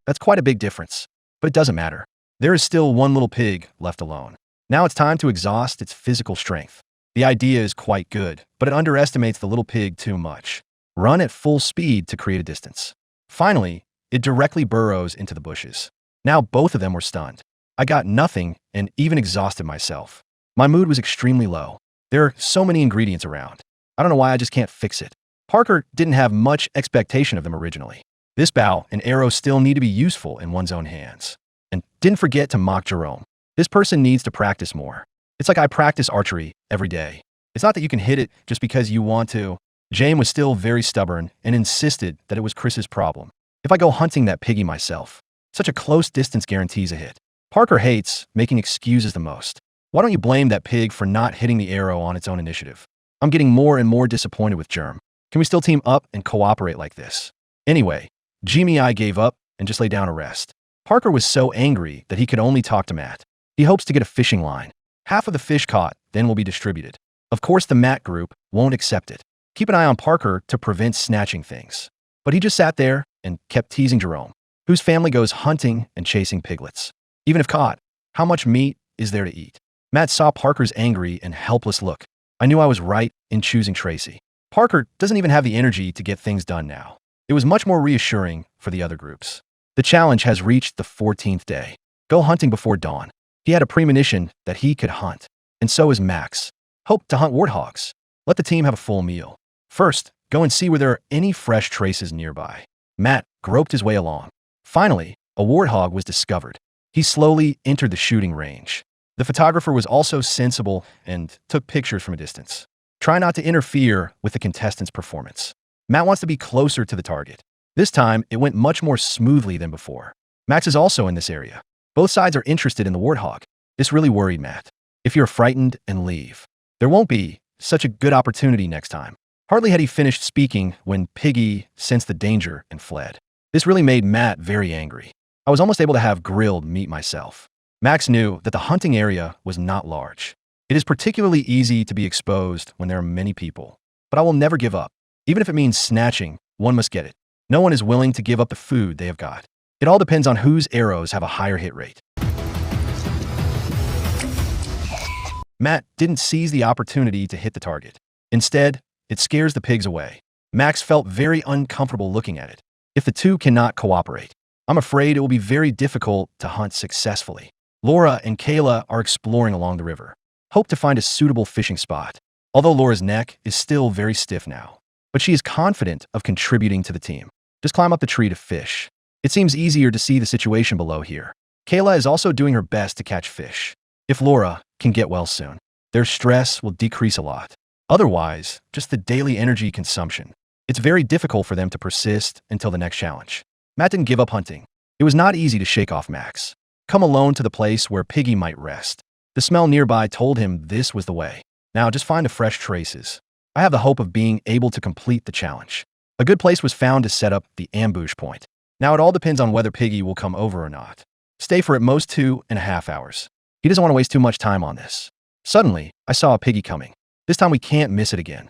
That's quite a big difference, but it doesn't matter. There is still one little pig left alone. Now it's time to exhaust its physical strength. The idea is quite good, but it underestimates the little pig too much. Run at full speed to create a distance. Finally, it directly burrows into the bushes. Now both of them were stunned. I got nothing and even exhausted myself. My mood was extremely low. There are so many ingredients around. I don't know why I just can't fix it. Parker didn't have much expectation of them originally. This bow and arrow still need to be useful in one's own hands. And didn't forget to mock Jerome. This person needs to practice more. It's like I practice archery every day. It's not that you can hit it just because you want to. Jane was still very stubborn and insisted that it was Chris's problem. If I go hunting that piggy myself, such a close distance guarantees a hit. Parker hates making excuses the most. Why don't you blame that pig for not hitting the arrow on its own initiative? I'm getting more and more disappointed with Germ. Can we still team up and cooperate like this? Anyway, Jimmy I gave up and just lay down to rest. Parker was so angry that he could only talk to Matt. He hopes to get a fishing line. Half of the fish caught then will be distributed. Of course, the Matt group won't accept it. Keep an eye on Parker to prevent snatching things. But he just sat there and kept teasing Jerome, whose family goes hunting and chasing piglets. Even if caught, how much meat is there to eat? Matt saw Parker's angry and helpless look. I knew I was right in choosing Tracy. Parker doesn't even have the energy to get things done now. It was much more reassuring for the other groups. The challenge has reached the 14th day. Go hunting before dawn. He had a premonition that he could hunt. And so is Max. Hope to hunt warthogs. Let the team have a full meal. First, go and see where there are any fresh traces nearby. Matt groped his way along. Finally, a warthog was discovered. He slowly entered the shooting range. The photographer was also sensible and took pictures from a distance. Try not to interfere with the contestants' performance. Matt wants to be closer to the target. This time, it went much more smoothly than before. Max is also in this area. Both sides are interested in the warthog. This really worried Matt. If you're frightened and leave, there won't be such a good opportunity next time. Hardly had he finished speaking when Piggy sensed the danger and fled. This really made Matt very angry. I was almost able to have grilled meat myself. Max knew that the hunting area was not large. It is particularly easy to be exposed when there are many people. But I will never give up. Even if it means snatching, one must get it. No one is willing to give up the food they have got. It all depends on whose arrows have a higher hit rate. Matt didn't seize the opportunity to hit the target. Instead, it scares the pigs away. Max felt very uncomfortable looking at it. If the two cannot cooperate, I'm afraid it will be very difficult to hunt successfully. Laura and Kayla are exploring along the river. Hope to find a suitable fishing spot. Although Laura's neck is still very stiff now, but she is confident of contributing to the team. Just climb up the tree to fish. It seems easier to see the situation below here. Kayla is also doing her best to catch fish. If Laura can get well soon, their stress will decrease a lot. Otherwise, just the daily energy consumption. It's very difficult for them to persist until the next challenge. Matt didn't give up hunting. It was not easy to shake off Max. Come alone to the place where Piggy might rest. The smell nearby told him this was the way. Now just find the fresh traces. I have the hope of being able to complete the challenge. A good place was found to set up the ambush point. Now it all depends on whether Piggy will come over or not. Stay for at most 2.5 hours. He doesn't want to waste too much time on this. Suddenly, I saw a Piggy coming. This time we can't miss it again.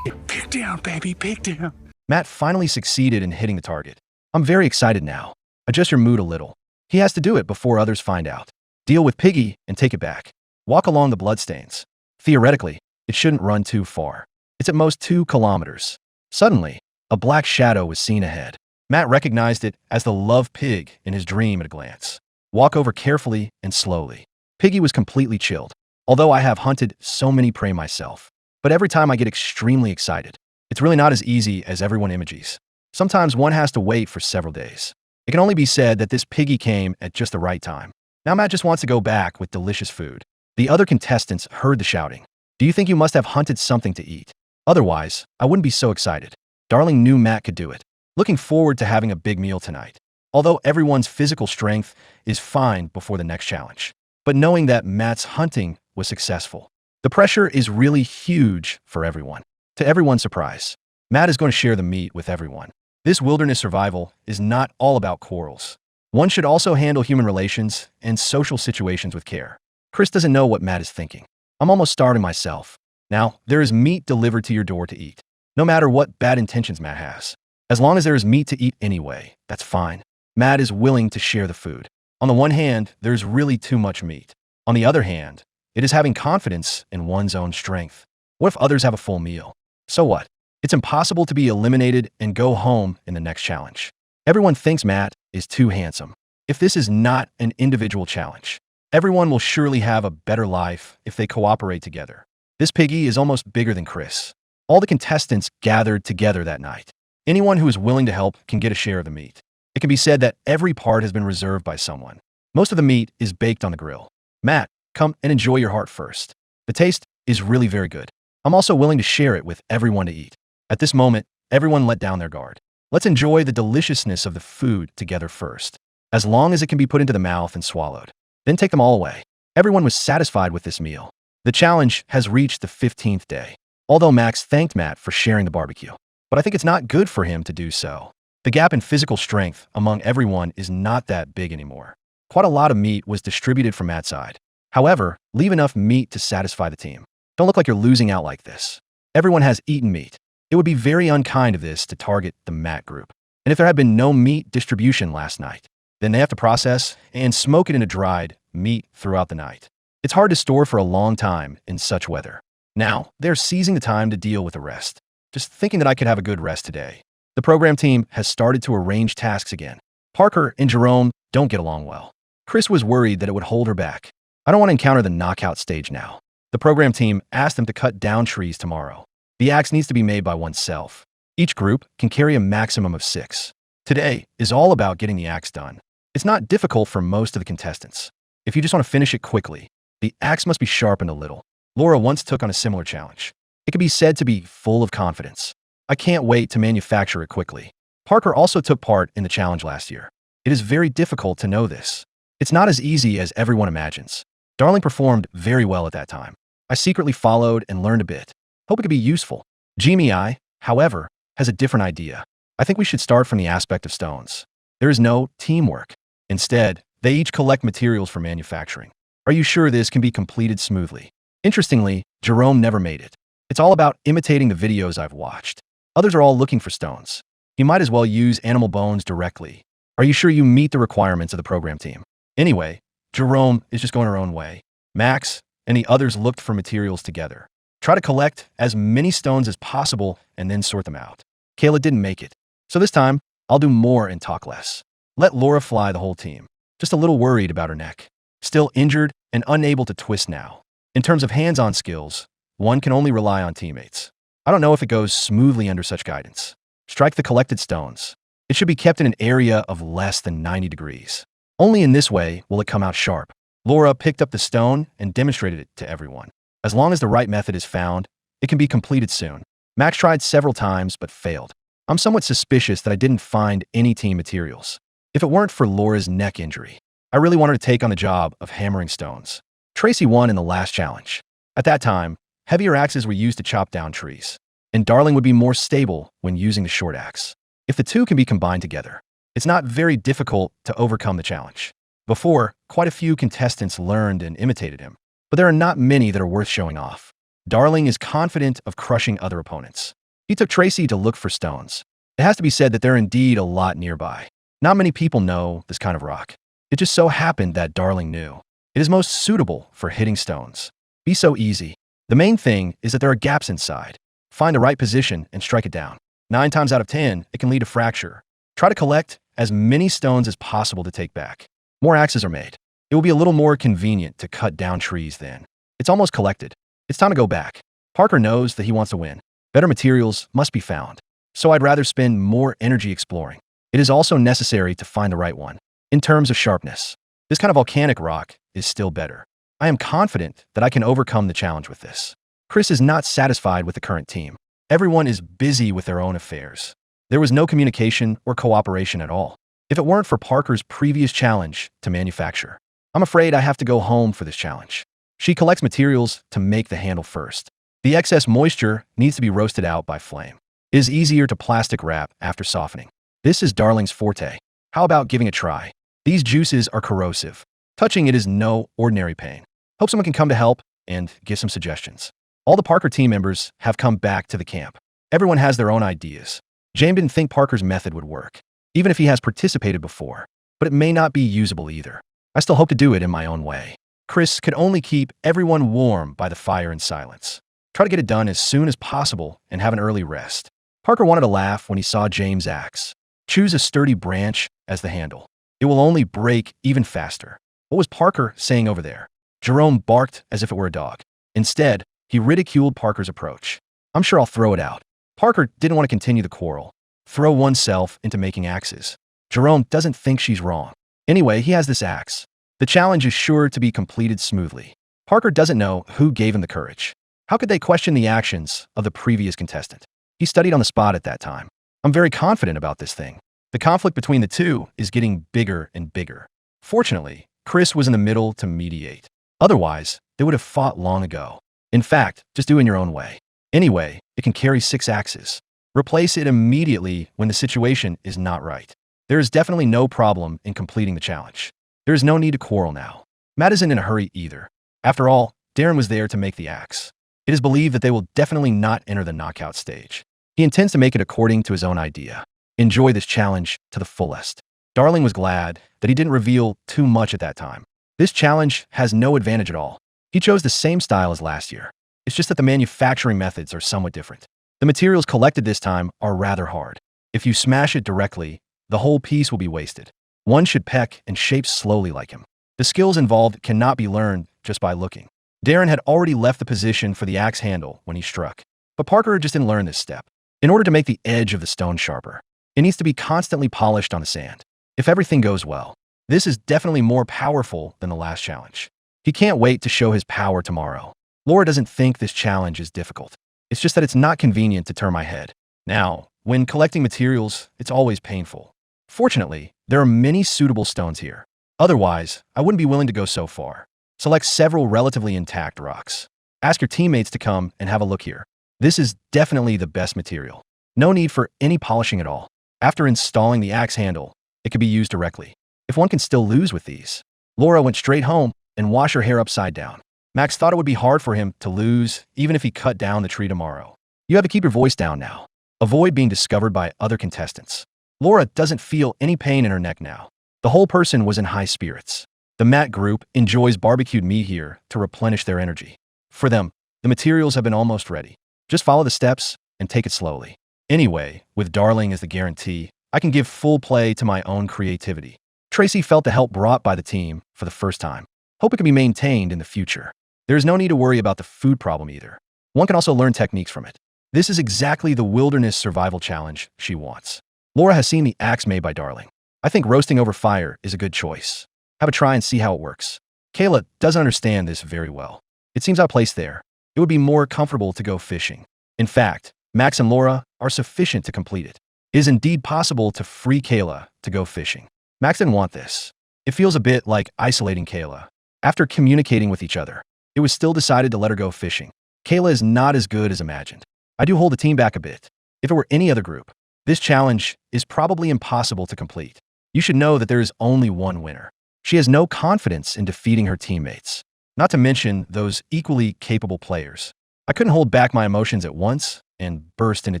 Pig down, baby, pig down. Matt finally succeeded in hitting the target. I'm very excited now. Adjust your mood a little. He has to do it before others find out. Deal with Piggy and take it back. Walk along the bloodstains. Theoretically, it shouldn't run too far. It's at most 2 kilometers. Suddenly, a black shadow was seen ahead. Matt recognized it as the love pig in his dream at a glance. Walk over carefully and slowly. Piggy was completely chilled. Although I have hunted so many prey myself, but every time I get extremely excited. It's really not as easy as everyone imagines. Sometimes one has to wait for several days. It can only be said that this Piggy came at just the right time. Now Matt just wants to go back with delicious food. The other contestants heard the shouting. Do you think you must have hunted something to eat? Otherwise, I wouldn't be so excited. Darling knew Matt could do it. Looking forward to having a big meal tonight. Although everyone's physical strength is fine before the next challenge. But knowing that Matt's hunting was successful. The pressure is really huge for everyone. To everyone's surprise, Matt is going to share the meat with everyone. This wilderness survival is not all about quarrels. One should also handle human relations and social situations with care. Chris doesn't know what Matt is thinking. I'm almost starving myself. Now, there is meat delivered to your door to eat. No matter what bad intentions Matt has. As long as there is meat to eat anyway, that's fine. Matt is willing to share the food. On the one hand, there's really too much meat. On the other hand, it is having confidence in one's own strength. What if others have a full meal? So what? It's impossible to be eliminated and go home in the next challenge. Everyone thinks Matt is too handsome. If this is not an individual challenge, everyone will surely have a better life if they cooperate together. This Piggy is almost bigger than Chris. All the contestants gathered together that night. Anyone who is willing to help can get a share of the meat. It can be said that every part has been reserved by someone. Most of the meat is baked on the grill. Matt, come and enjoy your heart first. The taste is really very good. I'm also willing to share it with everyone to eat. At this moment, everyone let down their guard. Let's enjoy the deliciousness of the food together first, as long as it can be put into the mouth and swallowed. Then take them all away. Everyone was satisfied with this meal. The challenge has reached the 15th day. although Max thanked Matt for sharing the barbecue. But I think it's not good for him to do so. The gap in physical strength among everyone is not that big anymore. Quite a lot of meat was distributed from Matt's side. However, leave enough meat to satisfy the team. Don't look like you're losing out like this. Everyone has eaten meat. It would be very unkind of this to target the Matt group. And if there had been no meat distribution last night, then they have to process and smoke it into dried meat throughout the night. It's hard to store for a long time in such weather. Now, they're seizing the time to deal with the rest. Just thinking that I could have a good rest today. The program team has started to arrange tasks again. Parker and Jerome don't get along well. Chris was worried that it would hold her back. I don't want to encounter the knockout stage now. The program team asked them to cut down trees tomorrow. The axe needs to be made by oneself. Each group can carry a maximum of 6. Today is all about getting the axe done. It's not difficult for most of the contestants. If you just want to finish it quickly, the axe must be sharpened a little. Laura once took on a similar challenge. It could be said to be full of confidence. I can't wait to manufacture it quickly. Parker also took part in the challenge last year. It is very difficult to know this. It's not as easy as everyone imagines. Darling performed very well at that time. I secretly followed and learned a bit. Hope it could be useful. Jimmy I, however, has a different idea. I think we should start from the aspect of stones. There is no teamwork. Instead, they each collect materials for manufacturing. Are you sure this can be completed smoothly? Interestingly, Jerome never made it. It's all about imitating the videos I've watched. Others are all looking for stones. You might as well use animal bones directly. Are you sure you meet the requirements of the program team? Anyway, Jerome is just going her own way. Max and the others looked for materials together. Try to collect as many stones as possible and then sort them out. Kayla didn't make it. So this time, I'll do more and talk less. Let Laura fly the whole team. Just a little worried about her neck. Still injured and unable to twist now. In terms of hands-on skills, one can only rely on teammates. I don't know if it goes smoothly under such guidance. Strike the collected stones. It should be kept in an area of less than 90 degrees. Only in this way will it come out sharp. Laura picked up the stone and demonstrated it to everyone. As long as the right method is found, it can be completed soon. Max tried several times but failed. I'm somewhat suspicious that I didn't find any team materials. If it weren't for Laura's neck injury, I really wanted to take on the job of hammering stones. Tracy won in the last challenge. At that time, heavier axes were used to chop down trees, and Darling would be more stable when using the short axe. If the two can be combined together, it's not very difficult to overcome the challenge. Before, quite a few contestants learned and imitated him, but there are not many that are worth showing off. Darling is confident of crushing other opponents. He took Tracy to look for stones. It has to be said that there are indeed a lot nearby. Not many people know this kind of rock. It just so happened that Darling knew. It is most suitable for hitting stones. Be so easy. The main thing is that there are gaps inside. Find the right position and strike it down. 9 times out of 10, it can lead to fracture. Try to collect as many stones as possible to take back. More axes are made. It will be a little more convenient to cut down trees then. It's almost collected. It's time to go back. Parker knows that he wants to win. Better materials must be found. So I'd rather spend more energy exploring. It is also necessary to find the right one. In terms of sharpness, this kind of volcanic rock is still better. I am confident that I can overcome the challenge with this. Chris is not satisfied with the current team. Everyone is busy with their own affairs. There was no communication or cooperation at all. If it weren't for Parker's previous challenge to manufacture, I'm afraid I have to go home for this challenge. She collects materials to make the handle first. The excess moisture needs to be roasted out by flame. It is easier to plastic wrap after softening. This is Darling's forte. How about giving a try? These juices are corrosive. Touching it is no ordinary pain. Hope someone can come to help and give some suggestions. All the Parker team members have come back to the camp. Everyone has their own ideas. James didn't think Parker's method would work, even if he has participated before, but it may not be usable either. I still hope to do it in my own way. Chris could only keep everyone warm by the fire in silence. Try to get it done as soon as possible and have an early rest. Parker wanted to laugh when he saw James' axe. Choose a sturdy branch as the handle. It will only break even faster. What was Parker saying over there? Jerome barked as if it were a dog. Instead, he ridiculed Parker's approach. I'm sure I'll throw it out. Parker didn't want to continue the quarrel. Throw oneself into making axes. Jerome doesn't think she's wrong. Anyway, he has this axe. The challenge is sure to be completed smoothly. Parker doesn't know who gave him the courage. How could they question the actions of the previous contestant? He studied on the spot at that time. I'm very confident about this thing. The conflict between the two is getting bigger and bigger. Fortunately, Chris was in the middle to mediate. Otherwise, they would have fought long ago. In fact, just do it in your own way. Anyway, it can carry 6 axes. Replace it immediately when the situation is not right. There is definitely no problem in completing the challenge. There is no need to quarrel now. Matt isn't in a hurry either. After all, Darren was there to make the axe. It is believed that they will definitely not enter the knockout stage. He intends to make it according to his own idea. Enjoy this challenge to the fullest. Darling was glad that he didn't reveal too much at that time. This challenge has no advantage at all. He chose the same style as last year. It's just that the manufacturing methods are somewhat different. The materials collected this time are rather hard. If you smash it directly, the whole piece will be wasted. One should peck and shape slowly like him. The skills involved cannot be learned just by looking. Darren had already left the position for the axe handle when he struck, but Parker just didn't learn this step. In order to make the edge of the stone sharper, it needs to be constantly polished on the sand. If everything goes well, this is definitely more powerful than the last challenge. He can't wait to show his power tomorrow. Laura doesn't think this challenge is difficult. It's just that it's not convenient to turn my head. Now, when collecting materials, it's always painful. Fortunately, there are many suitable stones here. Otherwise, I wouldn't be willing to go so far. Select several relatively intact rocks. Ask your teammates to come and have a look here. This is definitely the best material. No need for any polishing at all. After installing the axe handle, it could be used directly. If one can still lose with these. Laura went straight home and washed her hair upside down. Max thought it would be hard for him to lose even if he cut down the tree tomorrow. You have to keep your voice down now. Avoid being discovered by other contestants. Laura doesn't feel any pain in her neck now. The whole person was in high spirits. The Matt group enjoys barbecued meat here to replenish their energy. For them, the materials have been almost ready. Just follow the steps and take it slowly. Anyway, with Darling as the guarantee, I can give full play to my own creativity. Tracy felt the help brought by the team for the first time. Hope it can be maintained in the future. There is no need to worry about the food problem either. One can also learn techniques from it. This is exactly the wilderness survival challenge she wants. Laura has seen the axe made by Darling. I think roasting over fire is a good choice. Have a try and see how it works. Kayla doesn't understand this very well. It seems outplaced there. It would be more comfortable to go fishing. In fact, Max and Laura are sufficient to complete it. It is indeed possible to free Kayla to go fishing. Max didn't want this. It feels a bit like isolating Kayla. After communicating with each other, it was still decided to let her go fishing. Kayla is not as good as imagined. I do hold the team back a bit. If it were any other group, this challenge is probably impossible to complete. You should know that there is only one winner. She has no confidence in defeating her teammates, not to mention those equally capable players. I couldn't hold back my emotions at once and burst into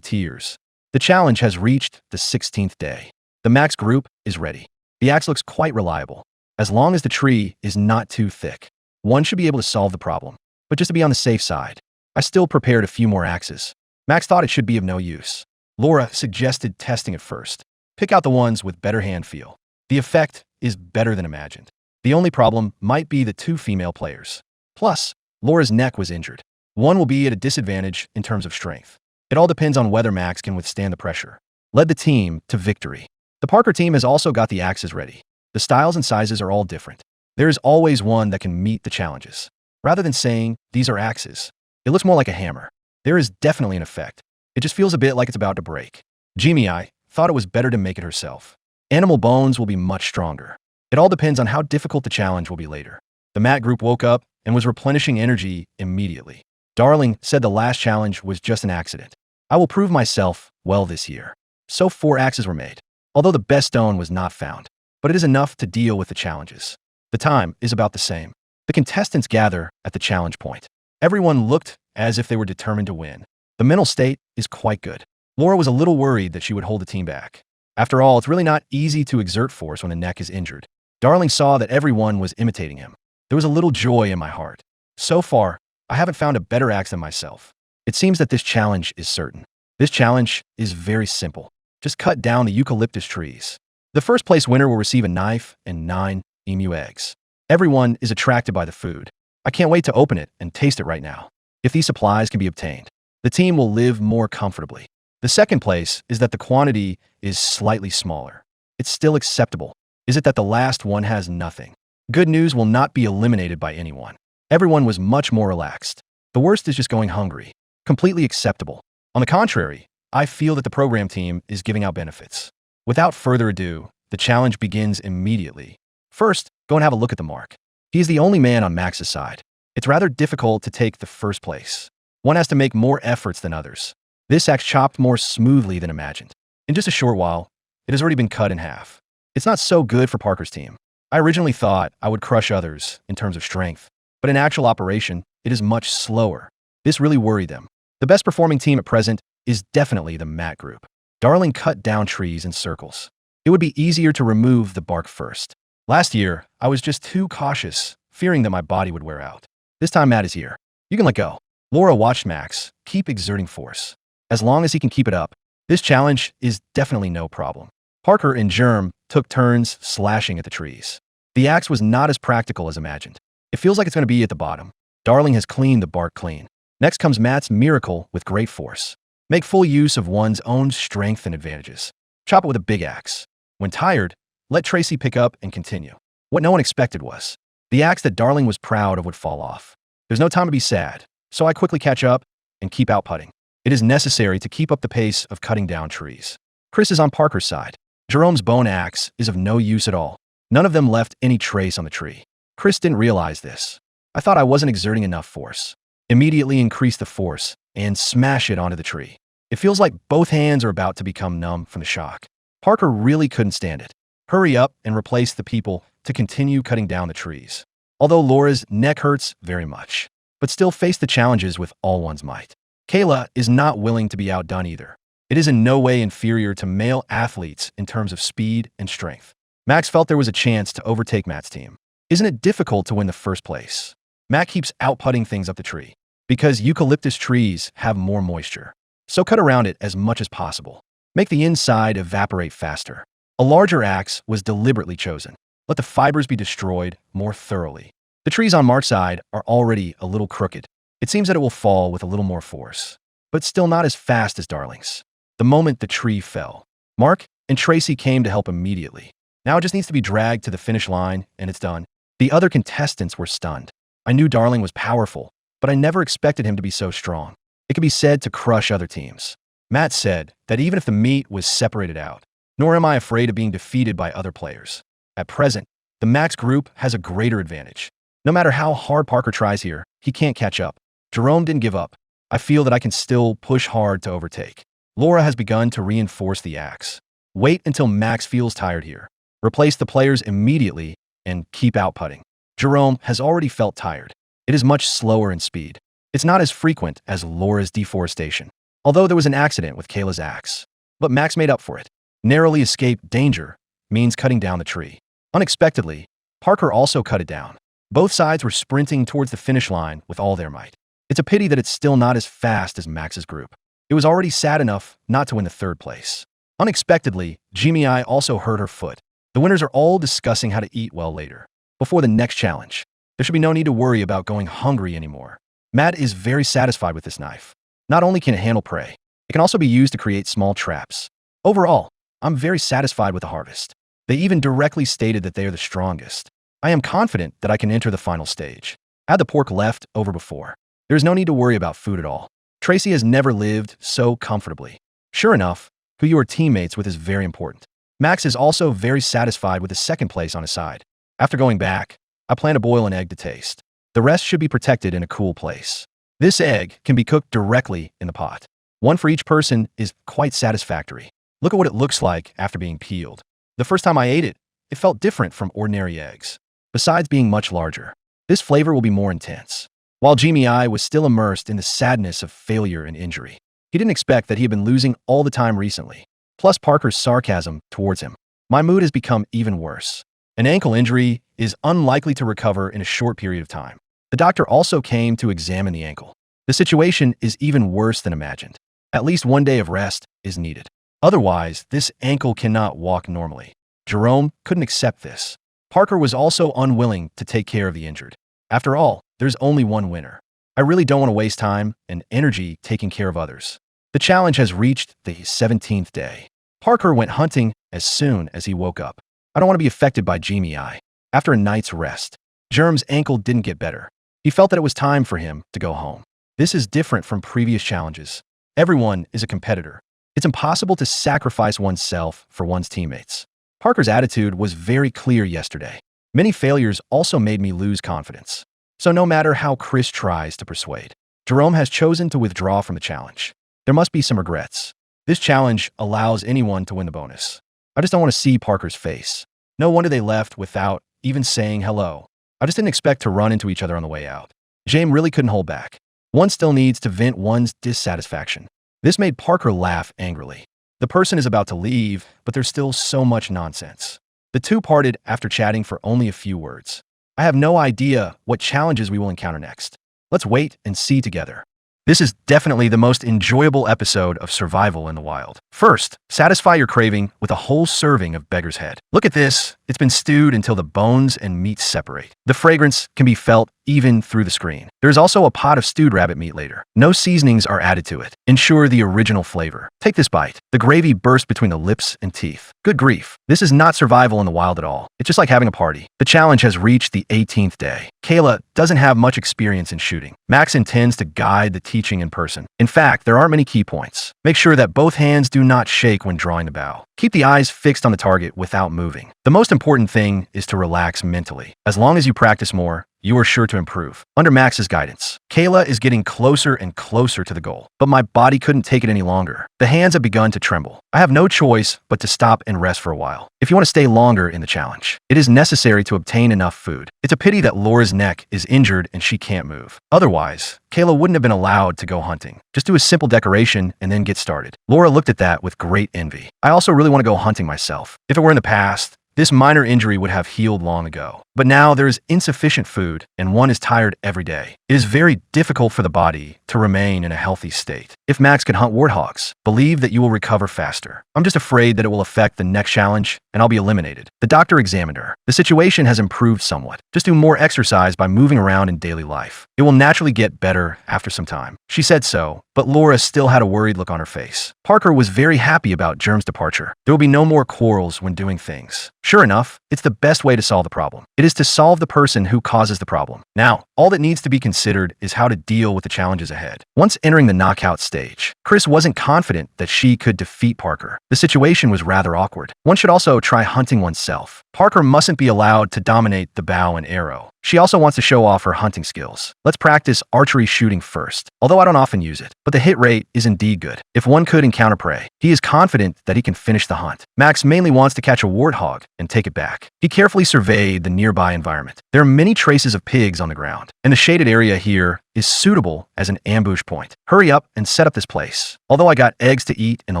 tears. The challenge has reached the 16th day. The Max group is ready. The axe looks quite reliable. As long as the tree is not too thick, one should be able to solve the problem. But just to be on the safe side, I still prepared a few more axes. Max thought it should be of no use. Laura suggested testing it first. Pick out the ones with better hand feel. The effect is better than imagined. The only problem might be the 2 female players. Plus, Laura's neck was injured. One will be at a disadvantage in terms of strength. It all depends on whether Max can withstand the pressure. Led the team to victory. The Parker team has also got the axes ready. The styles and sizes are all different. There is always one that can meet the challenges. Rather than saying, these are axes, it looks more like a hammer. There is definitely an effect. It just feels a bit like it's about to break. Jimmy thought it was better to make it herself. Animal bones will be much stronger. It all depends on how difficult the challenge will be later. The Matt group woke up and was replenishing energy immediately. Darling said the last challenge was just an accident. I will prove myself well this year. So 4 axes were made, although the best stone was not found. But it is enough to deal with the challenges. The time is about the same. The contestants gather at the challenge point. Everyone looked as if they were determined to win. The mental state is quite good. Laura was a little worried that she would hold the team back. After all, it's really not easy to exert force when the neck is injured. Darling saw that everyone was imitating him. There was a little joy in my heart. So far, I haven't found a better axe than myself. It seems that this challenge is certain. This challenge is very simple. Just cut down the eucalyptus trees. The first place winner will receive a knife and 9 emu eggs. Everyone is attracted by the food. I can't wait to open it and taste it right now. If these supplies can be obtained, the team will live more comfortably. The second place is that the quantity is slightly smaller. It's still acceptable. Is it that the last one has nothing? Good news will not be eliminated by anyone. Everyone was much more relaxed. The worst is just going hungry. Completely acceptable. On the contrary, I feel that the program team is giving out benefits. Without further ado, the challenge begins immediately. First, go and have a look at the mark. He is the only man on Max's side. It's rather difficult to take the first place. One has to make more efforts than others. This axe chopped more smoothly than imagined. In just a short while, it has already been cut in half. It's not so good for Parker's team. I originally thought I would crush others in terms of strength, but in actual operation, it is much slower. This really worried them. The best performing team at present is definitely the Matt group. Darling cut down trees in circles. It would be easier to remove the bark first. Last year, I was just too cautious, fearing that my body would wear out. This time Matt is here. You can let go. Laura watched Max keep exerting force. As long as he can keep it up, this challenge is definitely no problem. Parker and Germ took turns slashing at the trees. The axe was not as practical as imagined. It feels like it's going to be at the bottom. Darling has cleaned the bark clean. Next comes Matt's miracle with great force. Make full use of one's own strength and advantages. Chop it with a big axe. When tired, let Tracy pick up and continue. What no one expected was the axe that Darling was proud of would fall off. There's no time to be sad, so I quickly catch up and keep out putting. It is necessary to keep up the pace of cutting down trees. Chris is on Parker's side. Jerome's bone axe is of no use at all. None of them left any trace on the tree. Chris didn't realize this. I thought I wasn't exerting enough force. Immediately increase the force and smash it onto the tree. It feels like both hands are about to become numb from the shock. Parker really couldn't stand it. Hurry up and replace the people to continue cutting down the trees. Although Laura's neck hurts very much, but still face the challenges with all one's might. Kayla is not willing to be outdone either. It is in no way inferior to male athletes in terms of speed and strength. Max felt there was a chance to overtake Matt's team. Isn't it difficult to win the first place? Matt keeps outputting things up the tree because eucalyptus trees have more moisture. So cut around it as much as possible. Make the inside evaporate faster. A larger axe was deliberately chosen. Let the fibers be destroyed more thoroughly. The trees on Mark's side are already a little crooked. It seems that it will fall with a little more force, but still not as fast as Darling's. The moment the tree fell, Mark and Tracy came to help immediately. Now it just needs to be dragged to the finish line, and it's done. The other contestants were stunned. I knew Darling was powerful, but I never expected him to be so strong. It could be said to crush other teams. Matt said that even if the meat was separated out, nor am I afraid of being defeated by other players. At present, the Max group has a greater advantage. No matter how hard Parker tries here, he can't catch up. Jerome didn't give up. I feel that I can still push hard to overtake. Laura has begun to reinforce the axe. Wait until Max feels tired here. Replace the players immediately and keep outputting. Jerome has already felt tired. It is much slower in speed. It's not as frequent as Laura's deforestation, although there was an accident with Kayla's axe. But Max made up for it. Narrowly escaped danger means cutting down the tree. Unexpectedly, Parker also cut it down. Both sides were sprinting towards the finish line with all their might. It's a pity that it's still not as fast as Max's group. It was already sad enough not to win the third place. Unexpectedly, Jimmy I also hurt her foot. The winners are all discussing how to eat well later, before the next challenge. There should be no need to worry about going hungry anymore. Matt is very satisfied with this knife. Not only can it handle prey, it can also be used to create small traps. Overall, I'm very satisfied with the harvest. They even directly stated that they are the strongest. I am confident that I can enter the final stage. I had the pork left over before. There is no need to worry about food at all. Tracy has never lived so comfortably. Sure enough, who you are teammates with is very important. Max is also very satisfied with the second place on his side. After going back, I plan to boil an egg to taste. The rest should be protected in a cool place. This egg can be cooked directly in the pot. One for each person is quite satisfactory. Look at what it looks like after being peeled. The first time I ate it, it felt different from ordinary eggs. Besides being much larger, this flavor will be more intense. While Jimmy I was still immersed in the sadness of failure and injury, he didn't expect that he had been losing all the time recently. Plus Parker's sarcasm towards him. My mood has become even worse. An ankle injury is unlikely to recover in a short period of time. The doctor also came to examine the ankle. The situation is even worse than imagined. At least one day of rest is needed. Otherwise, this ankle cannot walk normally. Jerome couldn't accept this. Parker was also unwilling to take care of the injured. After all, there's only one winner. I really don't want to waste time and energy taking care of others. The challenge has reached the 17th day. Parker went hunting as soon as he woke up. I don't want to be affected by Jimmy I. After a night's rest, Germ's ankle didn't get better. He felt that it was time for him to go home. This is different from previous challenges. Everyone is a competitor. It's impossible to sacrifice oneself for one's teammates. Parker's attitude was very clear yesterday. Many failures also made me lose confidence. So no matter how Chris tries to persuade, Jerome has chosen to withdraw from the challenge. There must be some regrets. This challenge allows anyone to win the bonus. I just don't want to see Parker's face. No wonder they left without even saying hello. I just didn't expect to run into each other on the way out. James really couldn't hold back. One still needs to vent one's dissatisfaction. This made Parker laugh angrily. The person is about to leave, but there's still so much nonsense. The two parted after chatting for only a few words. I have no idea what challenges we will encounter next. Let's wait and see together. This is definitely the most enjoyable episode of survival in the wild. First, satisfy your craving with a whole serving of beggar's head. Look at this. It's been stewed until the bones and meat separate. The fragrance can be felt even through the screen. There's also a pot of stewed rabbit meat later. No seasonings are added to it. Ensure the original flavor. Take this bite. The gravy burst between the lips and teeth. Good grief. This is not survival in the wild at all. It's just like having a party. The challenge has reached the 18th day. Kayla doesn't have much experience in shooting. Max intends to guide the teaching in person. In fact, there aren't many key points. Make sure that both hands do not shake when drawing the bow. Keep the eyes fixed on the target without moving. The most important thing is to relax mentally. As long as you practice more, you are sure to improve. Under Max's guidance, Kayla is getting closer and closer to the goal, but my body couldn't take it any longer. The hands have begun to tremble. I have no choice but to stop and rest for a while. If you want to stay longer in the challenge, it is necessary to obtain enough food. It's a pity that Laura's neck is injured and she can't move. Otherwise, Kayla wouldn't have been allowed to go hunting. Just do a simple decoration and then get started. Laura looked at that with great envy. I also really want to go hunting myself. If it were in the past, this minor injury would have healed long ago. But now there is insufficient food and one is tired every day. It is very difficult for the body to remain in a healthy state. If Max could hunt warthogs, believe that you will recover faster. I'm just afraid that it will affect the next challenge and I'll be eliminated. The doctor examined her. The situation has improved somewhat. Just do more exercise by moving around in daily life. It will naturally get better after some time. She said so, but Laura still had a worried look on her face. Parker was very happy about Germ's departure. There will be no more quarrels when doing things. Sure enough, it's the best way to solve the problem. It is to solve the person who causes the problem. Now, all that needs to be considered is how to deal with the challenges ahead. Once entering the knockout stage, Chris wasn't confident that she could defeat Parker. The situation was rather awkward. One should also try hunting oneself. Parker mustn't be allowed to dominate the bow and arrow. She also wants to show off her hunting skills. Let's practice archery shooting first, although I don't often use it, but the hit rate is indeed good. If one could encounter prey, he is confident that he can finish the hunt. Max mainly wants to catch a warthog and take it back. He carefully surveyed the nearby environment. There are many traces of pigs on the ground, and the shaded area here is suitable as an ambush point. Hurry up and set up this place. Although I got eggs to eat in the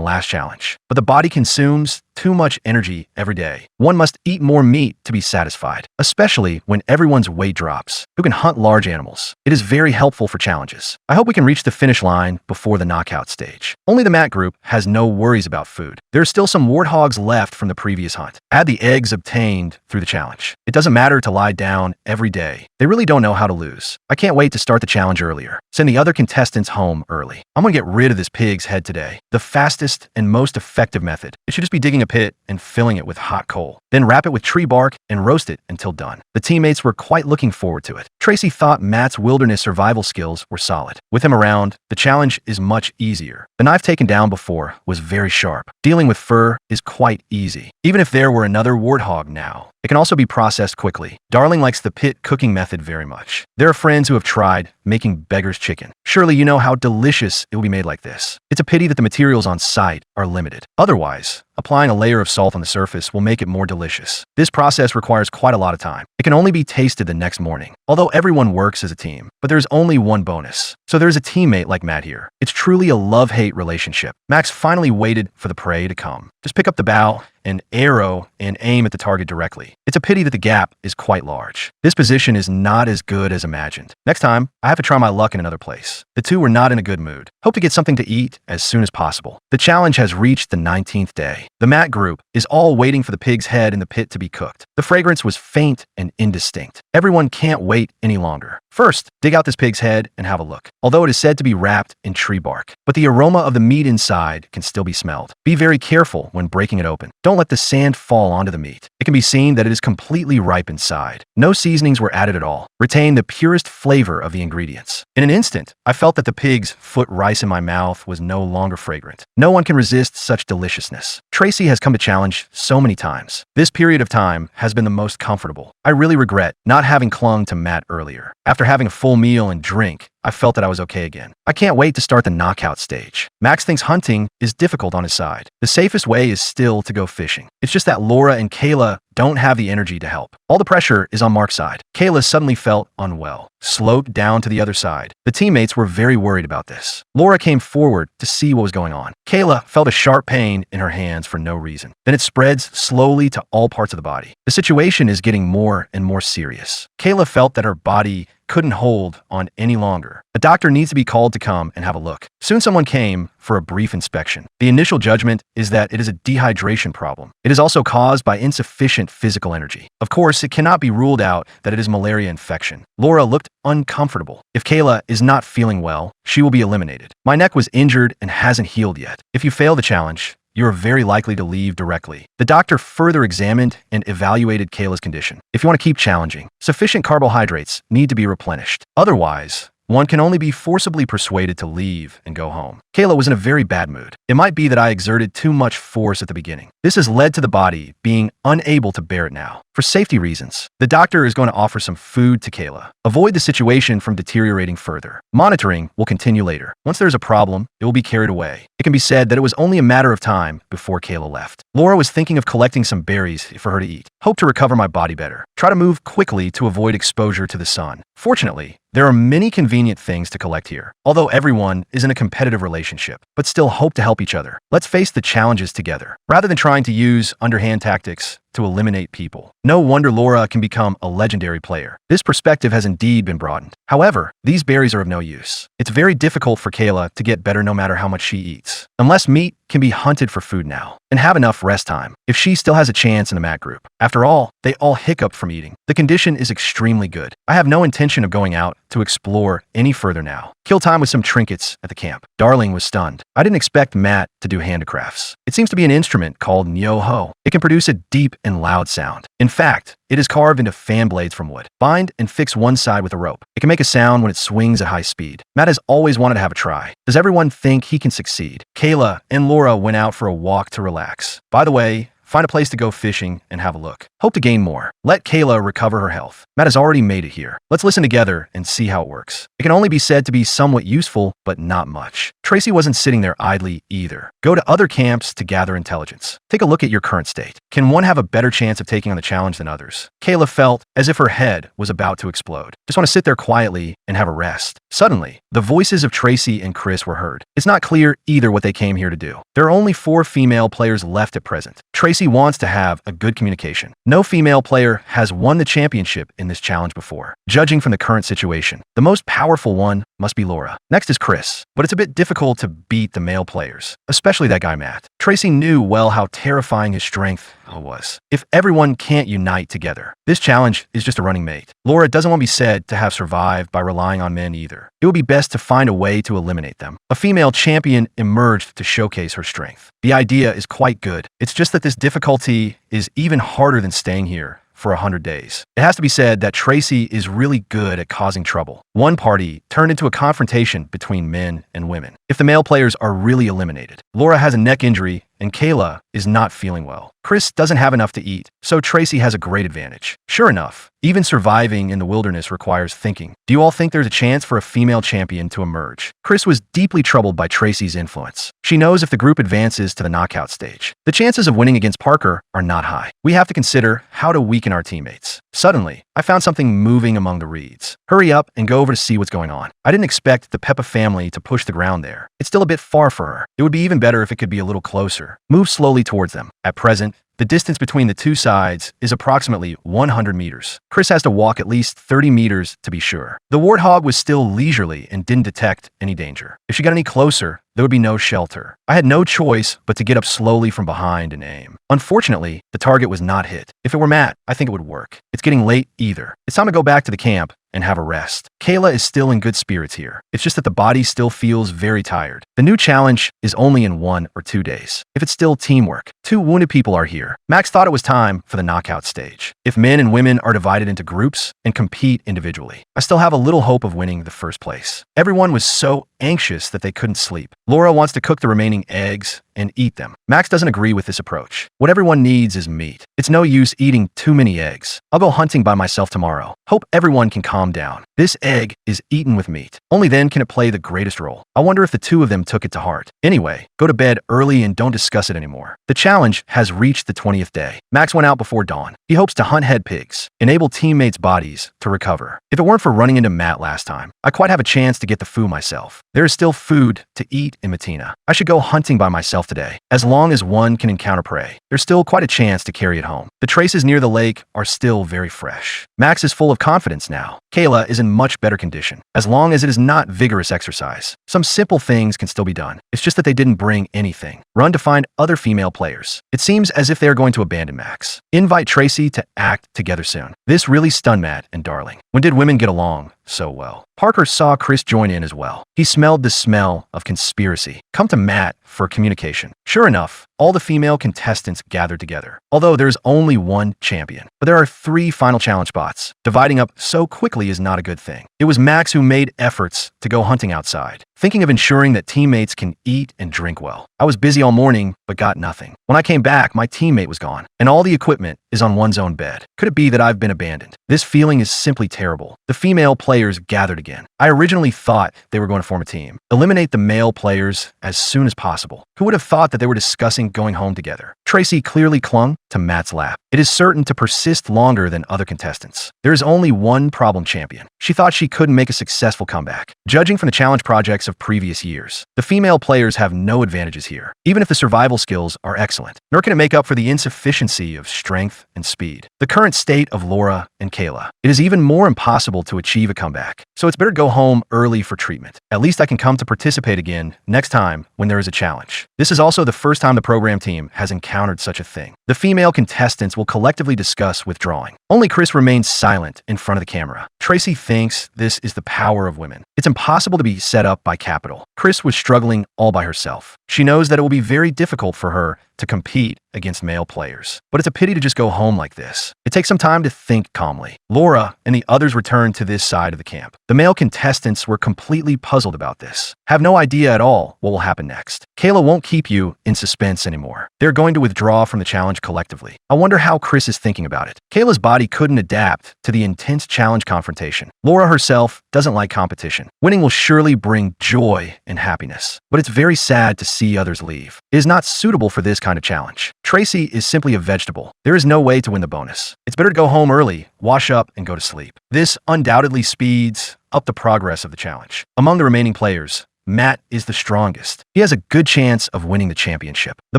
last challenge, but the body consumes too much energy every day. One must eat more meat to be satisfied, especially when everyone's weight drops. Who can hunt large animals? It is very helpful for challenges. I hope we can reach the finish line before the knockout stage. Only the Matt group has no worries about food. There are still some warthogs left from the previous hunt. Add the eggs obtained through the challenge. It doesn't matter to lie down every day. They really don't know how to lose. I can't wait to start the challenge earlier. Send the other contestants home early. I'm gonna get rid of this pig's head today. The fastest and most effective method. It should just be digging a pit and filling it with hot coal. Then wrap it with tree bark and roast it until done. The teammates were quite looking forward to it. Tracy thought Matt's wilderness survival skills were solid. With him around, the challenge is much easier. The knife taken down before was very sharp. Dealing with fur is quite easy. Even if there were another warthog now, it can also be processed quickly. Darling likes the pit cooking method very much. There are friends who have tried making beggar's chicken. Surely you know how delicious it will be made like this. It's a pity that the materials on site are limited. Otherwise, applying a layer of salt on the surface will make it more delicious. This process requires quite a lot of time. It can only be tasted the next morning. Although everyone works as a team, but there's only one bonus. So there's a teammate like Matt here. It's truly a love-hate relationship. Max finally waited for the prey to come. Just pick up the bow and arrow and aim at the target directly. It's a pity that the gap is quite large. This position is not as good as imagined. Next time, I have to try my luck in another place. The two were not in a good mood. Hope to get something to eat as soon as possible. The challenge has reached the 19th day. The Matt group is all waiting for the pig's head in the pit to be cooked. The fragrance was faint and indistinct. Everyone can't wait any longer. First, dig out this pig's head and have a look, although it is said to be wrapped in tree bark. But the aroma of the meat inside can still be smelled. Be very careful when breaking it open. Don't let the sand fall onto the meat. It can be seen that it is completely ripe inside. No seasonings were added at all. Retain the purest flavor of the ingredients. In an instant, I felt that the pig's foot rice in my mouth was no longer fragrant. No one can resist such deliciousness. Tracy has come to challenge so many times. This period of time has been the most comfortable. I really regret not having clung to Matt earlier. After having a full meal and drink, I felt that I was okay again. I can't wait to start the knockout stage. Max thinks hunting is difficult on his side. The safest way is still to go fishing. It's just that Laura and Kayla don't have the energy to help. All the pressure is on Mark's side. Kayla suddenly felt unwell, sloped down to the other side. The teammates were very worried about this. Laura came forward to see what was going on. Kayla felt a sharp pain in her hands for no reason. Then it spreads slowly to all parts of the body. The situation is getting more and more serious. Kayla felt that her body couldn't hold on any longer. A doctor needs to be called to come and have a look. Soon someone came for a brief inspection. The initial judgment is that it is a dehydration problem. It is also caused by insufficient physical energy. Of course, it cannot be ruled out that it is malaria infection. Laura looked uncomfortable. If Kayla is not feeling well, she will be eliminated. My neck was injured and hasn't healed yet. If you fail the challenge, you are very likely to leave directly. The doctor further examined and evaluated Kayla's condition. If you want to keep challenging, sufficient carbohydrates need to be replenished. Otherwise, one can only be forcibly persuaded to leave and go home. Kayla was in a very bad mood. It might be that I exerted too much force at the beginning. This has led to the body being unable to bear it now. For safety reasons, the doctor is going to offer some food to Kayla. Avoid the situation from deteriorating further. Monitoring will continue later. Once there's a problem, it will be carried away. It can be said that it was only a matter of time before Kayla left. Laura was thinking of collecting some berries for her to eat. Hope to recover my body better. Try to move quickly to avoid exposure to the sun. Fortunately, there are many convenient things to collect here, although everyone is in a competitive relationship, but still hope to help each other. Let's face the challenges together, rather than trying to use underhand tactics to eliminate people. No wonder Laura can become a legendary player. This perspective has indeed been broadened. However, these berries are of no use. It's very difficult for Kayla to get better no matter how much she eats, unless meat can be hunted for food now, and have enough rest time, if she still has a chance in the mat group. After all, they all hiccuped from eating. The condition is extremely good. I have no intention of going out to explore any further now. Kill time with some trinkets at the camp. Darling was stunned. I didn't expect Matt to do handicrafts. It seems to be an instrument called nyo-ho. It can produce a deep and loud sound. In fact, it is carved into fan blades from wood. Bind and fix one side with a rope. It can make a sound when it swings at high speed. Matt has always wanted to have a try. Does everyone think he can succeed? Kayla and Laura went out for a walk to relax. By the way, find a place to go fishing and have a look. Hope to gain more. Let Kayla recover her health. Matt has already made it here. Let's listen together and see how it works. It can only be said to be somewhat useful, but not much. Tracy wasn't sitting there idly either. Go to other camps to gather intelligence. Take a look at your current state. Can one have a better chance of taking on the challenge than others? Kayla felt as if her head was about to explode. Just want to sit there quietly and have a rest. Suddenly, the voices of Tracy and Chris were heard. It's not clear either what they came here to do. There are only 4 female players left at present. Tracy wants to have a good communication. No female player has won the championship in this challenge before. Judging from the current situation, the most powerful one must be Laura. Next is Chris, but it's a bit difficult to beat the male players, especially that guy Matt. Tracy knew well how terrifying his strength was. If everyone can't unite together, this challenge is just a running mate. Laura doesn't want to be said to have survived by relying on men either. It would be best to find a way to eliminate them. A female champion emerged to showcase her strength. The idea is quite good. It's just that this difficulty is even harder than staying here for 100 days. It has to be said that Tracy is really good at causing trouble. One party turned into a confrontation between men and women. If the male players are really eliminated, Laura has a neck injury and Kayla is not feeling well. Chris doesn't have enough to eat, so Tracy has a great advantage. Sure enough, even surviving in the wilderness requires thinking. Do you all think there's a chance for a female champion to emerge? Chris was deeply troubled by Tracy's influence. She knows if the group advances to the knockout stage, the chances of winning against Parker are not high. We have to consider how to weaken our teammates. Suddenly, I found something moving among the reeds. Hurry up and go over to see what's going on. I didn't expect the Peppa family to push the ground there. It's still a bit far for her. It would be even better if it could be a little closer. Move slowly towards them. At present, the distance between the two sides is approximately 100 meters. Chris has to walk at least 30 meters to be sure. The warthog was still leisurely and didn't detect any danger. If she got any closer, there would be no shelter. I had no choice but to get up slowly from behind and aim. Unfortunately, the target was not hit. If it were Matt, I think it would work. It's getting late either. It's time to go back to the camp and have a rest. Kayla is still in good spirits here. It's just that the body still feels very tired. The new challenge is only in 1 or 2 days. If it's still teamwork, 2 wounded people are here. Max thought it was time for the knockout stage. If men and women are divided into groups and compete individually, I still have a little hope of winning the first place. Everyone was so anxious that they couldn't sleep. Laura wants to cook the remaining eggs and eat them. Max doesn't agree with this approach. What everyone needs is meat. It's no use eating too many eggs. I'll go hunting by myself tomorrow. Hope everyone can calm down. This egg is eaten with meat. Only then can it play the greatest role. I wonder if the two of them took it to heart. Anyway, go to bed early and don't discuss it anymore. The challenge has reached the 20th day. Max went out before dawn. He hopes to hunt head pigs, enable teammates' bodies to recover. If it weren't for running into Matt last time, I quite have a chance to get the foo myself. There is still food to eat in Matina. I should go hunting by myself today. As long as one can encounter prey, there's still quite a chance to carry it home. The traces near the lake are still very fresh. Max is full of confidence now. Kayla is in much better condition, as long as it is not vigorous exercise. Some simple things can still be done. It's just that they didn't bring anything. Run to find other female players. It seems as if they are going to abandon Max. Invite Tracy to act together soon. This really stunned Matt and Darling. When did women get along so well? Parker saw Chris join in as well. He smelled the smell of conspiracy. Come to Matt for communication. Sure enough, all the female contestants gathered together. Although there's only one champion, but there are 3 final challenge spots. Dividing up so quickly is not a good thing. It was Max who made efforts to go hunting outside, thinking of ensuring that teammates can eat and drink well. I was busy all morning, but got nothing. When I came back, my teammate was gone, and all the equipment is on one's own bed. Could it be that I've been abandoned? This feeling is simply terrible. The female players gathered again. I originally thought they were going to form a team. Eliminate the male players as soon as possible. Who would have thought that they were discussing going home together? Tracy clearly clung to Matt's lap. It is certain to persist longer than other contestants. There is only one problem champion. She thought she couldn't make a successful comeback. Judging from the challenge projects of previous years, the female players have no advantages here, even if the survival skills are excellent. Nor can it make up for the insufficiency of strength and speed. The current state of Laura and Kayla. It is even more impossible to achieve a comeback. So it's better to go home early for treatment. At least I can come to participate again next time when there is a challenge. This is also the first time the program team has encountered such a thing. The female contestants will collectively discuss withdrawing. Only Chris remains silent in front of the camera. Tracy thinks this is the power of women. It's impossible to be set up by capital. Chris was struggling all by herself. She knows that it will be very difficult for her to compete against male players. But it's a pity to just go home like this. It takes some time to think calmly. Laura and the others returned to this side of the camp. The male contestants were completely puzzled about this. Have no idea at all what will happen next. Kayla won't keep you in suspense anymore. They're going to withdraw from the challenge collectively. I wonder how Chris is thinking about it. Kayla's body couldn't adapt to the intense challenge confrontation. Laura herself doesn't like competition. Winning will surely bring joy and happiness. But it's very sad to see others leave. It is not suitable for this kind of challenge. Tracy is simply a vegetable. There is no way to win the bonus. It's better to go home early, wash up, and go to sleep. This undoubtedly speeds up the progress of the challenge. Among the remaining players, Matt is the strongest. He has a good chance of winning the championship. The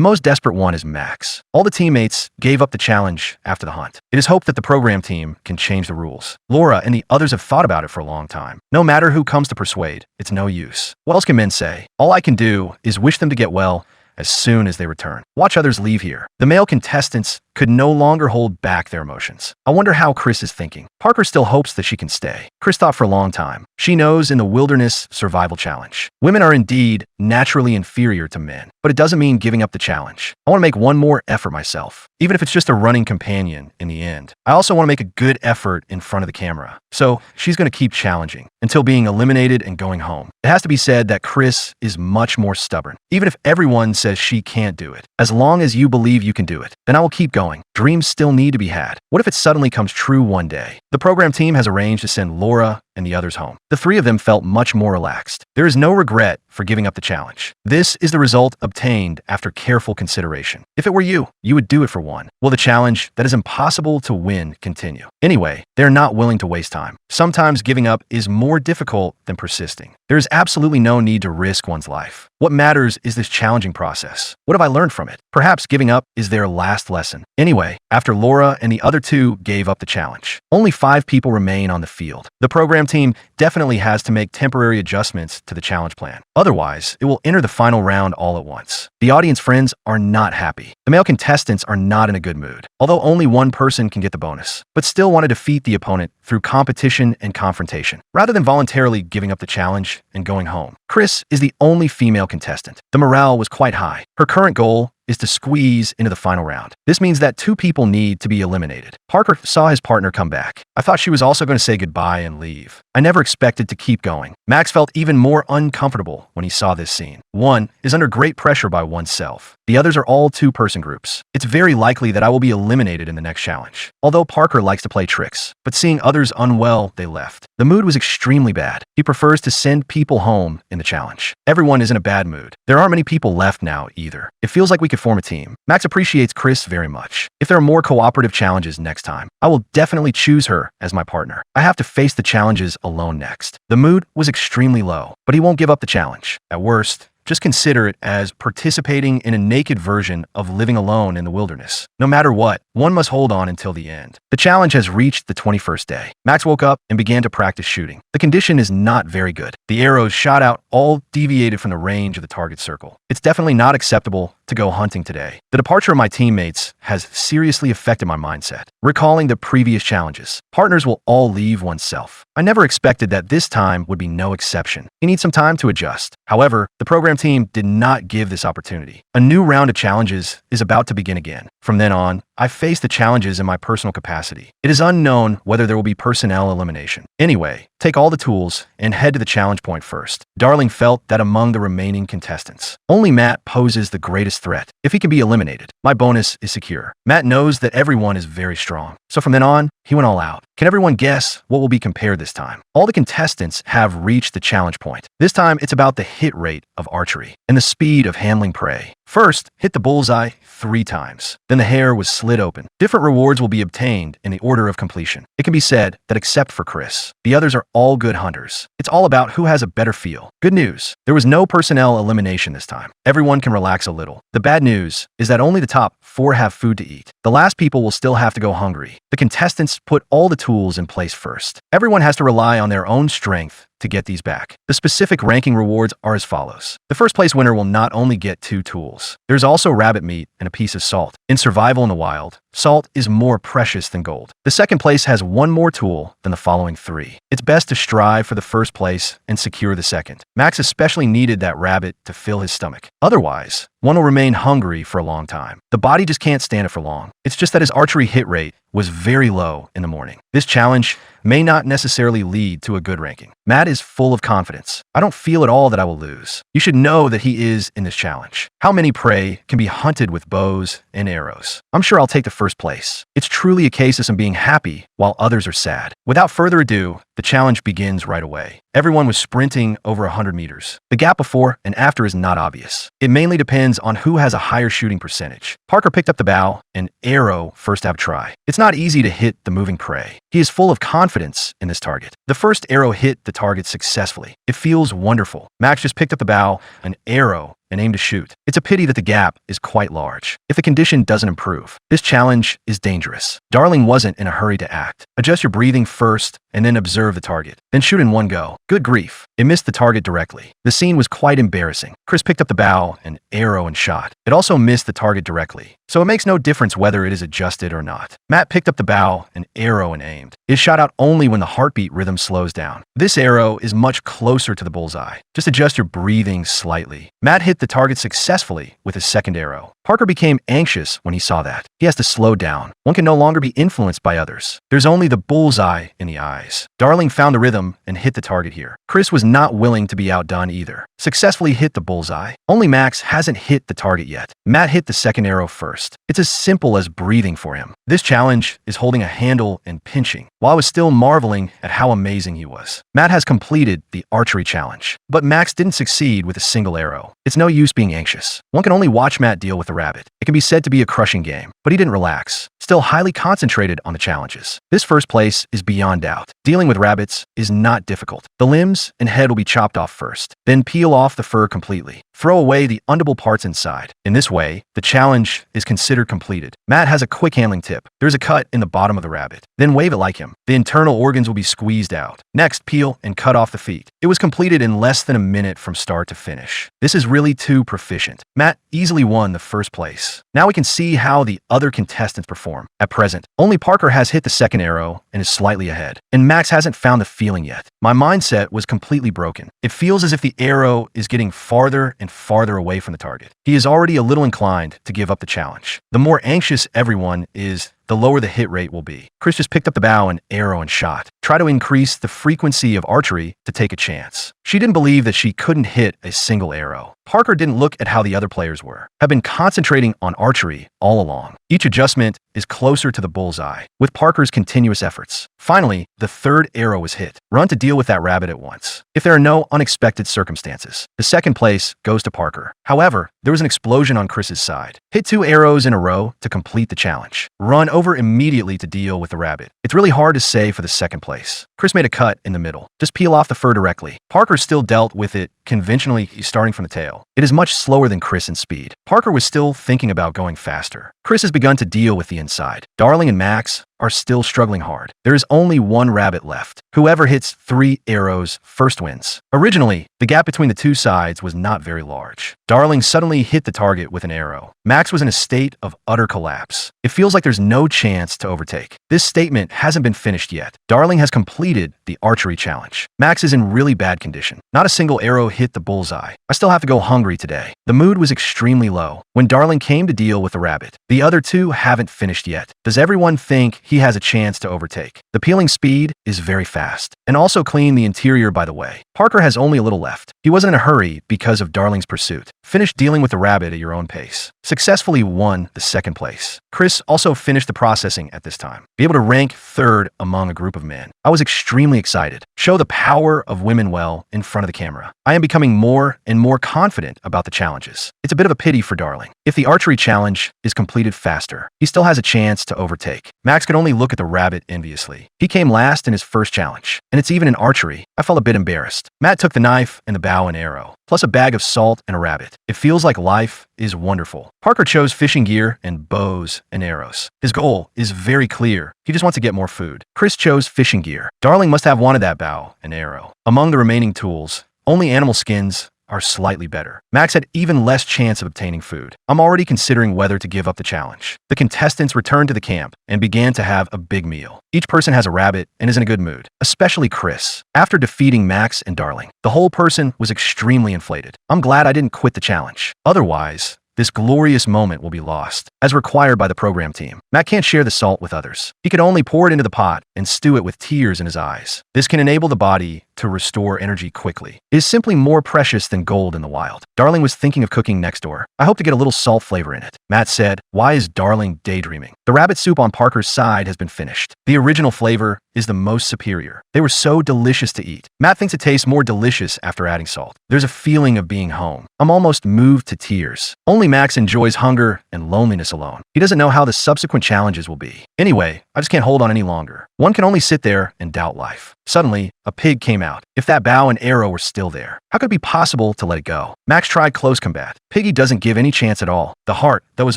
most desperate one is Max. All the teammates gave up the challenge after the hunt. It is hoped that the program team can change the rules. Laura and the others have thought about it for a long time. No matter who comes to persuade, it's no use. What else can men say? All I can do is wish them to get well as soon as they return. Watch others leave here. The male contestants could no longer hold back their emotions. I wonder how Chris is thinking. Parker still hopes that she can stay. Chris thought for a long time. She knows in the wilderness survival challenge, women are indeed naturally inferior to men, but it doesn't mean giving up the challenge. I want to make one more effort myself, even if it's just a running companion in the end. I also want to make a good effort in front of the camera. So she's going to keep challenging until being eliminated and going home. It has to be said that Chris is much more stubborn. Even if everyone says she can't do it, as long as you believe you can do it, then I will keep going. Dreams still need to be had. What if it suddenly comes true one day? The program team has arranged to send Laura and the others home. The 3 of them felt much more relaxed. There is no regret for giving up the challenge. This is the result obtained after careful consideration. If it were you, you would do it for one. Will the challenge that is impossible to win continue? Anyway, they're not willing to waste time. Sometimes giving up is more difficult than persisting. There is absolutely no need to risk one's life. What matters is this challenging process. What have I learned from it? Perhaps giving up is their last lesson. Anyway, after Laura and the other 2 gave up the challenge, only 5 people remain on the field. The program team definitely has to make temporary adjustments to the challenge plan. Otherwise, it will enter the final round all at once. The audience friends are not happy. The male contestants are not in a good mood, although only one person can get the bonus, but still want to defeat the opponent through competition and confrontation, rather than voluntarily giving up the challenge and going home. Chris is the only female contestant. The morale was quite high. Her current goal is to squeeze into the final round. This means that 2 people need to be eliminated. Parker saw his partner come back. I thought she was also going to say goodbye and leave. I never expected to keep going. Max felt even more uncomfortable when he saw this scene. One is under great pressure by oneself. The others are all 2-person groups. It's very likely that I will be eliminated in the next challenge. Although Parker likes to play tricks, but seeing others unwell, they left. The mood was extremely bad. He prefers to send people home in the challenge. Everyone is in a bad mood. There aren't many people left now either. It feels like we could form a team. Max appreciates Chris very much. If there are more cooperative challenges next time, I will definitely choose her as my partner. I have to face the challenges alone next. The mood was extremely low, but he won't give up the challenge. At worst, just consider it as participating in a naked version of living alone in the wilderness. No matter what, one must hold on until the end. The challenge has reached the 21st day. Max woke up and began to practice shooting. The condition is not very good. The arrows shot out all deviated from the range of the target circle. It's definitely not acceptable to go hunting today. The departure of my teammates has seriously affected my mindset. Recalling the previous challenges, partners will all leave oneself. I never expected that this time would be no exception. You need some time to adjust. However, the program team did not give this opportunity. A new round of challenges is about to begin again. From then on, I face the challenges in my personal capacity. It is unknown whether there will be personnel elimination. Anyway, take all the tools and head to the challenge point first. Darling felt that among the remaining contestants, only Matt poses the greatest threat. If he can be eliminated, my bonus is secure. Matt knows that everyone is very strong. So from then on, he went all out. Can everyone guess what will be compared this time? All the contestants have reached the challenge point. This time, it's about the hit rate of archery and the speed of handling prey. First, hit the bullseye 3 times. Then the hair was slit open. Different rewards will be obtained in the order of completion. It can be said that except for Chris, the others are all good hunters. It's all about who has a better feel. Good news, there was no personnel elimination this time. Everyone can relax a little. The bad news is that only the top 4 have food to eat. The last people will still have to go hungry. The contestants put all the tools in place first. Everyone has to rely on their own strength to get these back. The specific ranking rewards are as follows. The first place winner will not only get 2 tools. There's also rabbit meat and a piece of salt. In survival in the wild, salt is more precious than gold. The second place has 1 more tool than the following 3. It's best to strive for the first place and secure the second. Max especially needed that rabbit to fill his stomach. Otherwise, one will remain hungry for a long time. The body just can't stand it for long. It's just that his archery hit rate was very low in the morning. This challenge may not necessarily lead to a good ranking. Matt is full of confidence. I don't feel at all that I will lose. You should know that he is in this challenge. How many prey can be hunted with bows and arrows? I'm sure I'll take the first place. It's truly a case of some being happy while others are sad. Without further ado, the challenge begins right away. Everyone was sprinting over 100 meters. The gap before and after is not obvious. It mainly depends on who has a higher shooting percentage. Parker picked up the bow and arrow first have try. It's not easy to hit the moving prey. He is full of confidence in this target. The first arrow hit the target successfully. It feels wonderful. Max just picked up the bow, an arrow, and aimed to shoot. It's a pity that the gap is quite large. If the condition doesn't improve, this challenge is dangerous. Darling wasn't in a hurry to act. Adjust your breathing first and then observe the target. Then shoot in one go. Good grief. It missed the target directly. The scene was quite embarrassing. Chris picked up the bow, an arrow, and shot. It also missed the target directly. So it makes no difference whether it is adjusted or not. Matt picked up the bow, an arrow, and aimed. It shot out only when the heartbeat rhythm slows down. This arrow is much closer to the bullseye. Just adjust your breathing slightly. Matt hit the target successfully with his second arrow. Parker became anxious when he saw that. He has to slow down. One can no longer be influenced by others. There's only the bullseye in the eyes. Darling found the rhythm and hit the target here. Chris was not willing to be outdone either. Successfully hit the bullseye. Only Max hasn't hit the target yet. Matt hit the second arrow first. It's as simple as breathing for him. This challenge is holding a handle and pinching, while I was still marveling at how amazing he was. Matt has completed the archery challenge, but Max didn't succeed with a single arrow. It's no use being anxious. One can only watch Matt deal with the rabbit. It can be said to be a crushing game, but he didn't relax. Still highly concentrated on the challenges. This first place is beyond doubt. Dealing with rabbits is not difficult. The limbs and head will be chopped off first, then peel off the fur completely. Throw away the unedible parts inside. In this way, the challenge is considered completed. Matt has a quick handling tip. There's a cut in the bottom of the rabbit. Then wave it like him. The internal organs will be squeezed out. Next, peel and cut off the feet. It was completed in less than a minute from start to finish. This is really too proficient. Matt easily won the first place. Now we can see how the other contestants perform. At present, only Parker has hit the second arrow and is slightly ahead. And Max hasn't found the feeling yet. My mindset was completely broken. It feels as if the arrow is getting farther and farther away from the target. He is already a little inclined to give up the challenge. The more anxious everyone is, the lower the hit rate will be. Chris just picked up the bow and arrow and shot. Try to increase the frequency of archery to take a chance. She didn't believe that she couldn't hit a single arrow. Parker didn't look at how the other players were. Have been concentrating on archery all along. Each adjustment is closer to the bullseye, with Parker's continuous efforts. Finally, the third arrow was hit. Run to deal with that rabbit at once. If there are no unexpected circumstances, the second place goes to Parker. However, there was an explosion on Chris's side. Hit 2 arrows in a row to complete the challenge. Run over immediately to deal with the rabbit. It's really hard to say for the second place. Chris made a cut in the middle. Just peel off the fur directly. Parker still dealt with it conventionally, starting from the tail. It is much slower than Chris in speed. Parker was still thinking about going faster. Chris has begun to deal with the inside. Darling and Max are still struggling hard. There is only one rabbit left. Whoever hits 3 arrows first wins. Originally, the gap between the two sides was not very large. Darling suddenly hit the target with an arrow. Max was in a state of utter collapse. It feels like there's no chance to overtake. This statement hasn't been finished yet. Darling has completed the archery challenge. Max is in really bad condition. Not a single arrow hit the bullseye. I still have to go hungry today. The mood was extremely low when Darling came to deal with the rabbit. The other two haven't finished yet. Does everyone think he has a chance to overtake? The peeling speed is very fast. And also clean the interior, by the way. Parker has only a little left. He wasn't in a hurry because of Darling's pursuit. Finish dealing with the rabbit at your own pace. Successfully won the second place. Chris also finished the processing at this time. Be able to rank third among a group of men. I was extremely excited. Show the power of women well in front of the camera. I am becoming more and more confident about the challenges. It's a bit of a pity for Darling. If the archery challenge is completed faster, he still has a chance to overtake. Max could only look at the rabbit enviously. He came last in his first challenge, and it's even in archery. I felt a bit embarrassed. Matt took the knife and the bow and arrow, plus a bag of salt and a rabbit. It feels like life is wonderful. Parker chose fishing gear and bows and arrows. His goal is very clear. He just wants to get more food. Chris chose fishing gear. Darling must have wanted that bow and arrow. Among the remaining tools, only animal skins are slightly better. Max had even less chance of obtaining food. I'm already considering whether to give up the challenge. The contestants returned to the camp and began to have a big meal. Each person has a rabbit and is in a good mood, especially Chris. After defeating Max and Darling, the whole person was extremely inflated. I'm glad I didn't quit the challenge. Otherwise, this glorious moment will be lost, as required by the program team. Matt can't share the salt with others. He can only pour it into the pot and stew it with tears in his eyes. This can enable the body to restore energy quickly. It is simply more precious than gold in the wild. Darling was thinking of cooking next door. I hope to get a little salt flavor in it. Matt said, "Why is Darling daydreaming?" The rabbit soup on Parker's side has been finished. The original flavor is the most superior. They were so delicious to eat. Matt thinks it tastes more delicious after adding salt. There's a feeling of being home. I'm almost moved to tears. Only Max enjoys hunger and loneliness alone. He doesn't know how the subsequent challenges will be. Anyway, I just can't hold on any longer. One can only sit there and doubt life. Suddenly, a pig came out. If that bow and arrow were still there, how could it be possible to let it go? Max tried close combat. Piggy doesn't give any chance at all. The heart that was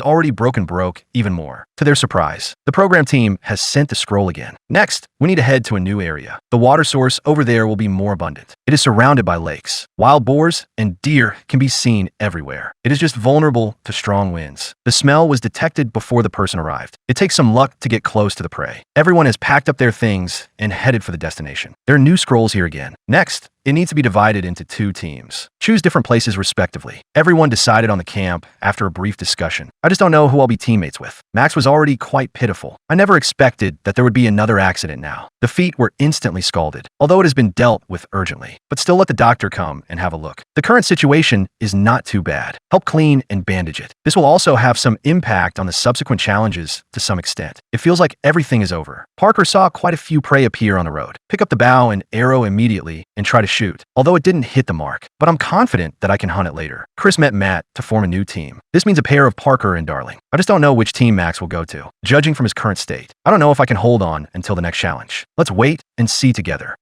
already broken broke even more. To their surprise, the program team has sent the scroll again. Next, we need to head to a new area. The water source over there will be more abundant. It is surrounded by lakes. Wild boars and deer can be seen everywhere. It is just vulnerable to strong winds. The smell was detected before the person arrived. It takes some luck to get close to the prey. Everyone has packed up their things and headed for the destination. There are new scrolls here again. Next, it needs to be divided into 2 teams. Choose different places respectively. Everyone decided on the camp after a brief discussion. I just don't know who I'll be teammates with. Max was already quite pitiful. I never expected that there would be another accident now. The feet were instantly scalded, although it has been dealt with urgently. But still let the doctor come and have a look. The current situation is not too bad. Help clean and bandage it. This will also have some impact on the subsequent challenges to some extent. It feels like everything is over. Parker saw quite a few prey appear on the road. Pick up the bow and arrow immediately and try to shoot, although it didn't hit the mark. But I'm confident that I can hunt it later. Chris met Matt to form a new team. This means a pair of Parker and Darling. I just don't know which team Max will go to, judging from his current state. I don't know if I can hold on until the next challenge. Let's wait and see together.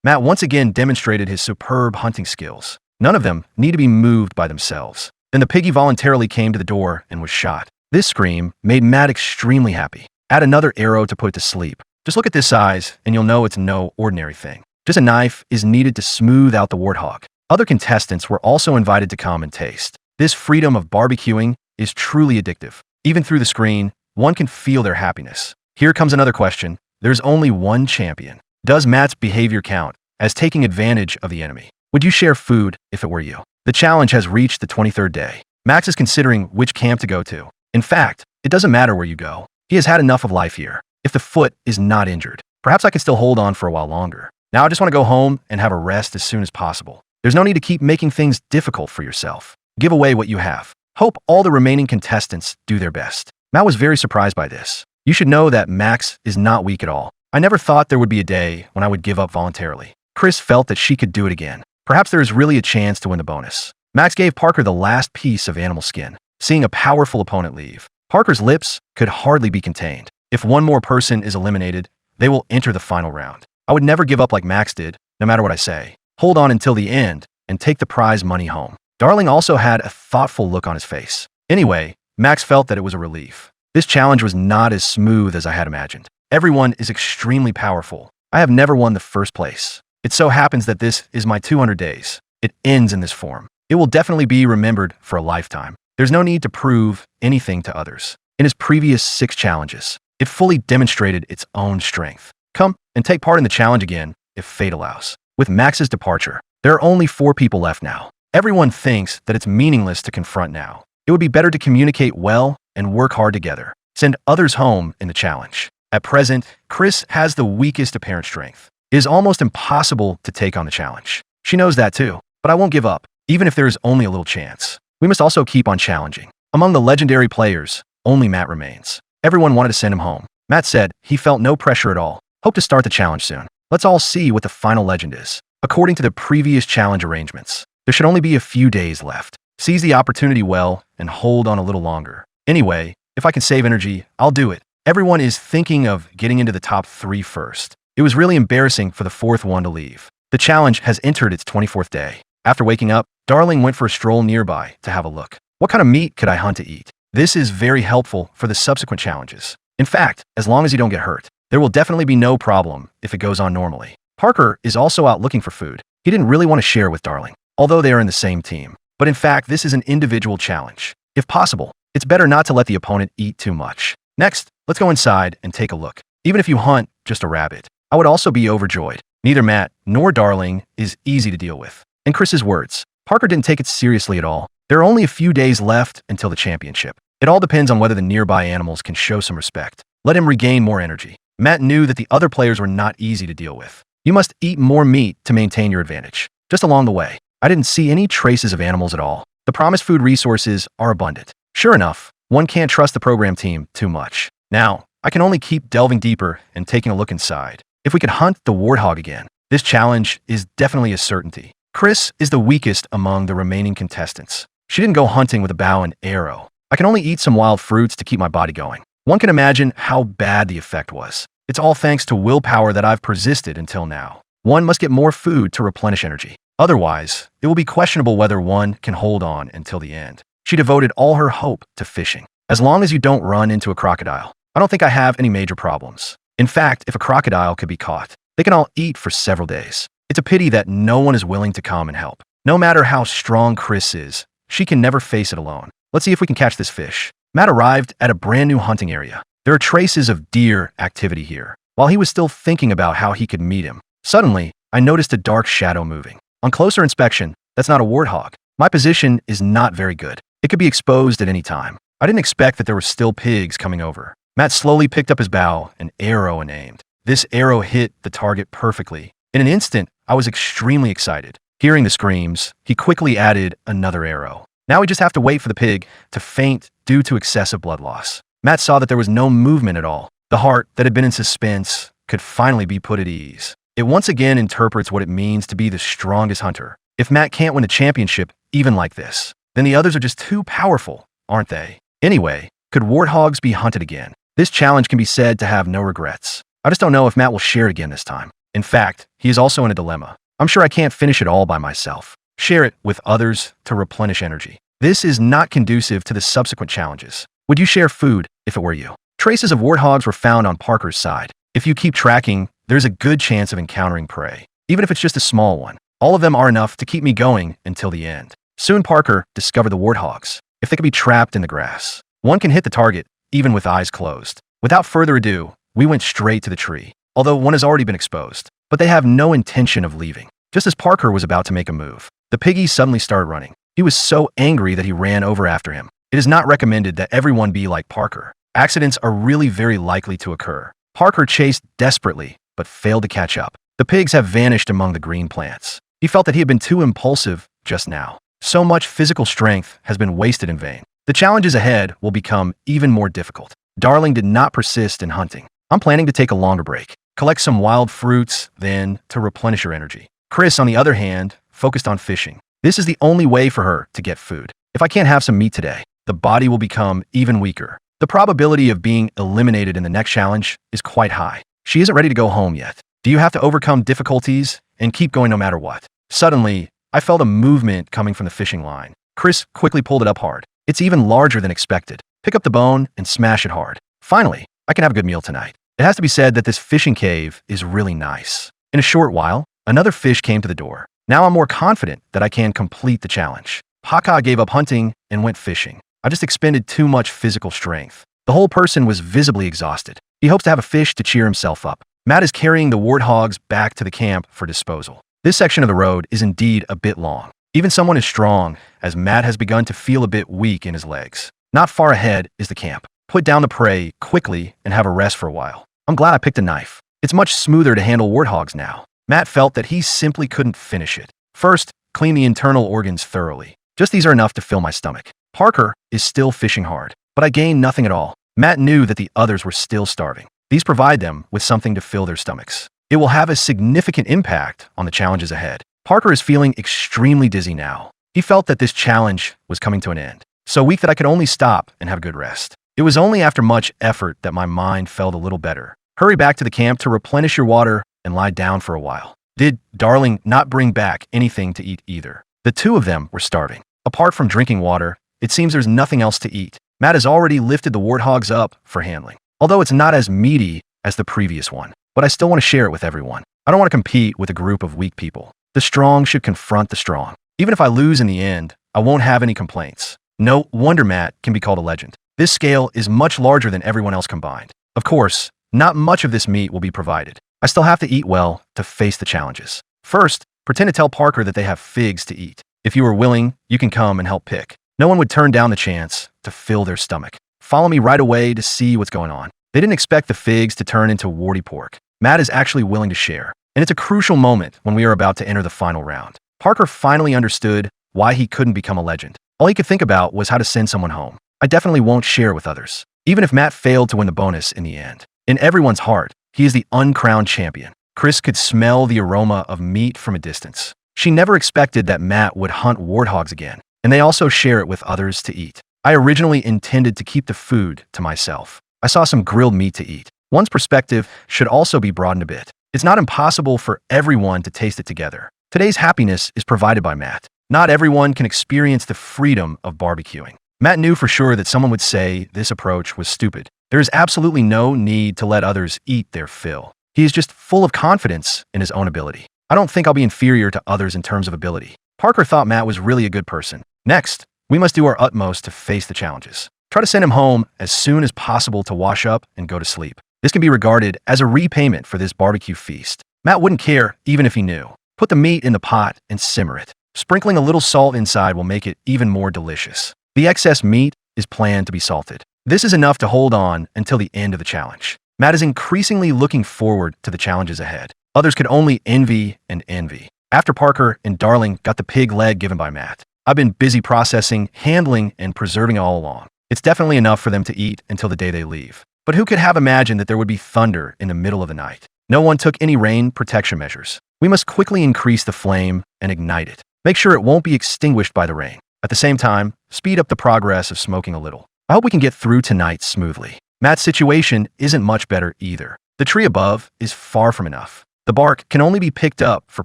Matt once again demonstrated his superb hunting skills. None of them need to be moved by themselves. Then the piggy voluntarily came to the door and was shot. This scream made Matt extremely happy. Add another arrow to put it to sleep. Just look at this size and you'll know it's no ordinary thing. Just a knife is needed to smooth out the warthog. Other contestants were also invited to come and taste. This freedom of barbecuing is truly addictive. Even through the screen, one can feel their happiness. Here comes another question. There's only one champion. Does Matt's behavior count as taking advantage of the enemy? Would you share food if it were you? The challenge has reached the 23rd day. Max is considering which camp to go to. In fact, it doesn't matter where you go. He has had enough of life here. If the foot is not injured, perhaps I can still hold on for a while longer. Now I just want to go home and have a rest as soon as possible. There's no need to keep making things difficult for yourself. Give away what you have. Hope all the remaining contestants do their best. Matt was very surprised by this. You should know that Max is not weak at all. I never thought there would be a day when I would give up voluntarily. Chris felt that she could do it again. Perhaps there is really a chance to win the bonus. Max gave Parker the last piece of animal skin, seeing a powerful opponent leave. Parker's lips could hardly be contained. If one more person is eliminated, they will enter the final round. I would never give up like Max did, no matter what I say. Hold on until the end and take the prize money home. Darling also had a thoughtful look on his face. Anyway, Max felt that it was a relief. This challenge was not as smooth as I had imagined. Everyone is extremely powerful. I have never won the first place. It so happens that this is my 200 days. It ends in this form. It will definitely be remembered for a lifetime. There's no need to prove anything to others. In his previous 6 challenges, it fully demonstrated its own strength. Come and take part in the challenge again, if fate allows. With Max's departure, there are only 4 people left now. Everyone thinks that it's meaningless to confront now. It would be better to communicate well and work hard together. Send others home in the challenge. At present, Chris has the weakest apparent strength. It is almost impossible to take on the challenge. She knows that too, but I won't give up, even if there is only a little chance. We must also keep on challenging. Among the legendary players, only Matt remains. Everyone wanted to send him home. Matt said he felt no pressure at all. Hope to start the challenge soon. Let's all see what the final legend is. According to the previous challenge arrangements, there should only be a few days left. Seize the opportunity well and hold on a little longer. Anyway, if I can save energy, I'll do it. Everyone is thinking of getting into the top 3 first. It was really embarrassing for the 4th one to leave. The challenge has entered its 24th day. After waking up, Darling went for a stroll nearby to have a look. What kind of meat could I hunt to eat? This is very helpful for the subsequent challenges. In fact, as long as you don't get hurt, there will definitely be no problem if it goes on normally. Parker is also out looking for food. He didn't really want to share with Darling, although they are in the same team. But in fact, this is an individual challenge. If possible, it's better not to let the opponent eat too much. Next, let's go inside and take a look. Even if you hunt just a rabbit, I would also be overjoyed. Neither Matt nor Darling is easy to deal with. In Chris's words, Parker didn't take it seriously at all. There are only a few days left until the championship. It all depends on whether the nearby animals can show some respect. Let him regain more energy. Matt knew that the other players were not easy to deal with. You must eat more meat to maintain your advantage. Just along the way, I didn't see any traces of animals at all. The promised food resources are abundant. Sure enough, one can't trust the program team too much. Now, I can only keep delving deeper and taking a look inside. If we could hunt the warthog again, this challenge is definitely a certainty. Chris is the weakest among the remaining contestants. She didn't go hunting with a bow and arrow. I can only eat some wild fruits to keep my body going. One can imagine how bad the effect was. It's all thanks to willpower that I've persisted until now. One must get more food to replenish energy. Otherwise, it will be questionable whether one can hold on until the end. She devoted all her hope to fishing. As long as you don't run into a crocodile, I don't think I have any major problems. In fact, if a crocodile could be caught, they can all eat for several days. It's a pity that no one is willing to come and help. No matter how strong Chris is, she can never face it alone. Let's see if we can catch this fish. Matt arrived at a brand new hunting area. There are traces of deer activity here. While he was still thinking about how he could meet him, suddenly, I noticed a dark shadow moving. On closer inspection, that's not a warthog. My position is not very good. It could be exposed at any time. I didn't expect that there were still pigs coming over. Matt slowly picked up his bow, an arrow, and aimed. This arrow hit the target perfectly. In an instant, I was extremely excited. Hearing the screams, he quickly added another arrow. Now we just have to wait for the pig to faint due to excessive blood loss. Matt saw that there was no movement at all. The heart that had been in suspense could finally be put at ease. It once again interprets what it means to be the strongest hunter. If Matt can't win a championship, even like this, then the others are just too powerful, aren't they? Anyway, could warthogs be hunted again? This challenge can be said to have no regrets. I just don't know if Matt will share it again this time. In fact, he is also in a dilemma. I'm sure I can't finish it all by myself. Share it with others to replenish energy. This is not conducive to the subsequent challenges. Would you share food if it were you? Traces of warthogs were found on Parker's side. If you keep tracking, there's a good chance of encountering prey, even if it's just a small one. All of them are enough to keep me going until the end. Soon Parker discovered the warthogs. If they could be trapped in the grass, one can hit the target even with eyes closed. Without further ado, we went straight to the tree, although one has already been exposed. But they have no intention of leaving. Just as Parker was about to make a move, the piggy suddenly started running. He was so angry that he ran over after him. It is not recommended that everyone be like Parker. Accidents are really very likely to occur. Parker chased desperately, but failed to catch up. The pigs have vanished among the green plants. He felt that he had been too impulsive just now. So much physical strength has been wasted in vain. The challenges ahead will become even more difficult. Darling did not persist in hunting. I'm planning to take a longer break. Collect some wild fruits, then to replenish her energy. Chris, on the other hand, focused on fishing. This is the only way for her to get food. If I can't have some meat today, the body will become even weaker. The probability of being eliminated in the next challenge is quite high. She isn't ready to go home yet. Do you have to overcome difficulties and keep going no matter what? Suddenly, I felt a movement coming from the fishing line. Chris quickly pulled it up hard. It's even larger than expected. Pick up the bone and smash it hard. Finally, I can have a good meal tonight. It has to be said that this fishing cave is really nice. In a short while, another fish came to the door. Now I'm more confident that I can complete the challenge. Haka gave up hunting and went fishing. I just expended too much physical strength. The whole person was visibly exhausted. He hopes to have a fish to cheer himself up. Matt is carrying the warthogs back to the camp for disposal. This section of the road is indeed a bit long. Even someone as strong as Matt has begun to feel a bit weak in his legs. Not far ahead is the camp. Put down the prey quickly and have a rest for a while. I'm glad I picked a knife. It's much smoother to handle warthogs now. Matt felt that he simply couldn't finish it. First, clean the internal organs thoroughly. Just these are enough to fill my stomach. Parker is still fishing hard, but I gained nothing at all. Matt knew that the others were still starving. These provide them with something to fill their stomachs. It will have a significant impact on the challenges ahead. Parker is feeling extremely dizzy now. He felt that this challenge was coming to an end. So weak that I could only stop and have a good rest. It was only after much effort that my mind felt a little better. Hurry back to the camp to replenish your water and lie down for a while. Did Darling not bring back anything to eat either? The two of them were starving. Apart from drinking water, it seems there's nothing else to eat. Matt has already lifted the warthogs up for handling. Although it's not as meaty as the previous one, but I still want to share it with everyone. I don't want to compete with a group of weak people. The strong should confront the strong. Even if I lose in the end, I won't have any complaints. No wonder Matt can be called a legend. This scale is much larger than everyone else combined. Of course, not much of this meat will be provided. I still have to eat well to face the challenges. First, pretend to tell Parker that they have figs to eat. If you are willing, you can come and help pick. No one would turn down the chance to fill their stomach. Follow me right away to see what's going on. They didn't expect the figs to turn into warty pork. Matt is actually willing to share. And it's a crucial moment when we are about to enter the final round. Parker finally understood why he couldn't become a legend. All he could think about was how to send someone home. I definitely won't share with others. Even if Matt failed to win the bonus in the end. In everyone's heart, he is the uncrowned champion. Chris could smell the aroma of meat from a distance. She never expected that Matt would hunt warthogs again, and they also share it with others to eat. I originally intended to keep the food to myself. I saw some grilled meat to eat. One's perspective should also be broadened a bit. It's not impossible for everyone to taste it together. Today's happiness is provided by Matt. Not everyone can experience the freedom of barbecuing. Matt knew for sure that someone would say this approach was stupid. There is absolutely no need to let others eat their fill. He is just full of confidence in his own ability. I don't think I'll be inferior to others in terms of ability. Parker thought Matt was really a good person. Next, we must do our utmost to face the challenges. Try to send him home as soon as possible to wash up and go to sleep. This can be regarded as a repayment for this barbecue feast. Matt wouldn't care even if he knew. Put the meat in the pot and simmer it. Sprinkling a little salt inside will make it even more delicious. The excess meat is planned to be salted. This is enough to hold on until the end of the challenge. Matt is increasingly looking forward to the challenges ahead. Others could only envy and envy. After Parker and Darling got the pig leg given by Matt, I've been busy processing, handling, and preserving it all along. It's definitely enough for them to eat until the day they leave. But who could have imagined that there would be thunder in the middle of the night? No one took any rain protection measures. We must quickly increase the flame and ignite it. Make sure it won't be extinguished by the rain. At the same time, speed up the progress of smoking a little. I hope we can get through tonight smoothly. Matt's situation isn't much better either. The tree above is far from enough. The bark can only be picked up for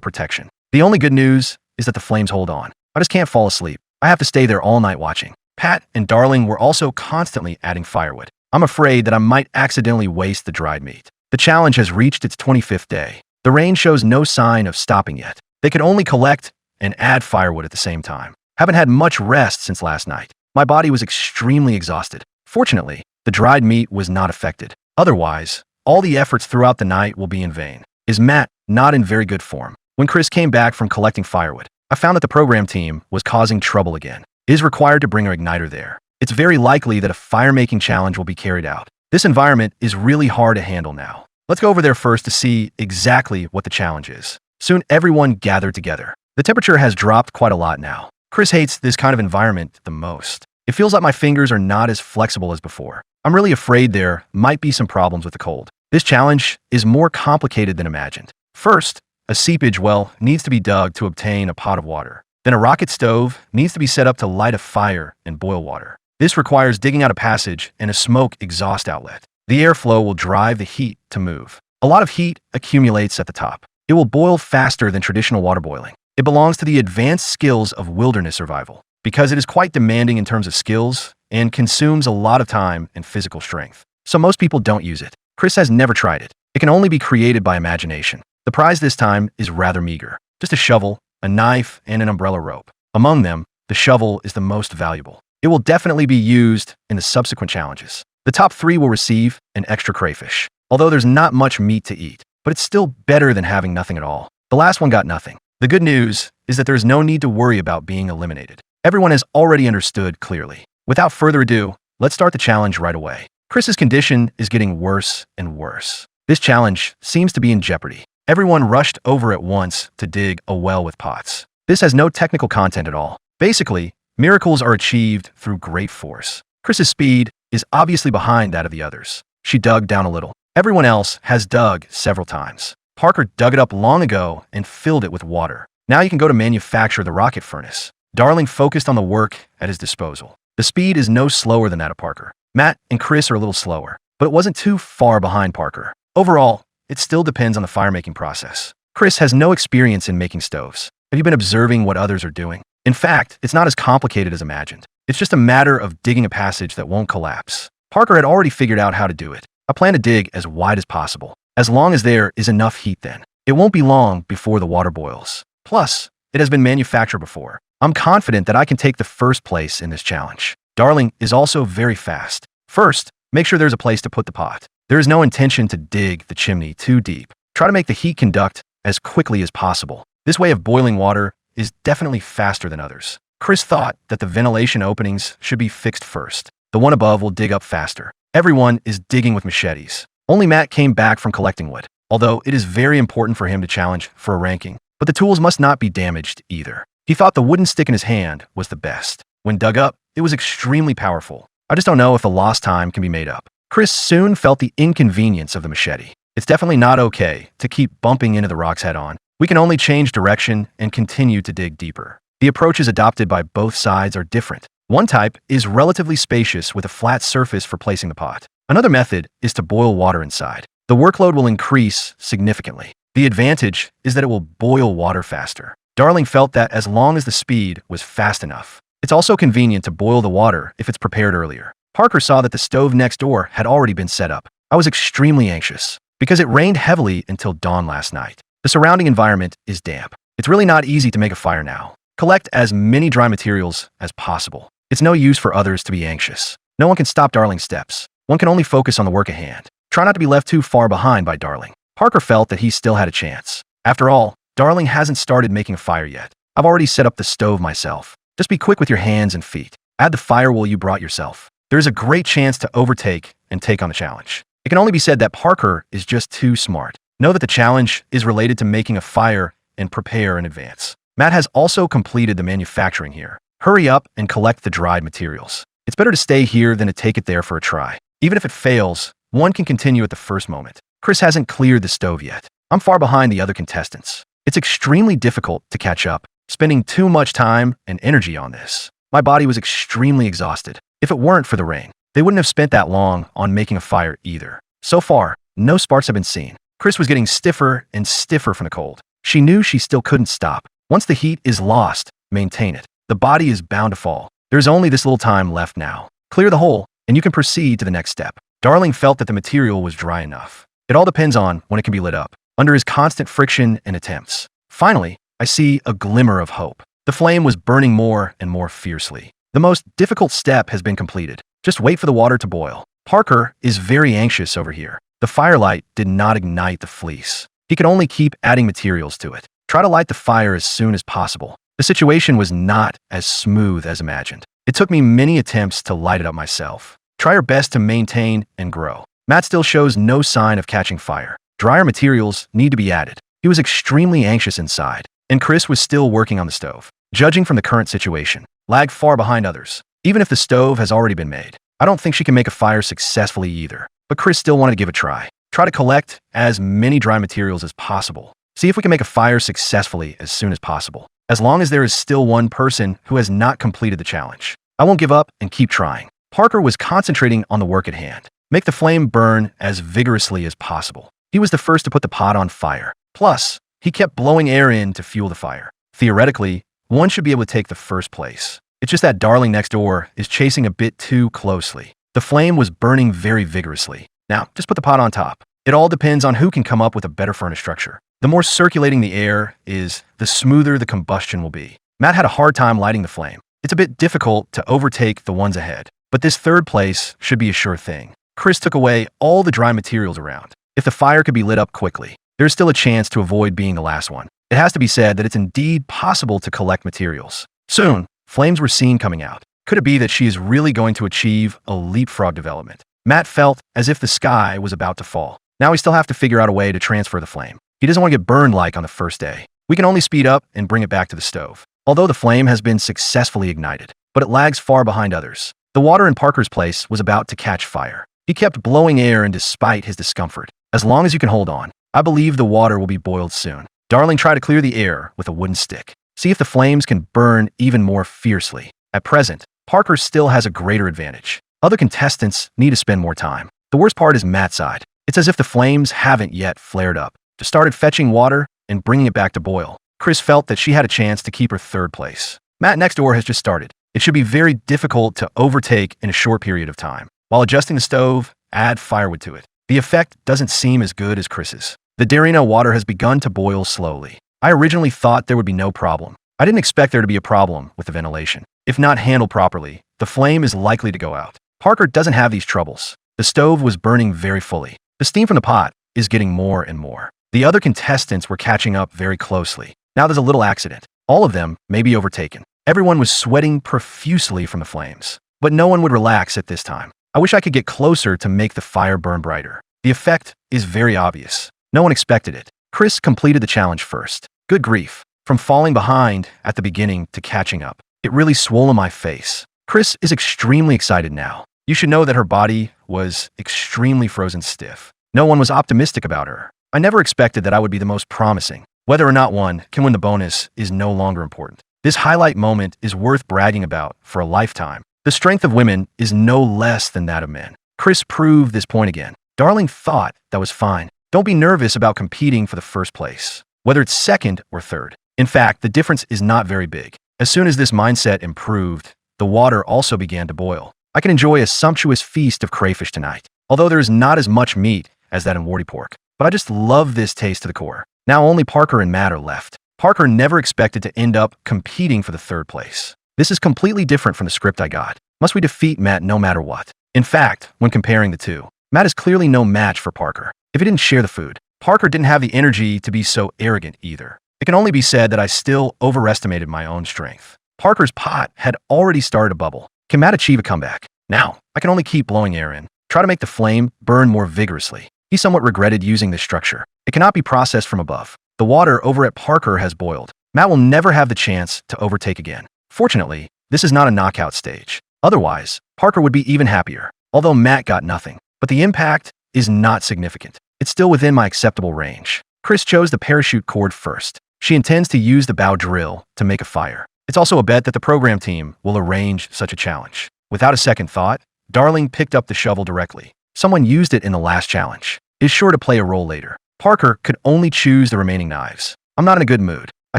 protection. The only good news is that the flames hold on. I just can't fall asleep. I have to stay there all night watching. Pat and Darling were also constantly adding firewood. I'm afraid that I might accidentally waste the dried meat. The challenge has reached its 25th day. The rain shows no sign of stopping yet. They could only collect and add firewood at the same time. Haven't had much rest since last night. My body was extremely exhausted. Fortunately, the dried meat was not affected. Otherwise, all the efforts throughout the night will be in vain. Is Matt not in very good form? When Chris came back from collecting firewood, I found that the program team was causing trouble again. It is required to bring an igniter there. It's very likely that a fire-making challenge will be carried out. This environment is really hard to handle now. Let's go over there first to see exactly what the challenge is. Soon everyone gathered together. The temperature has dropped quite a lot now. Chris hates this kind of environment the most. It feels like my fingers are not as flexible as before. I'm really afraid there might be some problems with the cold. This challenge is more complicated than imagined. First, a seepage well needs to be dug to obtain a pot of water. Then a rocket stove needs to be set up to light a fire and boil water. This requires digging out a passage and a smoke exhaust outlet. The airflow will drive the heat to move. A lot of heat accumulates at the top. It will boil faster than traditional water boiling. It belongs to the advanced skills of wilderness survival because it is quite demanding in terms of skills and consumes a lot of time and physical strength. So most people don't use it. Chris has never tried it. It can only be created by imagination. The prize this time is rather meager. Just a shovel, a knife, and an umbrella rope. Among them, the shovel is the most valuable. It will definitely be used in the subsequent challenges. The top 3 will receive an extra crayfish, although there's not much meat to eat, but it's still better than having nothing at all. The last one got nothing. The good news is that there's no need to worry about being eliminated. Everyone has already understood clearly. Without further ado, let's start the challenge right away. Chris's condition is getting worse and worse. This challenge seems to be in jeopardy. Everyone rushed over at once to dig a well with pots. This has no technical content at all. Basically, miracles are achieved through great force. Chris's speed is obviously behind that of the others. She dug down a little. Everyone else has dug several times. Parker dug it up long ago and filled it with water. Now you can go to manufacture the rocket furnace. Darling focused on the work at his disposal. The speed is no slower than that of Parker. Matt and Chris are a little slower, but it wasn't too far behind Parker. Overall, it still depends on the firemaking process. Chris has no experience in making stoves. Have you been observing what others are doing? In fact, it's not as complicated as imagined. It's just a matter of digging a passage that won't collapse. Parker had already figured out how to do it. I plan to dig as wide as possible, as long as there is enough heat then. It won't be long before the water boils. Plus, it has been manufactured before. I'm confident that I can take the first place in this challenge. Darling is also very fast. First, make sure there's a place to put the pot. There is no intention to dig the chimney too deep. Try to make the heat conduct as quickly as possible. This way of boiling water is definitely faster than others. Chris thought that the ventilation openings should be fixed first. The one above will dig up faster. Everyone is digging with machetes. Only Matt came back from collecting wood, although it is very important for him to challenge for a ranking. But the tools must not be damaged either. He thought the wooden stick in his hand was the best. When dug up, it was extremely powerful. I just don't know if the lost time can be made up. Chris soon felt the inconvenience of the machete. It's definitely not okay to keep bumping into the rocks head on. We can only change direction and continue to dig deeper. The approaches adopted by both sides are different. One type is relatively spacious with a flat surface for placing the pot. Another method is to boil water inside. The workload will increase significantly. The advantage is that it will boil water faster. Darling felt that as long as the speed was fast enough. It's also convenient to boil the water if it's prepared earlier. Parker saw that the stove next door had already been set up. I was extremely anxious because it rained heavily until dawn last night. The surrounding environment is damp. It's really not easy to make a fire now. Collect as many dry materials as possible. It's no use for others to be anxious. No one can stop Darling's steps. One can only focus on the work at hand. Try not to be left too far behind by Darling. Parker felt that he still had a chance. After all, Darling hasn't started making a fire yet. I've already set up the stove myself. Just be quick with your hands and feet. Add the firewood you brought yourself. There is a great chance to overtake and take on the challenge. It can only be said that Parker is just too smart. Know that the challenge is related to making a fire and prepare in advance. Matt has also completed the manufacturing here. Hurry up and collect the dried materials. It's better to stay here than to take it there for a try. Even if it fails, one can continue at the first moment. Chris hasn't cleared the stove yet. I'm far behind the other contestants. It's extremely difficult to catch up, spending too much time and energy on this. My body was extremely exhausted. If it weren't for the rain, they wouldn't have spent that long on making a fire either. So far, no sparks have been seen. Chris was getting stiffer and stiffer from the cold. She knew she still couldn't stop. Once the heat is lost, maintain it. The body is bound to fall. There's only this little time left now. Clear the hole, and you can proceed to the next step. Darling felt that the material was dry enough. It all depends on when it can be lit up, under his constant friction and attempts. Finally, I see a glimmer of hope. The flame was burning more and more fiercely. The most difficult step has been completed. Just wait for the water to boil. Parker is very anxious over here. The firelight did not ignite the fleece. He could only keep adding materials to it. Try to light the fire as soon as possible. The situation was not as smooth as imagined. It took me many attempts to light it up myself. Try your best to maintain and grow. Matt still shows no sign of catching fire. Drier materials need to be added. He was extremely anxious inside, and Chris was still working on the stove. Judging from the current situation, lagged far behind others. Even if the stove has already been made, I don't think she can make a fire successfully either. But Chris still wanted to give it a try. Try to collect as many dry materials as possible. See if we can make a fire successfully as soon as possible. As long as there is still one person who has not completed the challenge, I won't give up and keep trying. Parker was concentrating on the work at hand. Make the flame burn as vigorously as possible. He was the first to put the pot on fire. Plus, he kept blowing air in to fuel the fire. Theoretically, one should be able to take the first place. It's just that Darling next door is chasing a bit too closely. The flame was burning very vigorously. Now, just put the pot on top. It all depends on who can come up with a better furnace structure. The more circulating the air is, the smoother the combustion will be. Matt had a hard time lighting the flame. It's a bit difficult to overtake the ones ahead, but this third place should be a sure thing. Chris took away all the dry materials around. If the fire could be lit up quickly, there's still a chance to avoid being the last one. It has to be said that it's indeed possible to collect materials. Soon, flames were seen coming out. Could it be that she is really going to achieve a leapfrog development? Matt felt as if the sky was about to fall. Now we still have to figure out a way to transfer the flame. He doesn't want to get burned like on the first day. We can only speed up and bring it back to the stove. Although the flame has been successfully ignited, but it lags far behind others. The water in Parker's place was about to catch fire. He kept blowing air in despite his discomfort. As long as you can hold on, I believe the water will be boiled soon. Darling tried to clear the air with a wooden stick. See if the flames can burn even more fiercely. At present, Parker still has a greater advantage. Other contestants need to spend more time. The worst part is Matt's side. It's as if the flames haven't yet flared up. Just started fetching water and bringing it back to boil. Chris felt that she had a chance to keep her third place. Matt next door has just started. It should be very difficult to overtake in a short period of time. While adjusting the stove, add firewood to it. The effect doesn't seem as good as Chris's. The Darina water has begun to boil slowly. I originally thought there would be no problem. I didn't expect there to be a problem with the ventilation. If not handled properly, the flame is likely to go out. Parker doesn't have these troubles. The stove was burning very fully. The steam from the pot is getting more and more. The other contestants were catching up very closely. Now there's a little accident. All of them may be overtaken. Everyone was sweating profusely from the flames. But no one would relax at this time. I wish I could get closer to make the fire burn brighter. The effect is very obvious. No one expected it. Chris completed the challenge first. Good grief. From falling behind at the beginning to catching up, it really swollen my face. Chris is extremely excited now. You should know that her body was extremely frozen stiff. No one was optimistic about her. I never expected that I would be the most promising. Whether or not one can win the bonus is no longer important. This highlight moment is worth bragging about for a lifetime. The strength of women is no less than that of men. Chris proved this point again. Darling thought that was fine. Don't be nervous about competing for the first place, whether it's second or third. In fact, the difference is not very big. As soon as this mindset improved, the water also began to boil. I can enjoy a sumptuous feast of crayfish tonight, although there is not as much meat as that in warty pork. But I just love this taste to the core. Now only Parker and Matt are left. Parker never expected to end up competing for the third place. This is completely different from the script I got. Must we defeat Matt no matter what? In fact, when comparing the two, Matt is clearly no match for Parker. If he didn't share the food, Parker didn't have the energy to be so arrogant either. It can only be said that I still overestimated my own strength. Parker's pot had already started to bubble. Can Matt achieve a comeback? Now, I can only keep blowing air in. Try to make the flame burn more vigorously. He somewhat regretted using this structure. It cannot be processed from above. The water over at Parker has boiled. Matt will never have the chance to overtake again. Fortunately, this is not a knockout stage. Otherwise, Parker would be even happier. Although Matt got nothing. But the impact is not significant. It's still within my acceptable range. Chris chose the parachute cord first. She intends to use the bow drill to make a fire. It's also a bet that the program team will arrange such a challenge. Without a second thought, Darling picked up the shovel directly. Someone used it in the last challenge. It's sure to play a role later. Parker could only choose the remaining knives. I'm not in a good mood. I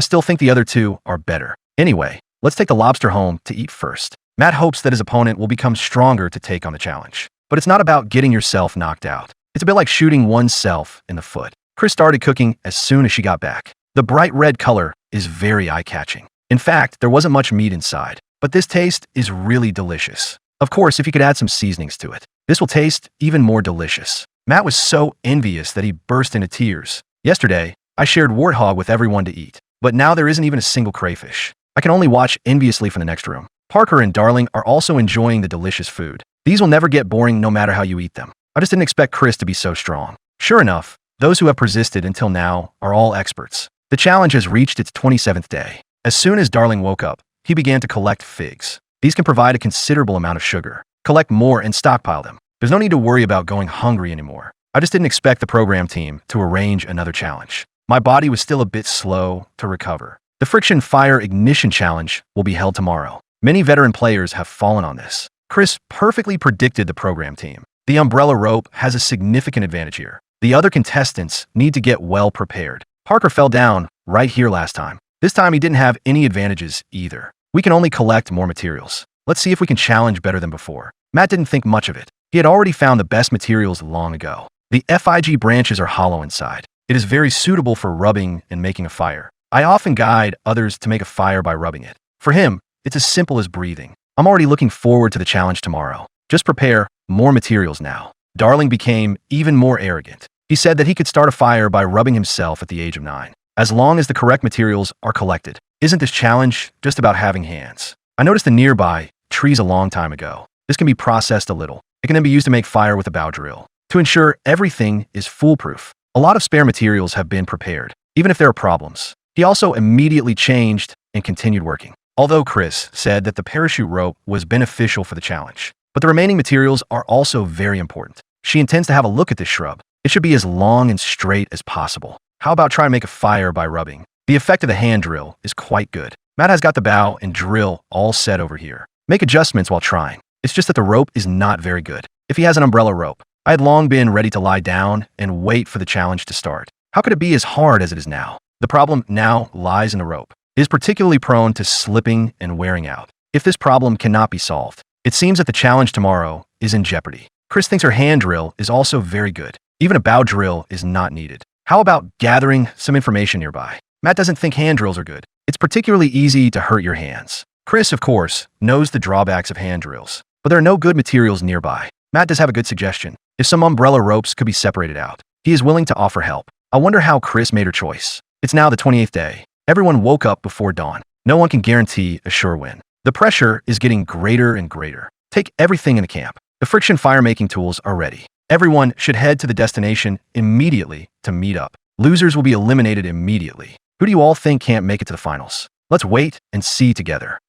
still think the other two are better. Anyway, let's take the lobster home to eat first. Matt hopes that his opponent will become stronger to take on the challenge. But it's not about getting yourself knocked out. It's a bit like shooting oneself in the foot. Chris started cooking as soon as she got back. The bright red color is very eye-catching. In fact, there wasn't much meat inside, but this taste is really delicious. Of course, if you could add some seasonings to it, this will taste even more delicious. Matt was so envious that he burst into tears. Yesterday, I shared warthog with everyone to eat, but now there isn't even a single crayfish. I can only watch enviously from the next room. Parker and Darling are also enjoying the delicious food. These will never get boring no matter how you eat them. I just didn't expect Chris to be so strong. Sure enough, those who have persisted until now are all experts. The challenge has reached its 27th day. As soon as Darling woke up, he began to collect figs. These can provide a considerable amount of sugar. Collect more and stockpile them. There's no need to worry about going hungry anymore. I just didn't expect the program team to arrange another challenge. My body was still a bit slow to recover. The Friction Fire Ignition Challenge will be held tomorrow. Many veteran players have fallen on this. Chris perfectly predicted the program team. The umbrella rope has a significant advantage here. The other contestants need to get well prepared. Parker fell down right here last time. This time he didn't have any advantages either. We can only collect more materials. Let's see if we can challenge better than before. Matt didn't think much of it. He had already found the best materials long ago. The FIG branches are hollow inside. It is very suitable for rubbing and making a fire. I often guide others to make a fire by rubbing it. For him, it's as simple as breathing. I'm already looking forward to the challenge tomorrow. Just prepare more materials now. Darling became even more arrogant. He said that he could start a fire by rubbing himself at the age of 9. As long as the correct materials are collected. Isn't this challenge just about having hands? I noticed the nearby trees a long time ago. This can be processed a little. It can then be used to make fire with a bow drill. To ensure everything is foolproof, a lot of spare materials have been prepared, even if there are problems. He also immediately changed and continued working. Although Chris said that the parachute rope was beneficial for the challenge, but the remaining materials are also very important. She intends to have a look at this shrub. It should be as long and straight as possible. How about trying to make a fire by rubbing? The effect of the hand drill is quite good. Matt has got the bow and drill all set over here. Make adjustments while trying. It's just that the rope is not very good. If he has an umbrella rope, I had long been ready to lie down and wait for the challenge to start. How could it be as hard as it is now? The problem now lies in the rope. It is particularly prone to slipping and wearing out. If this problem cannot be solved, it seems that the challenge tomorrow is in jeopardy. Chris thinks her hand drill is also very good. Even a bow drill is not needed. How about gathering some information nearby? Matt doesn't think hand drills are good. It's particularly easy to hurt your hands. Chris, of course, knows the drawbacks of hand drills, but there are no good materials nearby. Matt does have a good suggestion. If some umbrella ropes could be separated out, he is willing to offer help. I wonder how Chris made her choice. It's now the 28th day. Everyone woke up before dawn. No one can guarantee a sure win. The pressure is getting greater and greater. Take everything in the camp. The friction firemaking tools are ready. Everyone should head to the destination immediately to meet up. Losers will be eliminated immediately. Who do you all think can't make it to the finals? Let's wait and see together.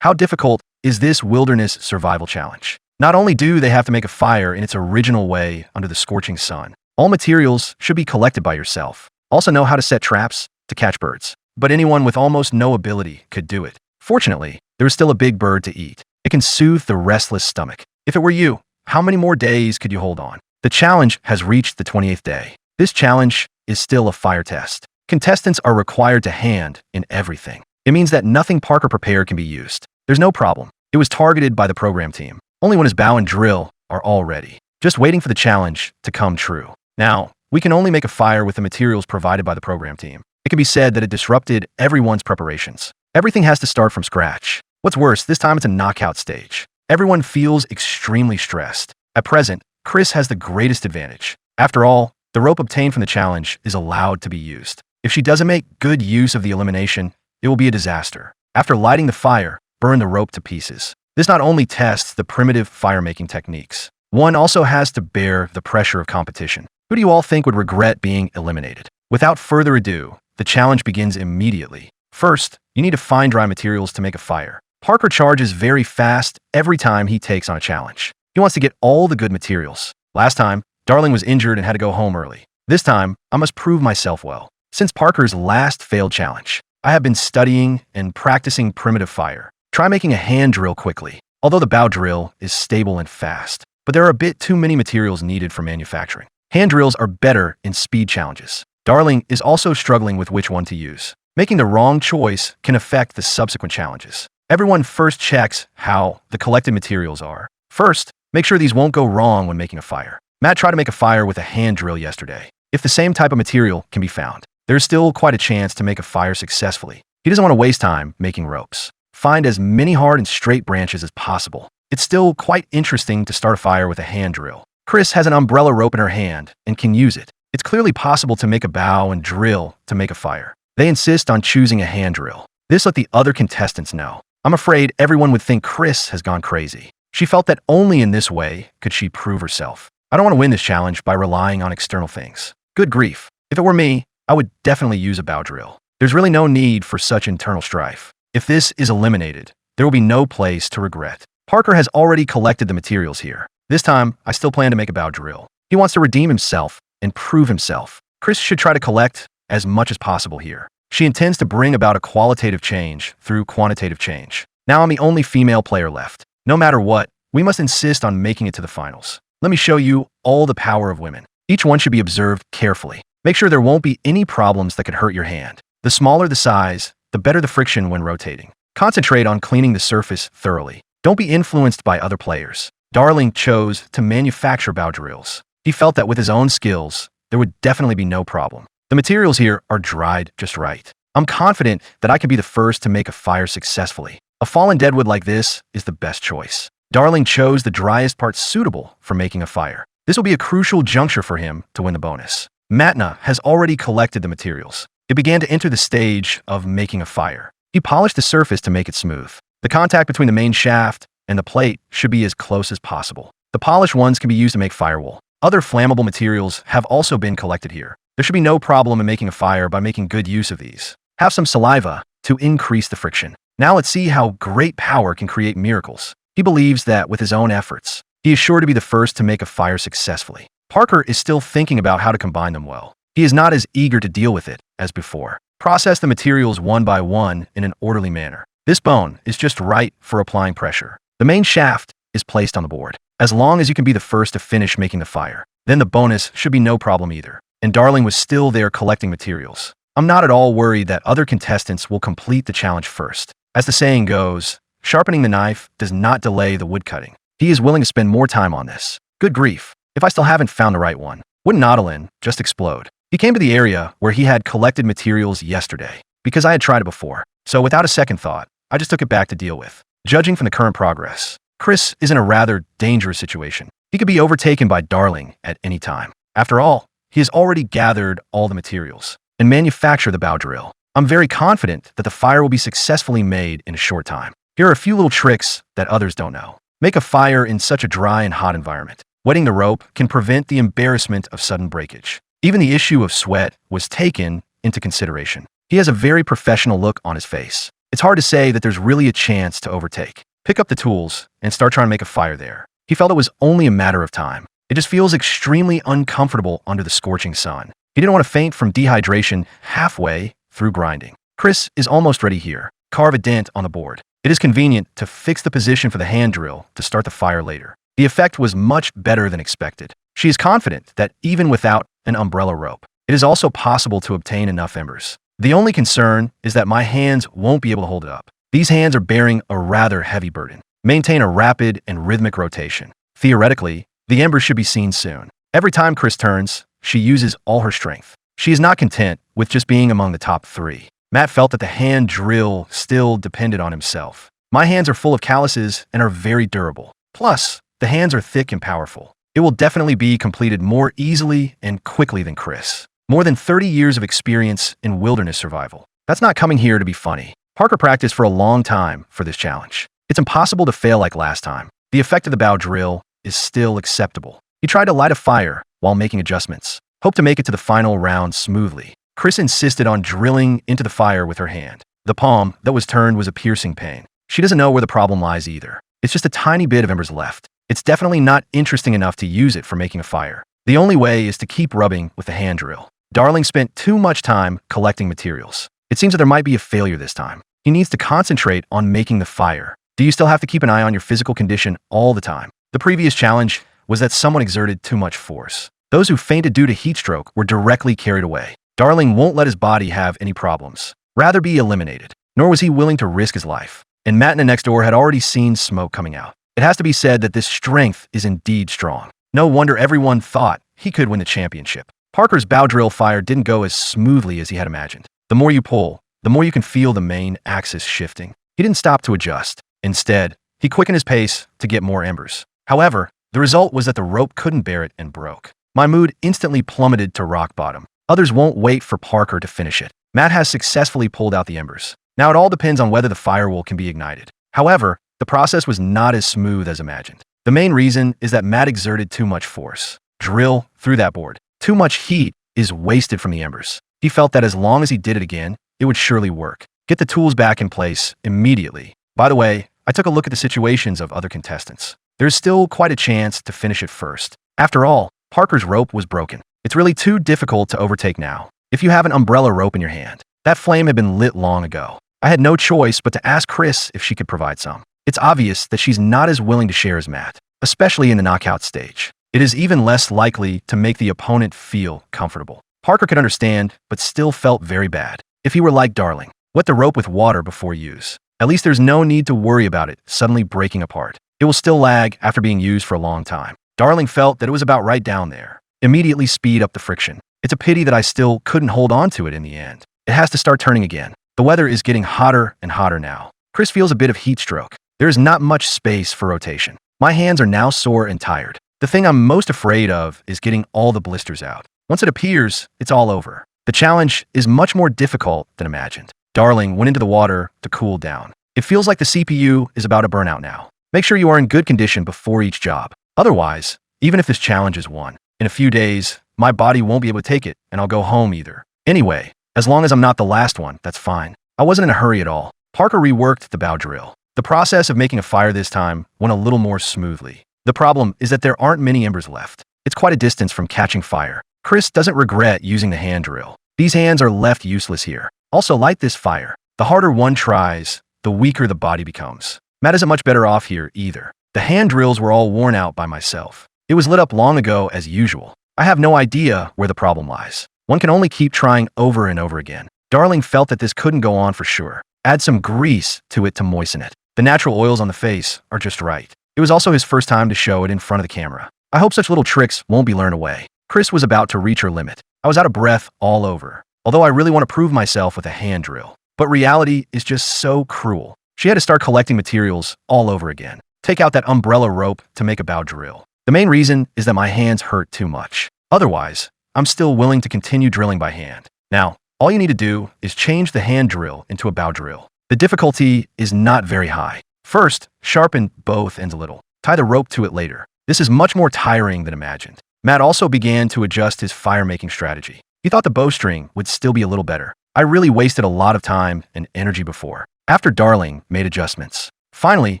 How difficult is this wilderness survival challenge? Not only do they have to make a fire in its original way under the scorching sun, all materials should be collected by yourself. Also know how to set traps to catch birds. But anyone with almost no ability could do it. Fortunately, there is still a big bird to eat. It can soothe the restless stomach. If it were you, how many more days could you hold on? The challenge has reached the 28th day. This challenge is still a fire test. Contestants are required to hand in everything. It means that nothing Parker prepared can be used. There's no problem. It was targeted by the program team. Only when his bow and drill are all ready. Just waiting for the challenge to come true. Now, we can only make a fire with the materials provided by the program team. It can be said that it disrupted everyone's preparations. Everything has to start from scratch. What's worse, this time it's a knockout stage. Everyone feels extremely stressed. At present, Chris has the greatest advantage. After all, the rope obtained from the challenge is allowed to be used. If she doesn't make good use of the elimination, it will be a disaster. After lighting the fire, burn the rope to pieces. This not only tests the primitive firemaking techniques, one also has to bear the pressure of competition. Who do you all think would regret being eliminated? Without further ado, the challenge begins immediately. First, you need to find dry materials to make a fire. Parker charges very fast every time he takes on a challenge. He wants to get all the good materials. Last time, Darling was injured and had to go home early. This time, I must prove myself well. Since Parker's last failed challenge, I have been studying and practicing primitive fire. Try making a hand drill quickly, although the bow drill is stable and fast. But there are a bit too many materials needed for manufacturing. Hand drills are better in speed challenges. Darling is also struggling with which one to use. Making the wrong choice can affect the subsequent challenges. Everyone first checks how the collected materials are. First, make sure these won't go wrong when making a fire. Matt tried to make a fire with a hand drill yesterday. If the same type of material can be found, there's still quite a chance to make a fire successfully. He doesn't want to waste time making ropes. Find as many hard and straight branches as possible. It's still quite interesting to start a fire with a hand drill. Chris has an umbrella rope in her hand and can use it. It's clearly possible to make a bow and drill to make a fire. They insist on choosing a hand drill. This let the other contestants know. I'm afraid everyone would think Chris has gone crazy. She felt that only in this way could she prove herself. I don't want to win this challenge by relying on external things. Good grief. If it were me, I would definitely use a bow drill. There's really no need for such internal strife. If this is eliminated, there will be no place to regret. Parker has already collected the materials here. This time, I still plan to make a bow drill. He wants to redeem himself and prove himself. Chris should try to collect as much as possible here. She intends to bring about a qualitative change through quantitative change. Now I'm the only female player left. No matter what, we must insist on making it to the finals. Let me show you all the power of women. Each one should be observed carefully. Make sure there won't be any problems that could hurt your hand. The smaller the size, the better the friction when rotating. Concentrate on cleaning the surface thoroughly. Don't be influenced by other players. Darling chose to manufacture bow drills. He felt that with his own skills, there would definitely be no problem. The materials here are dried just right. I'm confident that I can be the first to make a fire successfully. A fallen deadwood like this is the best choice. Darling chose the driest part suitable for making a fire. This will be a crucial juncture for him to win the bonus. Matna has already collected the materials. It began to enter the stage of making a fire. He polished the surface to make it smooth. The contact between the main shaft and the plate should be as close as possible. The polished ones can be used to make firewool. Other flammable materials have also been collected here. There should be no problem in making a fire by making good use of these. Have some saliva to increase the friction. Now let's see how great power can create miracles. He believes that with his own efforts, he is sure to be the first to make a fire successfully. Parker is still thinking about how to combine them well. He is not as eager to deal with it as before. Process the materials one by one in an orderly manner. This bone is just right for applying pressure. The main shaft is placed on the board. As long as you can be the first to finish making the fire, then the bonus should be no problem either. And Darling was still there collecting materials. I'm not at all worried that other contestants will complete the challenge first. As the saying goes, sharpening the knife does not delay the wood cutting. He is willing to spend more time on this. Good grief. If I still haven't found the right one, wouldn't Nautilin just explode? He came to the area where he had collected materials yesterday, because I had tried it before. So without a second thought, I just took it back to deal with. Judging from the current progress, Chris is in a rather dangerous situation. He could be overtaken by Darling at any time. After all, he has already gathered all the materials and manufactured the bow drill. I'm very confident that the fire will be successfully made in a short time. Here are a few little tricks that others don't know. Make a fire in such a dry and hot environment. Wetting the rope can prevent the embarrassment of sudden breakage. Even the issue of sweat was taken into consideration. He has a very professional look on his face. It's hard to say that there's really a chance to overtake. Pick up the tools and start trying to make a fire there. He felt it was only a matter of time. It just feels extremely uncomfortable under the scorching sun. He didn't want to faint from dehydration halfway through grinding. Chris is almost ready here. Carve a dent on the board. It is convenient to fix the position for the hand drill to start the fire later. The effect was much better than expected. She is confident that even without an umbrella rope, it is also possible to obtain enough embers. The only concern is that my hands won't be able to hold it up. These hands are bearing a rather heavy burden. Maintain a rapid and rhythmic rotation. Theoretically, the embers should be seen soon. Every time Chris turns, she uses all her strength. She is not content with just being among the top 3. Matt felt that the hand drill still depended on himself. My hands are full of calluses and are very durable. Plus, the hands are thick and powerful. It will definitely be completed more easily and quickly than Chris. More than 30 years of experience in wilderness survival. That's not coming here to be funny. Parker practiced for a long time for this challenge. It's impossible to fail like last time. The effect of the bow drill is still acceptable. He tried to light a fire while making adjustments. Hoped to make it to the final round smoothly. Chris insisted on drilling into the fire with her hand. The palm that was turned was a piercing pain. She doesn't know where the problem lies either. It's just a tiny bit of embers left. It's definitely not interesting enough to use it for making a fire. The only way is to keep rubbing with the hand drill. Darling spent too much time collecting materials. It seems that there might be a failure this time. He needs to concentrate on making the fire. Do you still have to keep an eye on your physical condition all the time? The previous challenge was that someone exerted too much force. Those who fainted due to heat stroke were directly carried away. Darling won't let his body have any problems, rather be eliminated, nor was he willing to risk his life. And Matt next door had already seen smoke coming out. It has to be said that this strength is indeed strong. No wonder everyone thought he could win the championship. Parker's bow drill fire didn't go as smoothly as he had imagined. The more you pull, the more you can feel the main axis shifting. He didn't stop to adjust. Instead, he quickened his pace to get more embers. However, the result was that the rope couldn't bear it and broke. My mood instantly plummeted to rock bottom. Others won't wait for Parker to finish it. Matt has successfully pulled out the embers. Now it all depends on whether the firewall can be ignited. However, the process was not as smooth as imagined. The main reason is that Matt exerted too much force. Drill through that board. Too much heat is wasted from the embers. He felt that as long as he did it again, it would surely work. Get the tools back in place immediately. By the way, I took a look at the situations of other contestants. There's still quite a chance to finish it first. After all, Parker's rope was broken. It's really too difficult to overtake now. If you have an umbrella rope in your hand, that flame had been lit long ago. I had no choice but to ask Chris if she could provide some. It's obvious that she's not as willing to share as Matt, especially in the knockout stage. It is even less likely to make the opponent feel comfortable. Parker could understand, but still felt very bad. If he were like Darling, wet the rope with water before use. At least there's no need to worry about it suddenly breaking apart. It will still lag after being used for a long time. Darling felt that it was about right down there. Immediately speed up the friction. It's a pity that I still couldn't hold on to it in the end. It has to start turning again. The weather is getting hotter and hotter now. Chris feels a bit of heat stroke. There is not much space for rotation. My hands are now sore and tired. The thing I'm most afraid of is getting all the blisters out. Once it appears, it's all over. The challenge is much more difficult than imagined. Darling went into the water to cool down. It feels like the CPU is about to burn out now. Make sure you are in good condition before each job. Otherwise, even if this challenge is won, in a few days, my body won't be able to take it and I'll go home either. Anyway, as long as I'm not the last one, that's fine. I wasn't in a hurry at all. Parker reworked the bow drill. The process of making a fire this time went a little more smoothly. The problem is that there aren't many embers left. It's quite a distance from catching fire. Chris doesn't regret using the hand drill. These hands are left useless here. Also, light this fire. The harder one tries, the weaker the body becomes. Matt isn't much better off here either. The hand drills were all worn out by myself. It was lit up long ago as usual. I have no idea where the problem lies. One can only keep trying over and over again. Darling felt that this couldn't go on for sure. Add some grease to it to moisten it. The natural oils on the face are just right. It was also his first time to show it in front of the camera. I hope such little tricks won't be learned away. Chris was about to reach her limit. I was out of breath all over, although I really want to prove myself with a hand drill. But reality is just so cruel. She had to start collecting materials all over again. Take out that umbrella rope to make a bow drill. The main reason is that my hands hurt too much. Otherwise, I'm still willing to continue drilling by hand. Now, all you need to do is change the hand drill into a bow drill. The difficulty is not very high. First, sharpen both ends a little. Tie the rope to it later. This is much more tiring than imagined. Matt also began to adjust his fire-making strategy. He thought the bowstring would still be a little better. I really wasted a lot of time and energy before. After Darling made adjustments. Finally,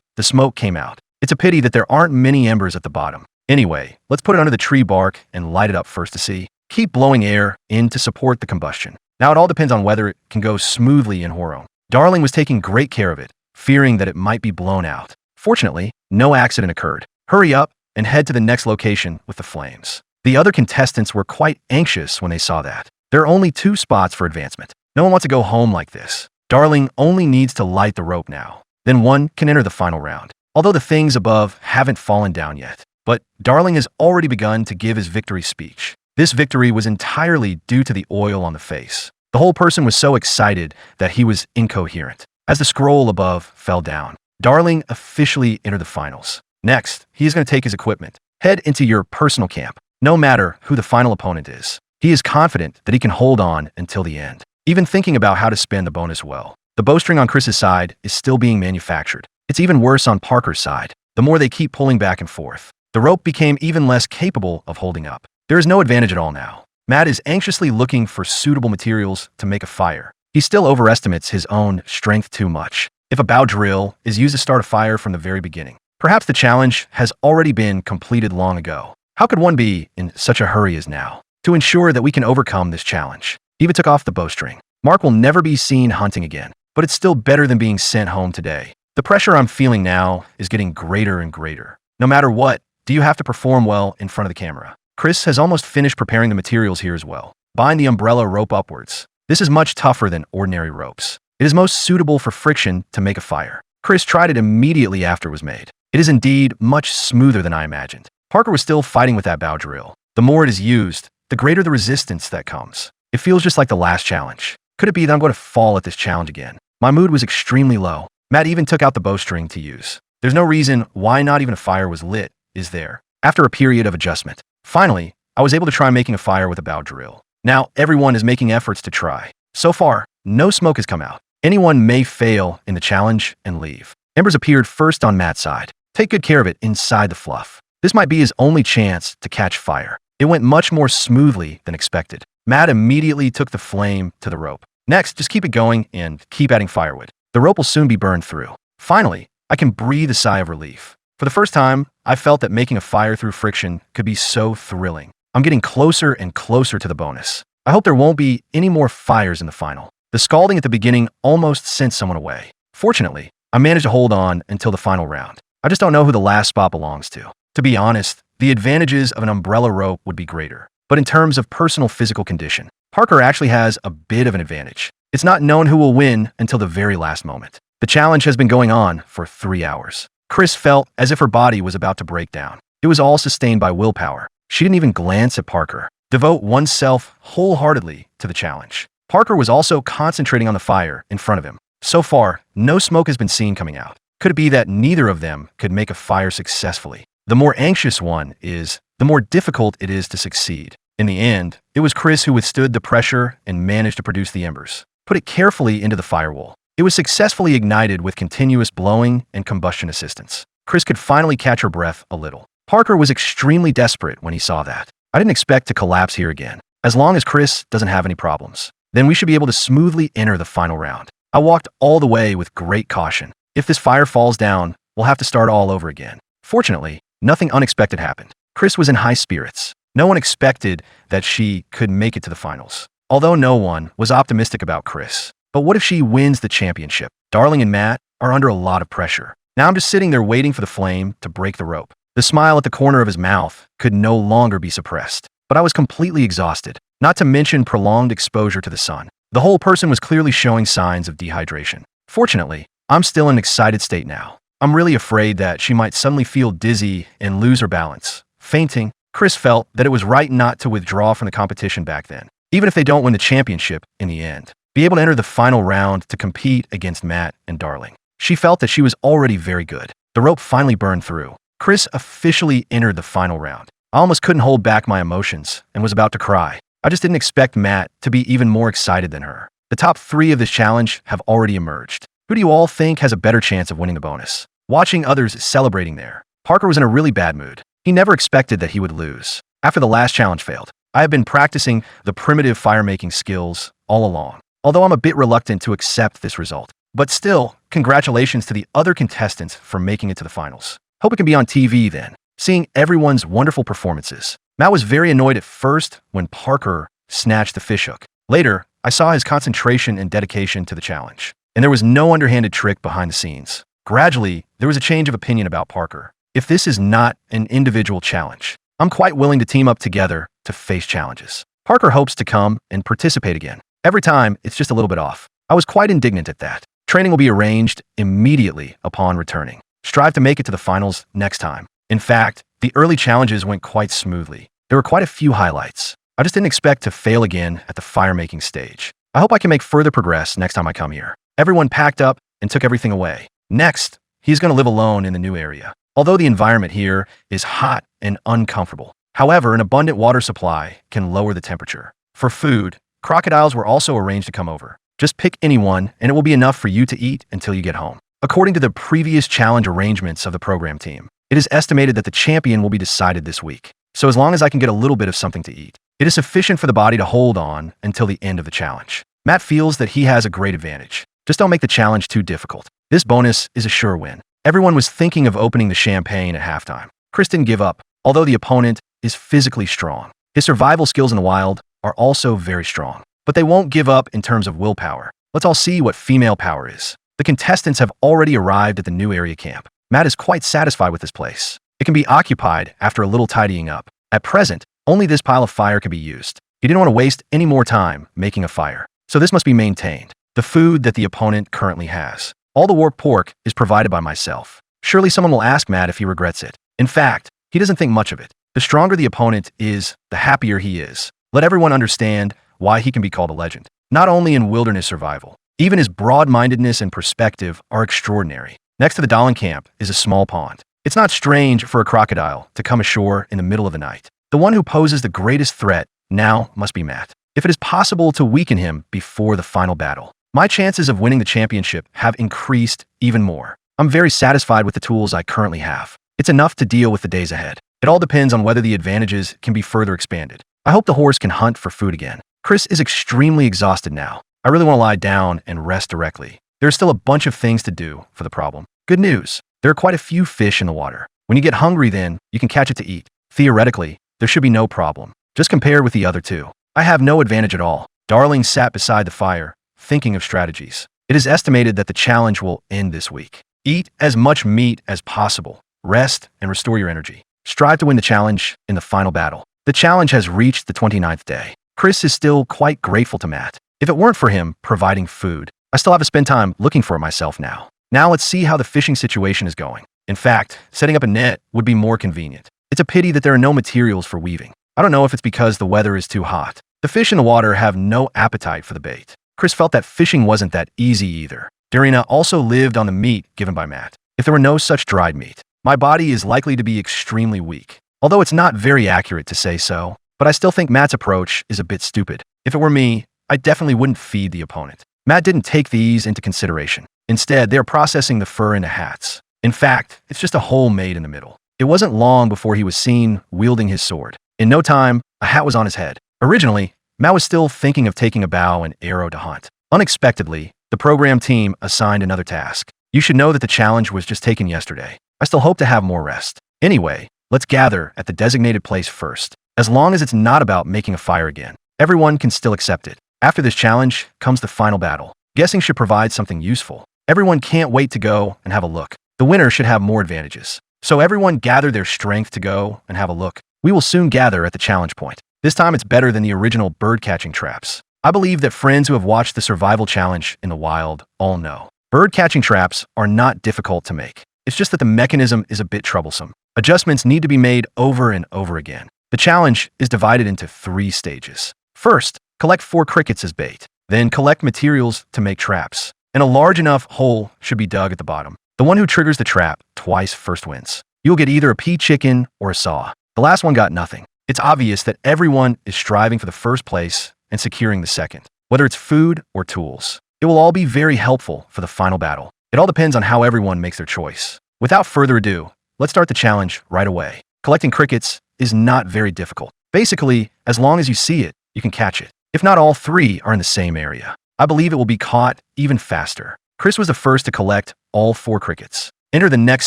the smoke came out. It's a pity that there aren't many embers at the bottom. Anyway, let's put it under the tree bark and light it up first to see. Keep blowing air in to support the combustion. Now it all depends on whether it can go smoothly in Horo. Darling was taking great care of it, fearing that it might be blown out. Fortunately, no accident occurred. Hurry up and head to the next location with the flames. The other contestants were quite anxious when they saw that. There are only 2 spots for advancement. No one wants to go home like this. Darling only needs to light the rope now. Then one can enter the final round. Although the things above haven't fallen down yet. But Darling has already begun to give his victory speech. This victory was entirely due to the oil on the face. The whole person was so excited that he was incoherent. As the scroll above fell down, Darling officially entered the finals. Next, he is going to take his equipment. Head into your personal camp, no matter who the final opponent is. He is confident that he can hold on until the end. Even thinking about how to spend the bonus well. The bowstring on Chris's side is still being manufactured. It's even worse on Parker's side. The more they keep pulling back and forth, the rope became even less capable of holding up. There is no advantage at all now. Matt is anxiously looking for suitable materials to make a fire. He still overestimates his own strength too much. If a bow drill is used to start a fire from the very beginning, perhaps the challenge has already been completed long ago. How could one be in such a hurry as now? To ensure that we can overcome this challenge, he even took off the bowstring. Mark will never be seen hunting again, but it's still better than being sent home today. The pressure I'm feeling now is getting greater and greater. No matter what, do you have to perform well in front of the camera? Chris has almost finished preparing the materials here as well. Bind the umbrella rope upwards. This is much tougher than ordinary ropes. It is most suitable for friction to make a fire. Chris tried it immediately after it was made. It is indeed much smoother than I imagined. Parker was still fighting with that bow drill. The more it is used, the greater the resistance that comes. It feels just like the last challenge. Could it be that I'm going to fall at this challenge again? My mood was extremely low. Matt even took out the bowstring to use. There's no reason why not even a fire was lit, is there? After a period of adjustment, finally, I was able to try making a fire with a bow drill. Now, everyone is making efforts to try. So far, no smoke has come out. Anyone may fail in the challenge and leave. Embers appeared first on Matt's side. Take good care of it inside the fluff. This might be his only chance to catch fire. It went much more smoothly than expected. Matt immediately took the flame to the rope. Next, just keep it going and keep adding firewood. The rope will soon be burned through. Finally, I can breathe a sigh of relief. For the first time, I felt that making a fire through friction could be so thrilling. I'm getting closer and closer to the bonus. I hope there won't be any more fires in the final. The scalding at the beginning almost sent someone away. Fortunately, I managed to hold on until the final round. I just don't know who the last spot belongs to. To be honest, the advantages of an umbrella rope would be greater. But in terms of personal physical condition, Parker actually has a bit of an advantage. It's not known who will win until the very last moment. The challenge has been going on for 3 hours. Chris felt as if her body was about to break down. It was all sustained by willpower. She didn't even glance at Parker. Devote oneself wholeheartedly to the challenge. Parker was also concentrating on the fire in front of him. So far, no smoke has been seen coming out. Could it be that neither of them could make a fire successfully? The more anxious one is, the more difficult it is to succeed. In the end, it was Chris who withstood the pressure and managed to produce the embers. Put it carefully into the firewall. It was successfully ignited with continuous blowing and combustion assistance. Chris could finally catch her breath a little. Parker was extremely desperate when he saw that. I didn't expect to collapse here again. As long as Chris doesn't have any problems, then we should be able to smoothly enter the final round. I walked all the way with great caution. If this fire falls down, we'll have to start all over again. Fortunately, nothing unexpected happened. Chris was in high spirits. No one expected that she could make it to the finals. Although no one was optimistic about Chris. But what if she wins the championship? Darling and Matt are under a lot of pressure. Now I'm just sitting there waiting for the flame to break the rope. The smile at the corner of his mouth could no longer be suppressed. But I was completely exhausted, not to mention prolonged exposure to the sun. The whole person was clearly showing signs of dehydration. Fortunately, I'm still in an excited state now. I'm really afraid that she might suddenly feel dizzy and lose her balance. Fainting, Chris felt that it was right not to withdraw from the competition back then, even if they don't win the championship in the end. Be able to enter the final round to compete against Matt and Darling. She felt that she was already very good. The rope finally burned through. Chris officially entered the final round. I almost couldn't hold back my emotions and was about to cry. I just didn't expect Matt to be even more excited than her. The top 3 of this challenge have already emerged. Who do you all think has a better chance of winning the bonus? Watching others celebrating there, Parker was in a really bad mood. He never expected that he would lose. After the last challenge failed, I have been practicing the primitive firemaking skills all along, although I'm a bit reluctant to accept this result. But still, congratulations to the other contestants for making it to the finals. Hope it can be on TV then, seeing everyone's wonderful performances. Matt was very annoyed at first when Parker snatched the fishhook. Later, I saw his concentration and dedication to the challenge, and there was no underhanded trick behind the scenes. Gradually, there was a change of opinion about Parker. If this is not an individual challenge, I'm quite willing to team up together to face challenges. Parker hopes to come and participate again. Every time, it's just a little bit off. I was quite indignant at that. Training will be arranged immediately upon returning. Strive to make it to the finals next time. In fact, the early challenges went quite smoothly. There were quite a few highlights. I just didn't expect to fail again at the firemaking stage. I hope I can make further progress next time I come here. Everyone packed up and took everything away. Next, he's going to live alone in the new area. Although the environment here is hot and uncomfortable. However, an abundant water supply can lower the temperature. For food, crocodiles were also arranged to come over. Just pick anyone and it will be enough for you to eat until you get home. According to the previous challenge arrangements of the program team, it is estimated that the champion will be decided this week. So as long as I can get a little bit of something to eat, it is sufficient for the body to hold on until the end of the challenge. Matt feels that he has a great advantage. Just don't make the challenge too difficult. This bonus is a sure win. Everyone was thinking of opening the champagne at halftime. Chris didn't give up, although the opponent is physically strong. His survival skills in the wild are also very strong. But they won't give up in terms of willpower. Let's all see what female power is. The contestants have already arrived at the new area camp. Matt is quite satisfied with this place. It can be occupied after a little tidying up. At present, only this pile of fire can be used. He didn't want to waste any more time making a fire, so this must be maintained. The food that the opponent currently has. All the warped pork is provided by myself. Surely someone will ask Matt if he regrets it. In fact, he doesn't think much of it. The stronger the opponent is, the happier he is. Let everyone understand why he can be called a legend. Not only in wilderness survival, even his broad-mindedness and perspective are extraordinary. Next to the Dahlin camp is a small pond. It's not strange for a crocodile to come ashore in the middle of the night. The one who poses the greatest threat now must be Matt. If it is possible to weaken him before the final battle, my chances of winning the championship have increased even more. I'm very satisfied with the tools I currently have. It's enough to deal with the days ahead. It all depends on whether the advantages can be further expanded. I hope the horse can hunt for food again. Chris is extremely exhausted now. I really want to lie down and rest directly. There's still a bunch of things to do for the problem. Good news. There are quite a few fish in the water. When you get hungry then, you can catch it to eat. Theoretically, there should be no problem. Just compared with the other two. I have no advantage at all. Darling sat beside the fire, thinking of strategies. It is estimated that the challenge will end this week. Eat as much meat as possible. Rest and restore your energy. Strive to win the challenge in the final battle. The challenge has reached the 29th day. Chris is still quite grateful to Matt. If it weren't for him providing food, I still have to spend time looking for it myself now. Now let's see how the fishing situation is going. In fact, setting up a net would be more convenient. It's a pity that there are no materials for weaving. I don't know if it's because the weather is too hot. The fish in the water have no appetite for the bait. Chris felt that fishing wasn't that easy either. Darina also lived on the meat given by Matt. If there were no such dried meat, my body is likely to be extremely weak. Although it's not very accurate to say so, but I still think Matt's approach is a bit stupid. If it were me, I definitely wouldn't feed the opponent. Matt didn't take these into consideration. Instead, they're processing the fur into hats. In fact, it's just a hole made in the middle. It wasn't long before he was seen wielding his sword. In no time, a hat was on his head. Originally, Matt was still thinking of taking a bow and arrow to hunt. Unexpectedly, the program team assigned another task. You should know that the challenge was just taken yesterday. I still hope to have more rest. Anyway, let's gather at the designated place first. As long as it's not about making a fire again, everyone can still accept it. After this challenge comes the final battle. Guessing should provide something useful. Everyone can't wait to go and have a look. The winner should have more advantages. So everyone gather their strength to go and have a look. We will soon gather at the challenge point. This time it's better than the original bird-catching traps. I believe that friends who have watched the survival challenge in the wild all know. Bird-catching traps are not difficult to make. It's just that the mechanism is a bit troublesome. Adjustments need to be made over and over again. The challenge is divided into 3 stages. First, collect 4 crickets as bait. Then collect materials to make traps. And a large enough hole should be dug at the bottom. The one who triggers the trap twice first wins. You'll get either a pea chicken or a saw. The last one got nothing. It's obvious that everyone is striving for the first place and securing the second, whether it's food or tools. It will all be very helpful for the final battle. It all depends on how everyone makes their choice. Without further ado, let's start the challenge right away. Collecting crickets is not very difficult. Basically, as long as you see it, you can catch it. If not all 3 are in the same area, I believe it will be caught even faster. Chris was the first to collect all 4 crickets. Enter the next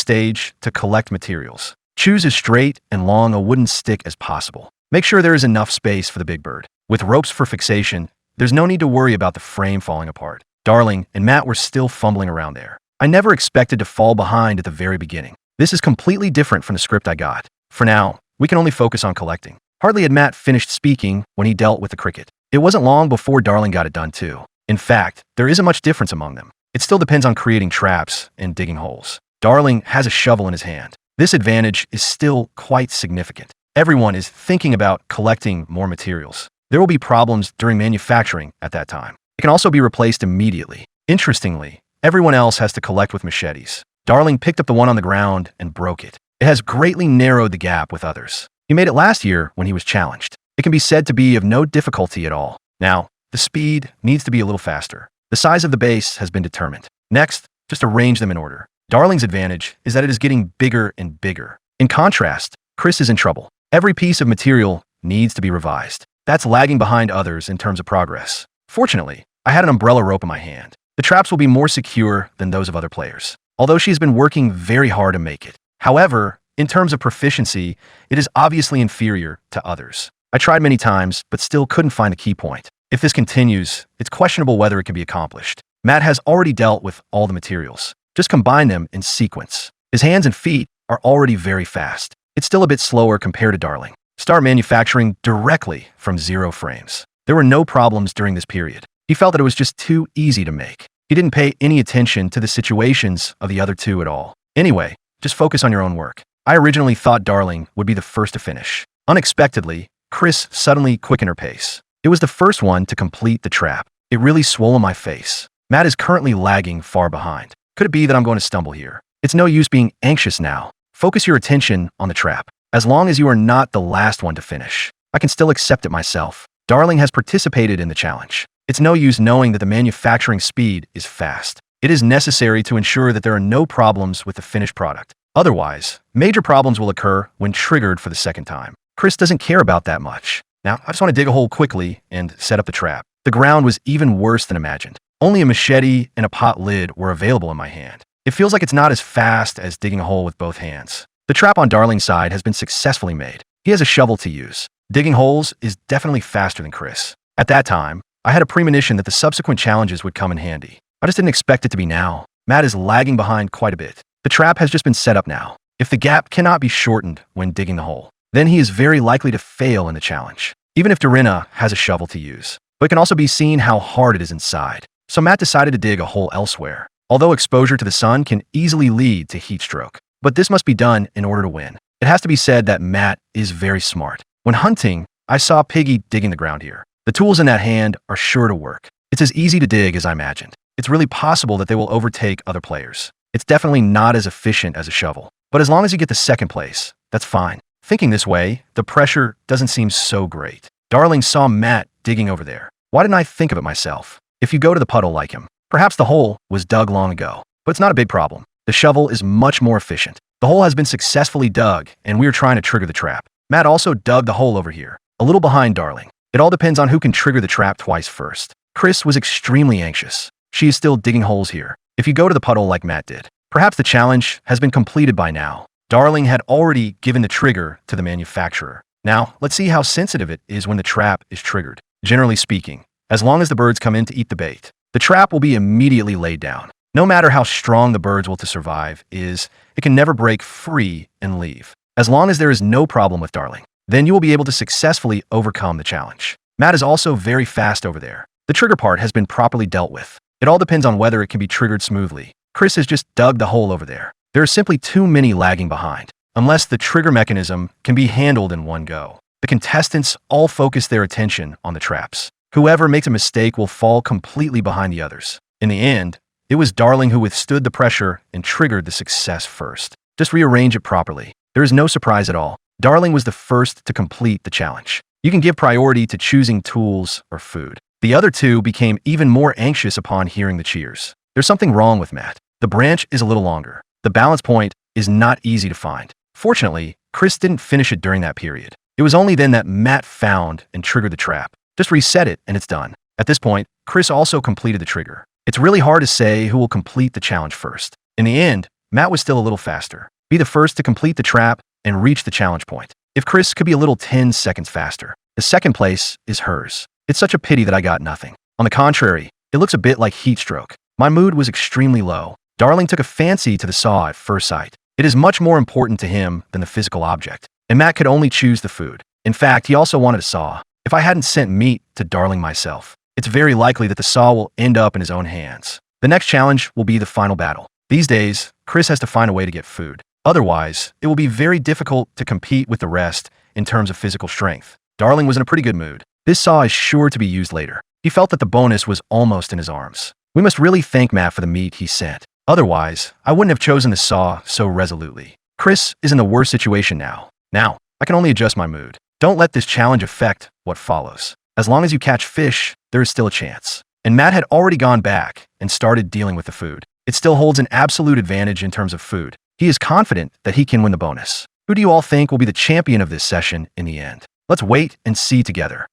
stage to collect materials. Choose as straight and long a wooden stick as possible. Make sure there is enough space for the big bird. With ropes for fixation, there's no need to worry about the frame falling apart. Darling and Matt were still fumbling around there. I never expected to fall behind at the very beginning. This is completely different from the script I got. For now, we can only focus on collecting. Hardly had Matt finished speaking when he dealt with the cricket. It wasn't long before Darling got it done too. In fact, there isn't much difference among them. It still depends on creating traps and digging holes. Darling has a shovel in his hand. This advantage is still quite significant. Everyone is thinking about collecting more materials. There will be problems during manufacturing at that time. It can also be replaced immediately. Interestingly, everyone else has to collect with machetes. Darling picked up the one on the ground and broke it. It has greatly narrowed the gap with others. He made it last year when he was challenged. It can be said to be of no difficulty at all. Now, the speed needs to be a little faster. The size of the base has been determined. Next, just arrange them in order. Darling's advantage is that it is getting bigger and bigger. In contrast, Chris is in trouble. Every piece of material needs to be revised. That's lagging behind others in terms of progress. Fortunately, I had an umbrella rope in my hand. The traps will be more secure than those of other players, although she's been working very hard to make it. However, in terms of proficiency, it is obviously inferior to others. I tried many times, but still couldn't find the key point. If this continues, it's questionable whether it can be accomplished. Matt has already dealt with all the materials. Just combine them in sequence. His hands and feet are already very fast. It's still a bit slower compared to Darling. start manufacturing directly from 0 frames. There were no problems during this period. He felt that it was just too easy to make. He didn't pay any attention to the situations of the other two at all. Anyway, just focus on your own work. I originally thought Darling would be the first to finish. Unexpectedly, Chris suddenly quickened her pace. It was the first one to complete the trap. It really swole my face. Matt is currently lagging far behind. Could it be that I'm going to stumble here? It's no use being anxious now. Focus your attention on the trap. As long as you are not the last one to finish, I can still accept it myself. Darling has participated in the challenge. It's no use knowing that the manufacturing speed is fast. It is necessary to ensure that there are no problems with the finished product. Otherwise, major problems will occur when triggered for the second time. Chris doesn't care about that much. Now, I just want to dig a hole quickly and set up the trap. The ground was even worse than imagined. Only a machete and a pot lid were available in my hand. It feels like it's not as fast as digging a hole with both hands. The trap on Darling's side has been successfully made. He has a shovel to use. Digging holes is definitely faster than Chris. At that time, I had a premonition that the subsequent challenges would come in handy. I just didn't expect it to be now. Matt is lagging behind quite a bit. The trap has just been set up now. If the gap cannot be shortened when digging the hole, then he is very likely to fail in the challenge, even if Darina has a shovel to use. But it can also be seen how hard it is inside. So Matt decided to dig a hole elsewhere, although exposure to the sun can easily lead to heat stroke. But this must be done in order to win. It has to be said that Matt is very smart. When hunting, I saw Piggy digging the ground here. The tools in that hand are sure to work. It's as easy to dig as I imagined. It's really possible that they will overtake other players. It's definitely not as efficient as a shovel. But as long as you get the second place, that's fine. Thinking this way, the pressure doesn't seem so great. Darling saw Matt digging over there. Why didn't I think of it myself? If you go to the puddle like him, perhaps the hole was dug long ago. But it's not a big problem. The shovel is much more efficient. The hole has been successfully dug, and we are trying to trigger the trap. Matt also dug the hole over here, a little behind Darling. It all depends on who can trigger the trap twice first. Chris was extremely anxious. She is still digging holes here. If you go to the puddle like Matt did, perhaps the challenge has been completed by now. Darling had already given the trigger to the manufacturer. Now, let's see how sensitive it is when the trap is triggered. Generally speaking, as long as the birds come in to eat the bait, the trap will be immediately laid down. No matter how strong the bird's will to survive is, it can never break free and leave. As long as there is no problem with Darling, then you will be able to successfully overcome the challenge. Matt is also very fast over there. The trigger part has been properly dealt with. It all depends on whether it can be triggered smoothly. Chris has just dug the hole over there. There are simply too many lagging behind, unless the trigger mechanism can be handled in one go. The contestants all focus their attention on the traps. Whoever makes a mistake will fall completely behind the others. In the end, it was Darling who withstood the pressure and triggered the success first. Just rearrange it properly. There is no surprise at all. Darling was the first to complete the challenge. You can give priority to choosing tools or food. The other two became even more anxious upon hearing the cheers. There's something wrong with Matt. The branch is a little longer. The balance point is not easy to find. Fortunately, Chris didn't finish it during that period. It was only then that Matt found and triggered the trap. Just reset it and it's done. At this point, Chris also completed the trigger. It's really hard to say who will complete the challenge first. In the end, Matt was still a little faster. Be the first to complete the trap and reach the challenge point. If Chris could be a little 10 seconds faster, the second place is hers. It's such a pity that I got nothing. On the contrary, it looks a bit like heat stroke. My mood was extremely low. Darling took a fancy to the saw at first sight. It is much more important to him than the physical object. And Matt could only choose the food. In fact, he also wanted a saw. If I hadn't sent meat to Darling myself, it's very likely that the saw will end up in his own hands. The next challenge will be the final battle. These days, Chris has to find a way to get food. Otherwise, it will be very difficult to compete with the rest in terms of physical strength. Darling was in a pretty good mood. This saw is sure to be used later. He felt that the bonus was almost in his arms. We must really thank Matt for the meat he sent. Otherwise, I wouldn't have chosen the saw so resolutely. Chris is in the worst situation now. Now, I can only adjust my mood. Don't let this challenge affect what follows. As long as you catch fish, there is still a chance. And Matt had already gone back and started dealing with the food. It still holds an absolute advantage in terms of food. He is confident that he can win the bonus. Who do you all think will be the champion of this session in the end? Let's wait and see together.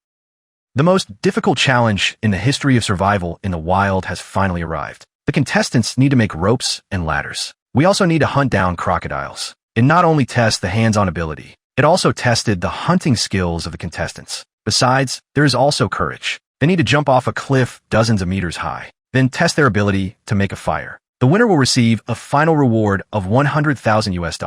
The most difficult challenge in the history of survival in the wild has finally arrived. The contestants need to make ropes and ladders. We also need to hunt down crocodiles. It not only tests the hands-on ability, it also tested the hunting skills of the contestants. Besides, there is also courage. They need to jump off a cliff dozens of meters high, then test their ability to make a fire. The winner will receive a final reward of $100,000 US.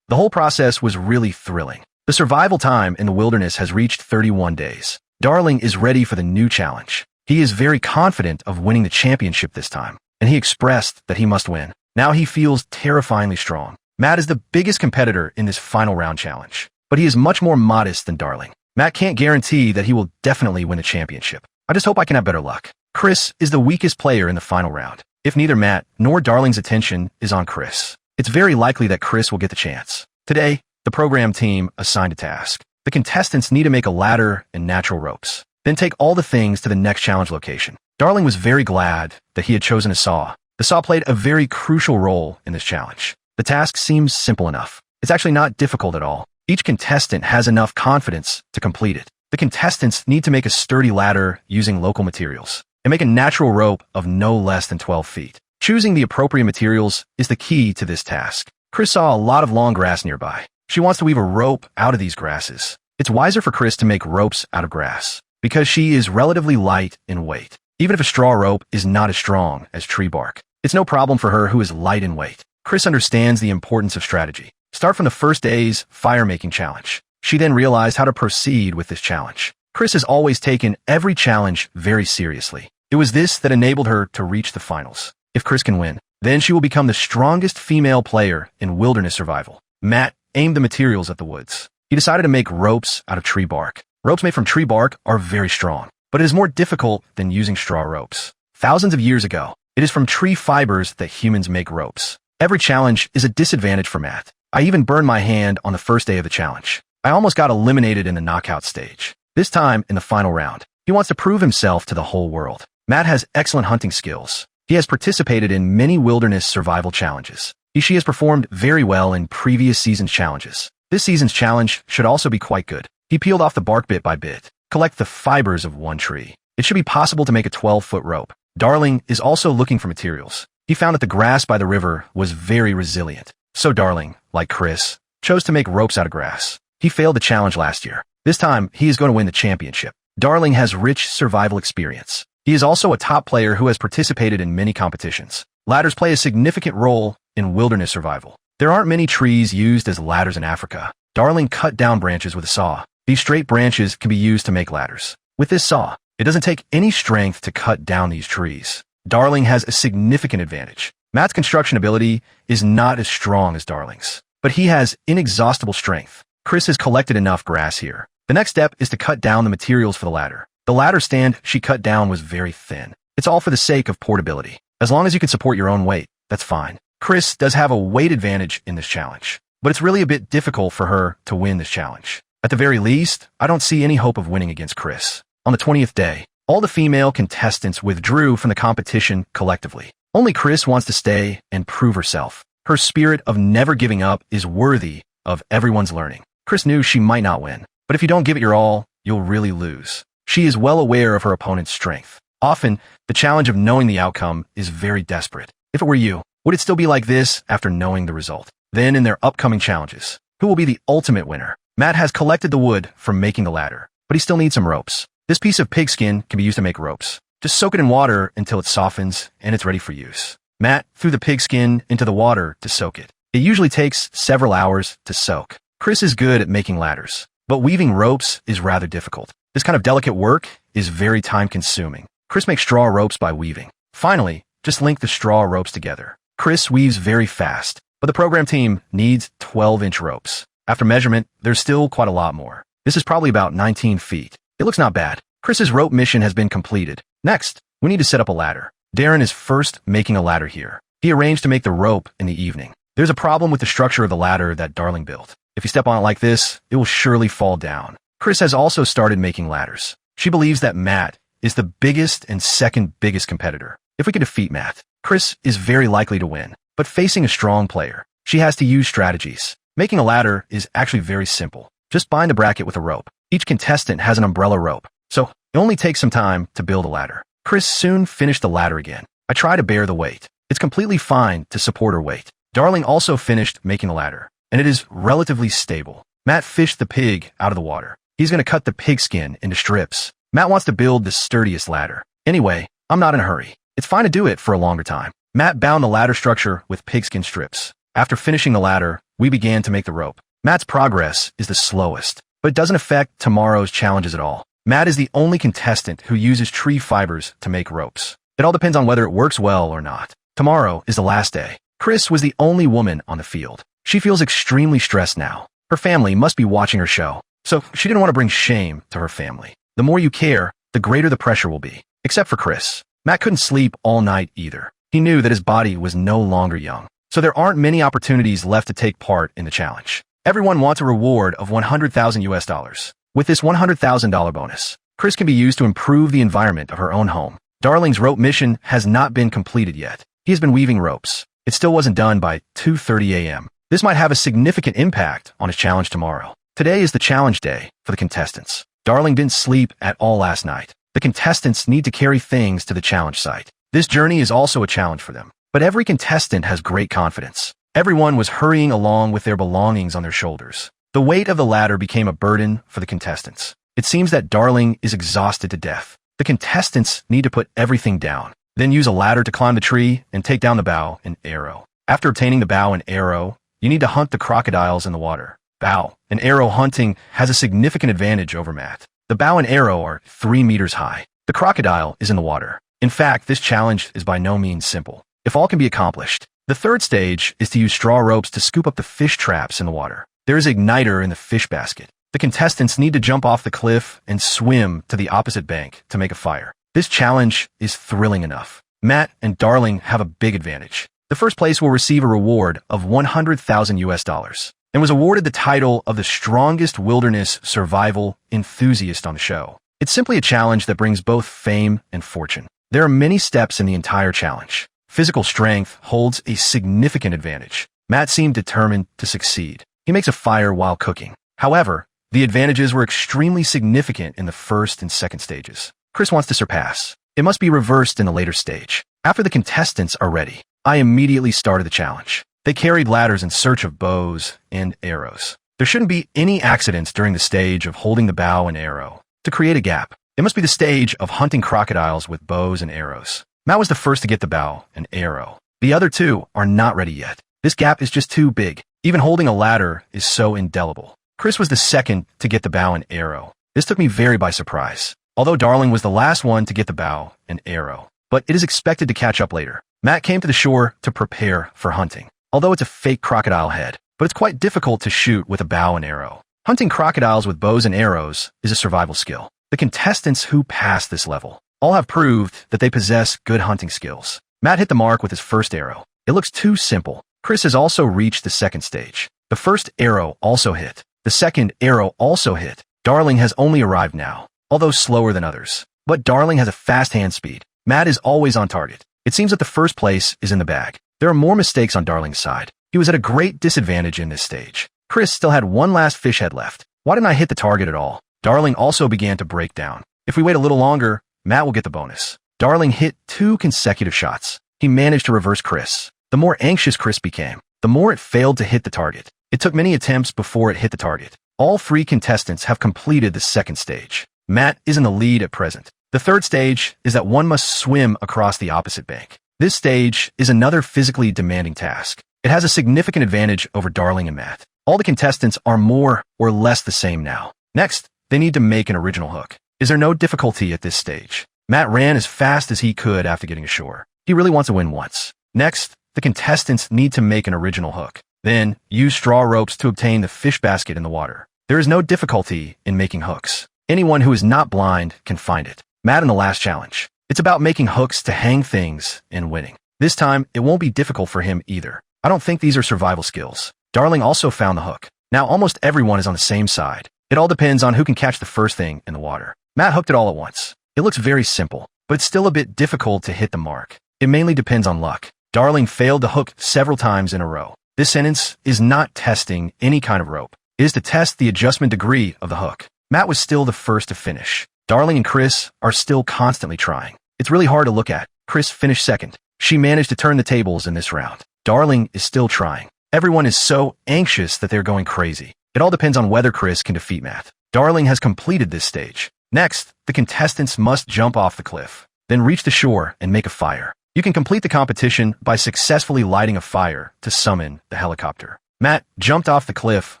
The whole process was really thrilling. The survival time in the wilderness has reached 31 days. Darling is ready for the new challenge. He is very confident of winning the championship this time, and he expressed that he must win. Now he feels terrifyingly strong. Matt is the biggest competitor in this final round challenge, but he is much more modest than Darling. Matt can't guarantee that he will definitely win the championship. I just hope I can have better luck. Chris is the weakest player in the final round. If neither Matt nor Darling's attention is on Chris, it's very likely that Chris will get the chance. Today, the program team assigned a task. The contestants need to make a ladder and natural ropes, then take all the things to the next challenge location. Darling was very glad that he had chosen a saw. The saw played a very crucial role in this challenge. The task seems simple enough. It's actually not difficult at all. Each contestant has enough confidence to complete it. The contestants need to make a sturdy ladder using local materials and make a natural rope of no less than 12 feet. Choosing the appropriate materials is the key to this task. Chris saw a lot of long grass nearby. She wants to weave a rope out of these grasses. It's wiser for Chris to make ropes out of grass because she is relatively light in weight. Even if a straw rope is not as strong as tree bark, it's no problem for her who is light in weight. Chris understands the importance of strategy. Start from the first day's firemaking challenge. She then realized how to proceed with this challenge. Chris has always taken every challenge very seriously. It was this that enabled her to reach the finals. If Chris can win, then she will become the strongest female player in wilderness survival. Matt aimed the materials at the woods. He decided to make ropes out of tree bark. Ropes made from tree bark are very strong, but it is more difficult than using straw ropes. Thousands of years ago, it is from tree fibers that humans make ropes. Every challenge is a disadvantage for Matt. I even burned my hand on the first day of the challenge. I almost got eliminated in the knockout stage. This time, in the final round, he wants to prove himself to the whole world. Matt has excellent hunting skills. He has participated in many wilderness survival challenges. She has performed very well in previous season's challenges. This season's challenge should also be quite good. He peeled off the bark bit by bit, collect the fibers of one tree. It should be possible to make a 12-foot rope. Darling is also looking for materials. He found that the grass by the river was very resilient. So Darling, like Chris, chose to make ropes out of grass. He failed the challenge last year. This time, he is going to win the championship. Darling has rich survival experience. He is also a top player who has participated in many competitions. Ladders play a significant role in wilderness survival. There aren't many trees used as ladders in Africa. Darling cut down branches with a saw. These straight branches can be used to make ladders. With this saw, it doesn't take any strength to cut down these trees. Darling has a significant advantage. Matt's construction ability is not as strong as Darling's, but he has inexhaustible strength. Chris has collected enough grass here. The next step is to cut down the materials for the ladder. The ladder stand she cut down was very thin. It's all for the sake of portability. As long as you can support your own weight, that's fine. Chris does have a weight advantage in this challenge, but it's really a bit difficult for her to win this challenge. At the very least, I don't see any hope of winning against Chris. On the 20th day, all the female contestants withdrew from the competition collectively. Only Chris wants to stay and prove herself. Her spirit of never giving up is worthy of everyone's learning. Chris knew she might not win, but if you don't give it your all, you'll really lose. She is well aware of her opponent's strength. Often, the challenge of knowing the outcome is very desperate. If it were you, would it still be like this after knowing the result? Then in their upcoming challenges, who will be the ultimate winner? Matt has collected the wood from making the ladder, but he still needs some ropes. This piece of pigskin can be used to make ropes. Just soak it in water until it softens and it's ready for use. Matt threw the pigskin into the water to soak it. It usually takes several hours to soak. Chris is good at making ladders, but weaving ropes is rather difficult. This kind of delicate work is very time-consuming. Chris makes straw ropes by weaving. Finally, just link the straw ropes together. Chris weaves very fast, but the program team needs 12-inch ropes. After measurement, there's still quite a lot more. This is probably about 19 feet. It looks not bad. Chris's rope mission has been completed. Next, we need to set up a ladder. Darren is first making a ladder here. He arranged to make the rope in the evening. There's a problem with the structure of the ladder that Darling built. If you step on it like this, it will surely fall down. Chris has also started making ladders. She believes that Matt is the biggest and second biggest competitor. If we can defeat Matt, Chris is very likely to win. But facing a strong player, she has to use strategies. Making a ladder is actually very simple. Just bind the bracket with a rope. Each contestant has an umbrella rope, so it only takes some time to build a ladder. Chris soon finished the ladder again. I try to bear the weight. It's completely fine to support her weight. Darling also finished making the ladder, and it is relatively stable. Matt fished the pig out of the water. He's going to cut the pigskin into strips. Matt wants to build the sturdiest ladder. Anyway, I'm not in a hurry. It's fine to do it for a longer time. Matt bound the ladder structure with pigskin strips. After finishing the ladder, we began to make the rope. Matt's progress is the slowest, but it doesn't affect tomorrow's challenges at all. Matt is the only contestant who uses tree fibers to make ropes. It all depends on whether it works well or not. Tomorrow is the last day. Chris was the only woman on the field. She feels extremely stressed now. Her family must be watching her show, so she didn't want to bring shame to her family. The more you care, the greater the pressure will be. Except for Chris. Matt couldn't sleep all night either. He knew that his body was no longer young, so there aren't many opportunities left to take part in the challenge. Everyone wants a reward of $100,000. With this $100,000 bonus, Chris can be used to improve the environment of her own home. Darling's rope mission has not been completed yet. He has been weaving ropes. It still wasn't done by 2:30 a.m. This might have a significant impact on his challenge tomorrow. Today is the challenge day for the contestants. Darling didn't sleep at all last night. The contestants need to carry things to the challenge site. This journey is also a challenge for them. But every contestant has great confidence. Everyone was hurrying along with their belongings on their shoulders. The weight of the ladder became a burden for the contestants. It seems that Darling is exhausted to death. The contestants need to put everything down, then use a ladder to climb the tree and take down the bow and arrow. After obtaining the bow and arrow, you need to hunt the crocodiles in the water. Bow and arrow hunting has a significant advantage over Matt. The bow and arrow are 3 meters high. The crocodile is in the water. In fact, this challenge is by no means simple. If all can be accomplished, the third stage is to use straw ropes to scoop up the fish traps in the water. There is an igniter in the fish basket. The contestants need to jump off the cliff and swim to the opposite bank to make a fire. This challenge is thrilling enough. Matt and Darling have a big advantage. The first place will receive a reward of $100,000 and was awarded the title of the strongest wilderness survival enthusiast on the show. It's simply a challenge that brings both fame and fortune. There are many steps in the entire challenge. Physical strength holds a significant advantage. Matt seemed determined to succeed. He makes a fire while cooking. However, the advantages were extremely significant in the first and second stages. Chris wants to surpass. It must be reversed in the later stage. After the contestants are ready, I immediately started the challenge. They carried ladders in search of bows and arrows. There shouldn't be any accidents during the stage of holding the bow and arrow. To create a gap, it must be the stage of hunting crocodiles with bows and arrows. Matt was the first to get the bow and arrow. The other two are not ready yet. This gap is just too big. Even holding a ladder is so indelible. Chris was the second to get the bow and arrow. This took me very by surprise, although Darling was the last one to get the bow and arrow. But it is expected to catch up later. Matt came to the shore to prepare for hunting, although it's a fake crocodile head, but it's quite difficult to shoot with a bow and arrow. Hunting crocodiles with bows and arrows is a survival skill. The contestants who passed this level all have proved that they possess good hunting skills. Matt hit the mark with his first arrow. It looks too simple. Chris has also reached the second stage. The first arrow also hit. The second arrow also hit. Darling has only arrived now, although slower than others. But Darling has a fast hand speed. Matt is always on target. It seems that the first place is in the bag. There are more mistakes on Darling's side. He was at a great disadvantage in this stage. Chris still had one last fish head left. Why didn't I hit the target at all? Darling also began to break down. If we wait a little longer, Matt will get the bonus. Darling hit 2 consecutive shots. He managed to reverse Chris. The more anxious Chris became, the more it failed to hit the target. It took many attempts before it hit the target. All 3 contestants have completed the second stage. Matt is in the lead at present. The third stage is that one must swim across the opposite bank. This stage is another physically demanding task. It has a significant advantage over Darling and Matt. All the contestants are more or less the same now. Next, they need to make an original hook. Is there no difficulty at this stage? Matt ran as fast as he could after getting ashore. He really wants to win once. Next, the contestants need to make an original hook. Then, use straw ropes to obtain the fish basket in the water. There is no difficulty in making hooks. Anyone who is not blind can find it. Matt in the last challenge. It's about making hooks to hang things and winning. This time, it won't be difficult for him either. I don't think these are survival skills. Darling also found the hook. Now almost everyone is on the same side. It all depends on who can catch the first thing in the water. Matt hooked it all at once. It looks very simple, but it's still a bit difficult to hit the mark. It mainly depends on luck. Darling failed to hook several times in a row. This sentence is not testing any kind of rope. It is to test the adjustment degree of the hook. Matt was still the first to finish. Darling and Chris are still constantly trying. It's really hard to look at. Chris finished second. She managed to turn the tables in this round. Darling is still trying. Everyone is so anxious that they're going crazy. It all depends on whether Chris can defeat Matt. Darling has completed this stage. Next, the contestants must jump off the cliff, then reach the shore and make a fire. You can complete the competition by successfully lighting a fire to summon the helicopter. Matt jumped off the cliff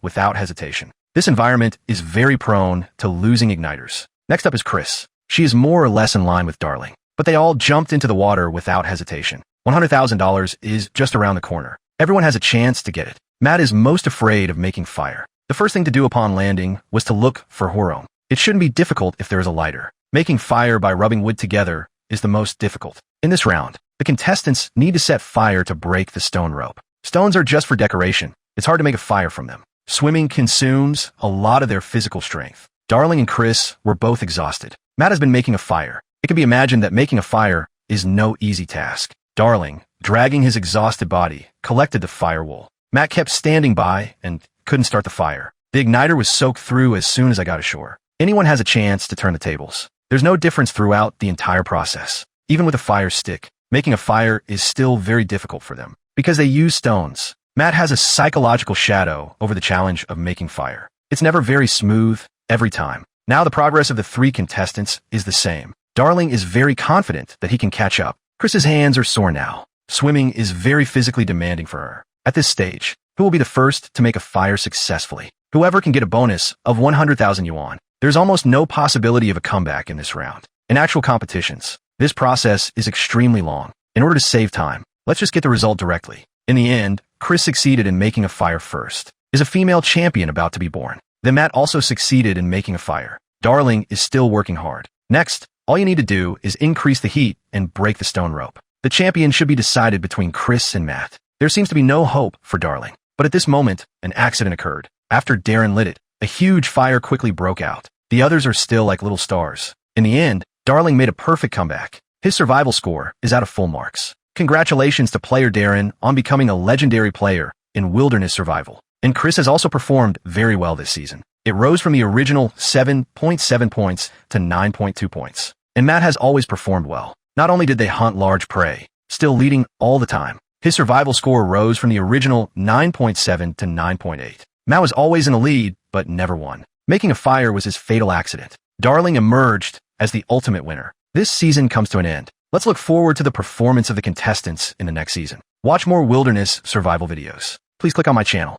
without hesitation. This environment is very prone to losing igniters. Next up is Chris. She is more or less in line with Darling, but they all jumped into the water without hesitation. $100,000 is just around the corner. Everyone has a chance to get it. Matt is most afraid of making fire. The first thing to do upon landing was to look for Horom. It shouldn't be difficult if there is a lighter. Making fire by rubbing wood together is the most difficult. In this round, the contestants need to set fire to break the stone rope. Stones are just for decoration. It's hard to make a fire from them. Swimming consumes a lot of their physical strength. Darling and Chris were both exhausted. Matt has been making a fire. It can be imagined that making a fire is no easy task. Darling, dragging his exhausted body, collected the fire wool. Matt kept standing by and couldn't start the fire. The igniter was soaked through as soon as I got ashore. Anyone has a chance to turn the tables. There's no difference throughout the entire process. Even with a fire stick, making a fire is still very difficult for them because they use stones. Matt has a psychological shadow over the challenge of making fire. It's never very smooth every time. Now the progress of the three contestants is the same. Darling is very confident that he can catch up. Chris's hands are sore now. Swimming is very physically demanding for her. At this stage, who will be the first to make a fire successfully? Whoever can get a bonus of 100,000 yuan. There's almost no possibility of a comeback in this round. In actual competitions, this process is extremely long. In order to save time, let's just get the result directly. In the end, Chris succeeded in making a fire first. Is a female champion about to be born? Then Matt also succeeded in making a fire. Darling is still working hard. Next, all you need to do is increase the heat and break the stone rope. The champion should be decided between Chris and Matt. There seems to be no hope for Darling. But at this moment, an accident occurred. After Darren lit it, a huge fire quickly broke out. The others are still like little stars. In the end, Darling made a perfect comeback. His survival score is out of full marks. Congratulations to player Darren on becoming a legendary player in wilderness survival. And Chris has also performed very well this season. It rose from the original 7.7 points to 9.2 points. And Matt has always performed well. Not only did they hunt large prey, still leading all the time, his survival score rose from the original 9.7 to 9.8. Matt was always in the lead, but never won. Making a fire was his fatal accident. Darling emerged as the ultimate winner. This season comes to an end. Let's look forward to the performance of the contestants in the next season. Watch more wilderness survival videos. Please click on my channel.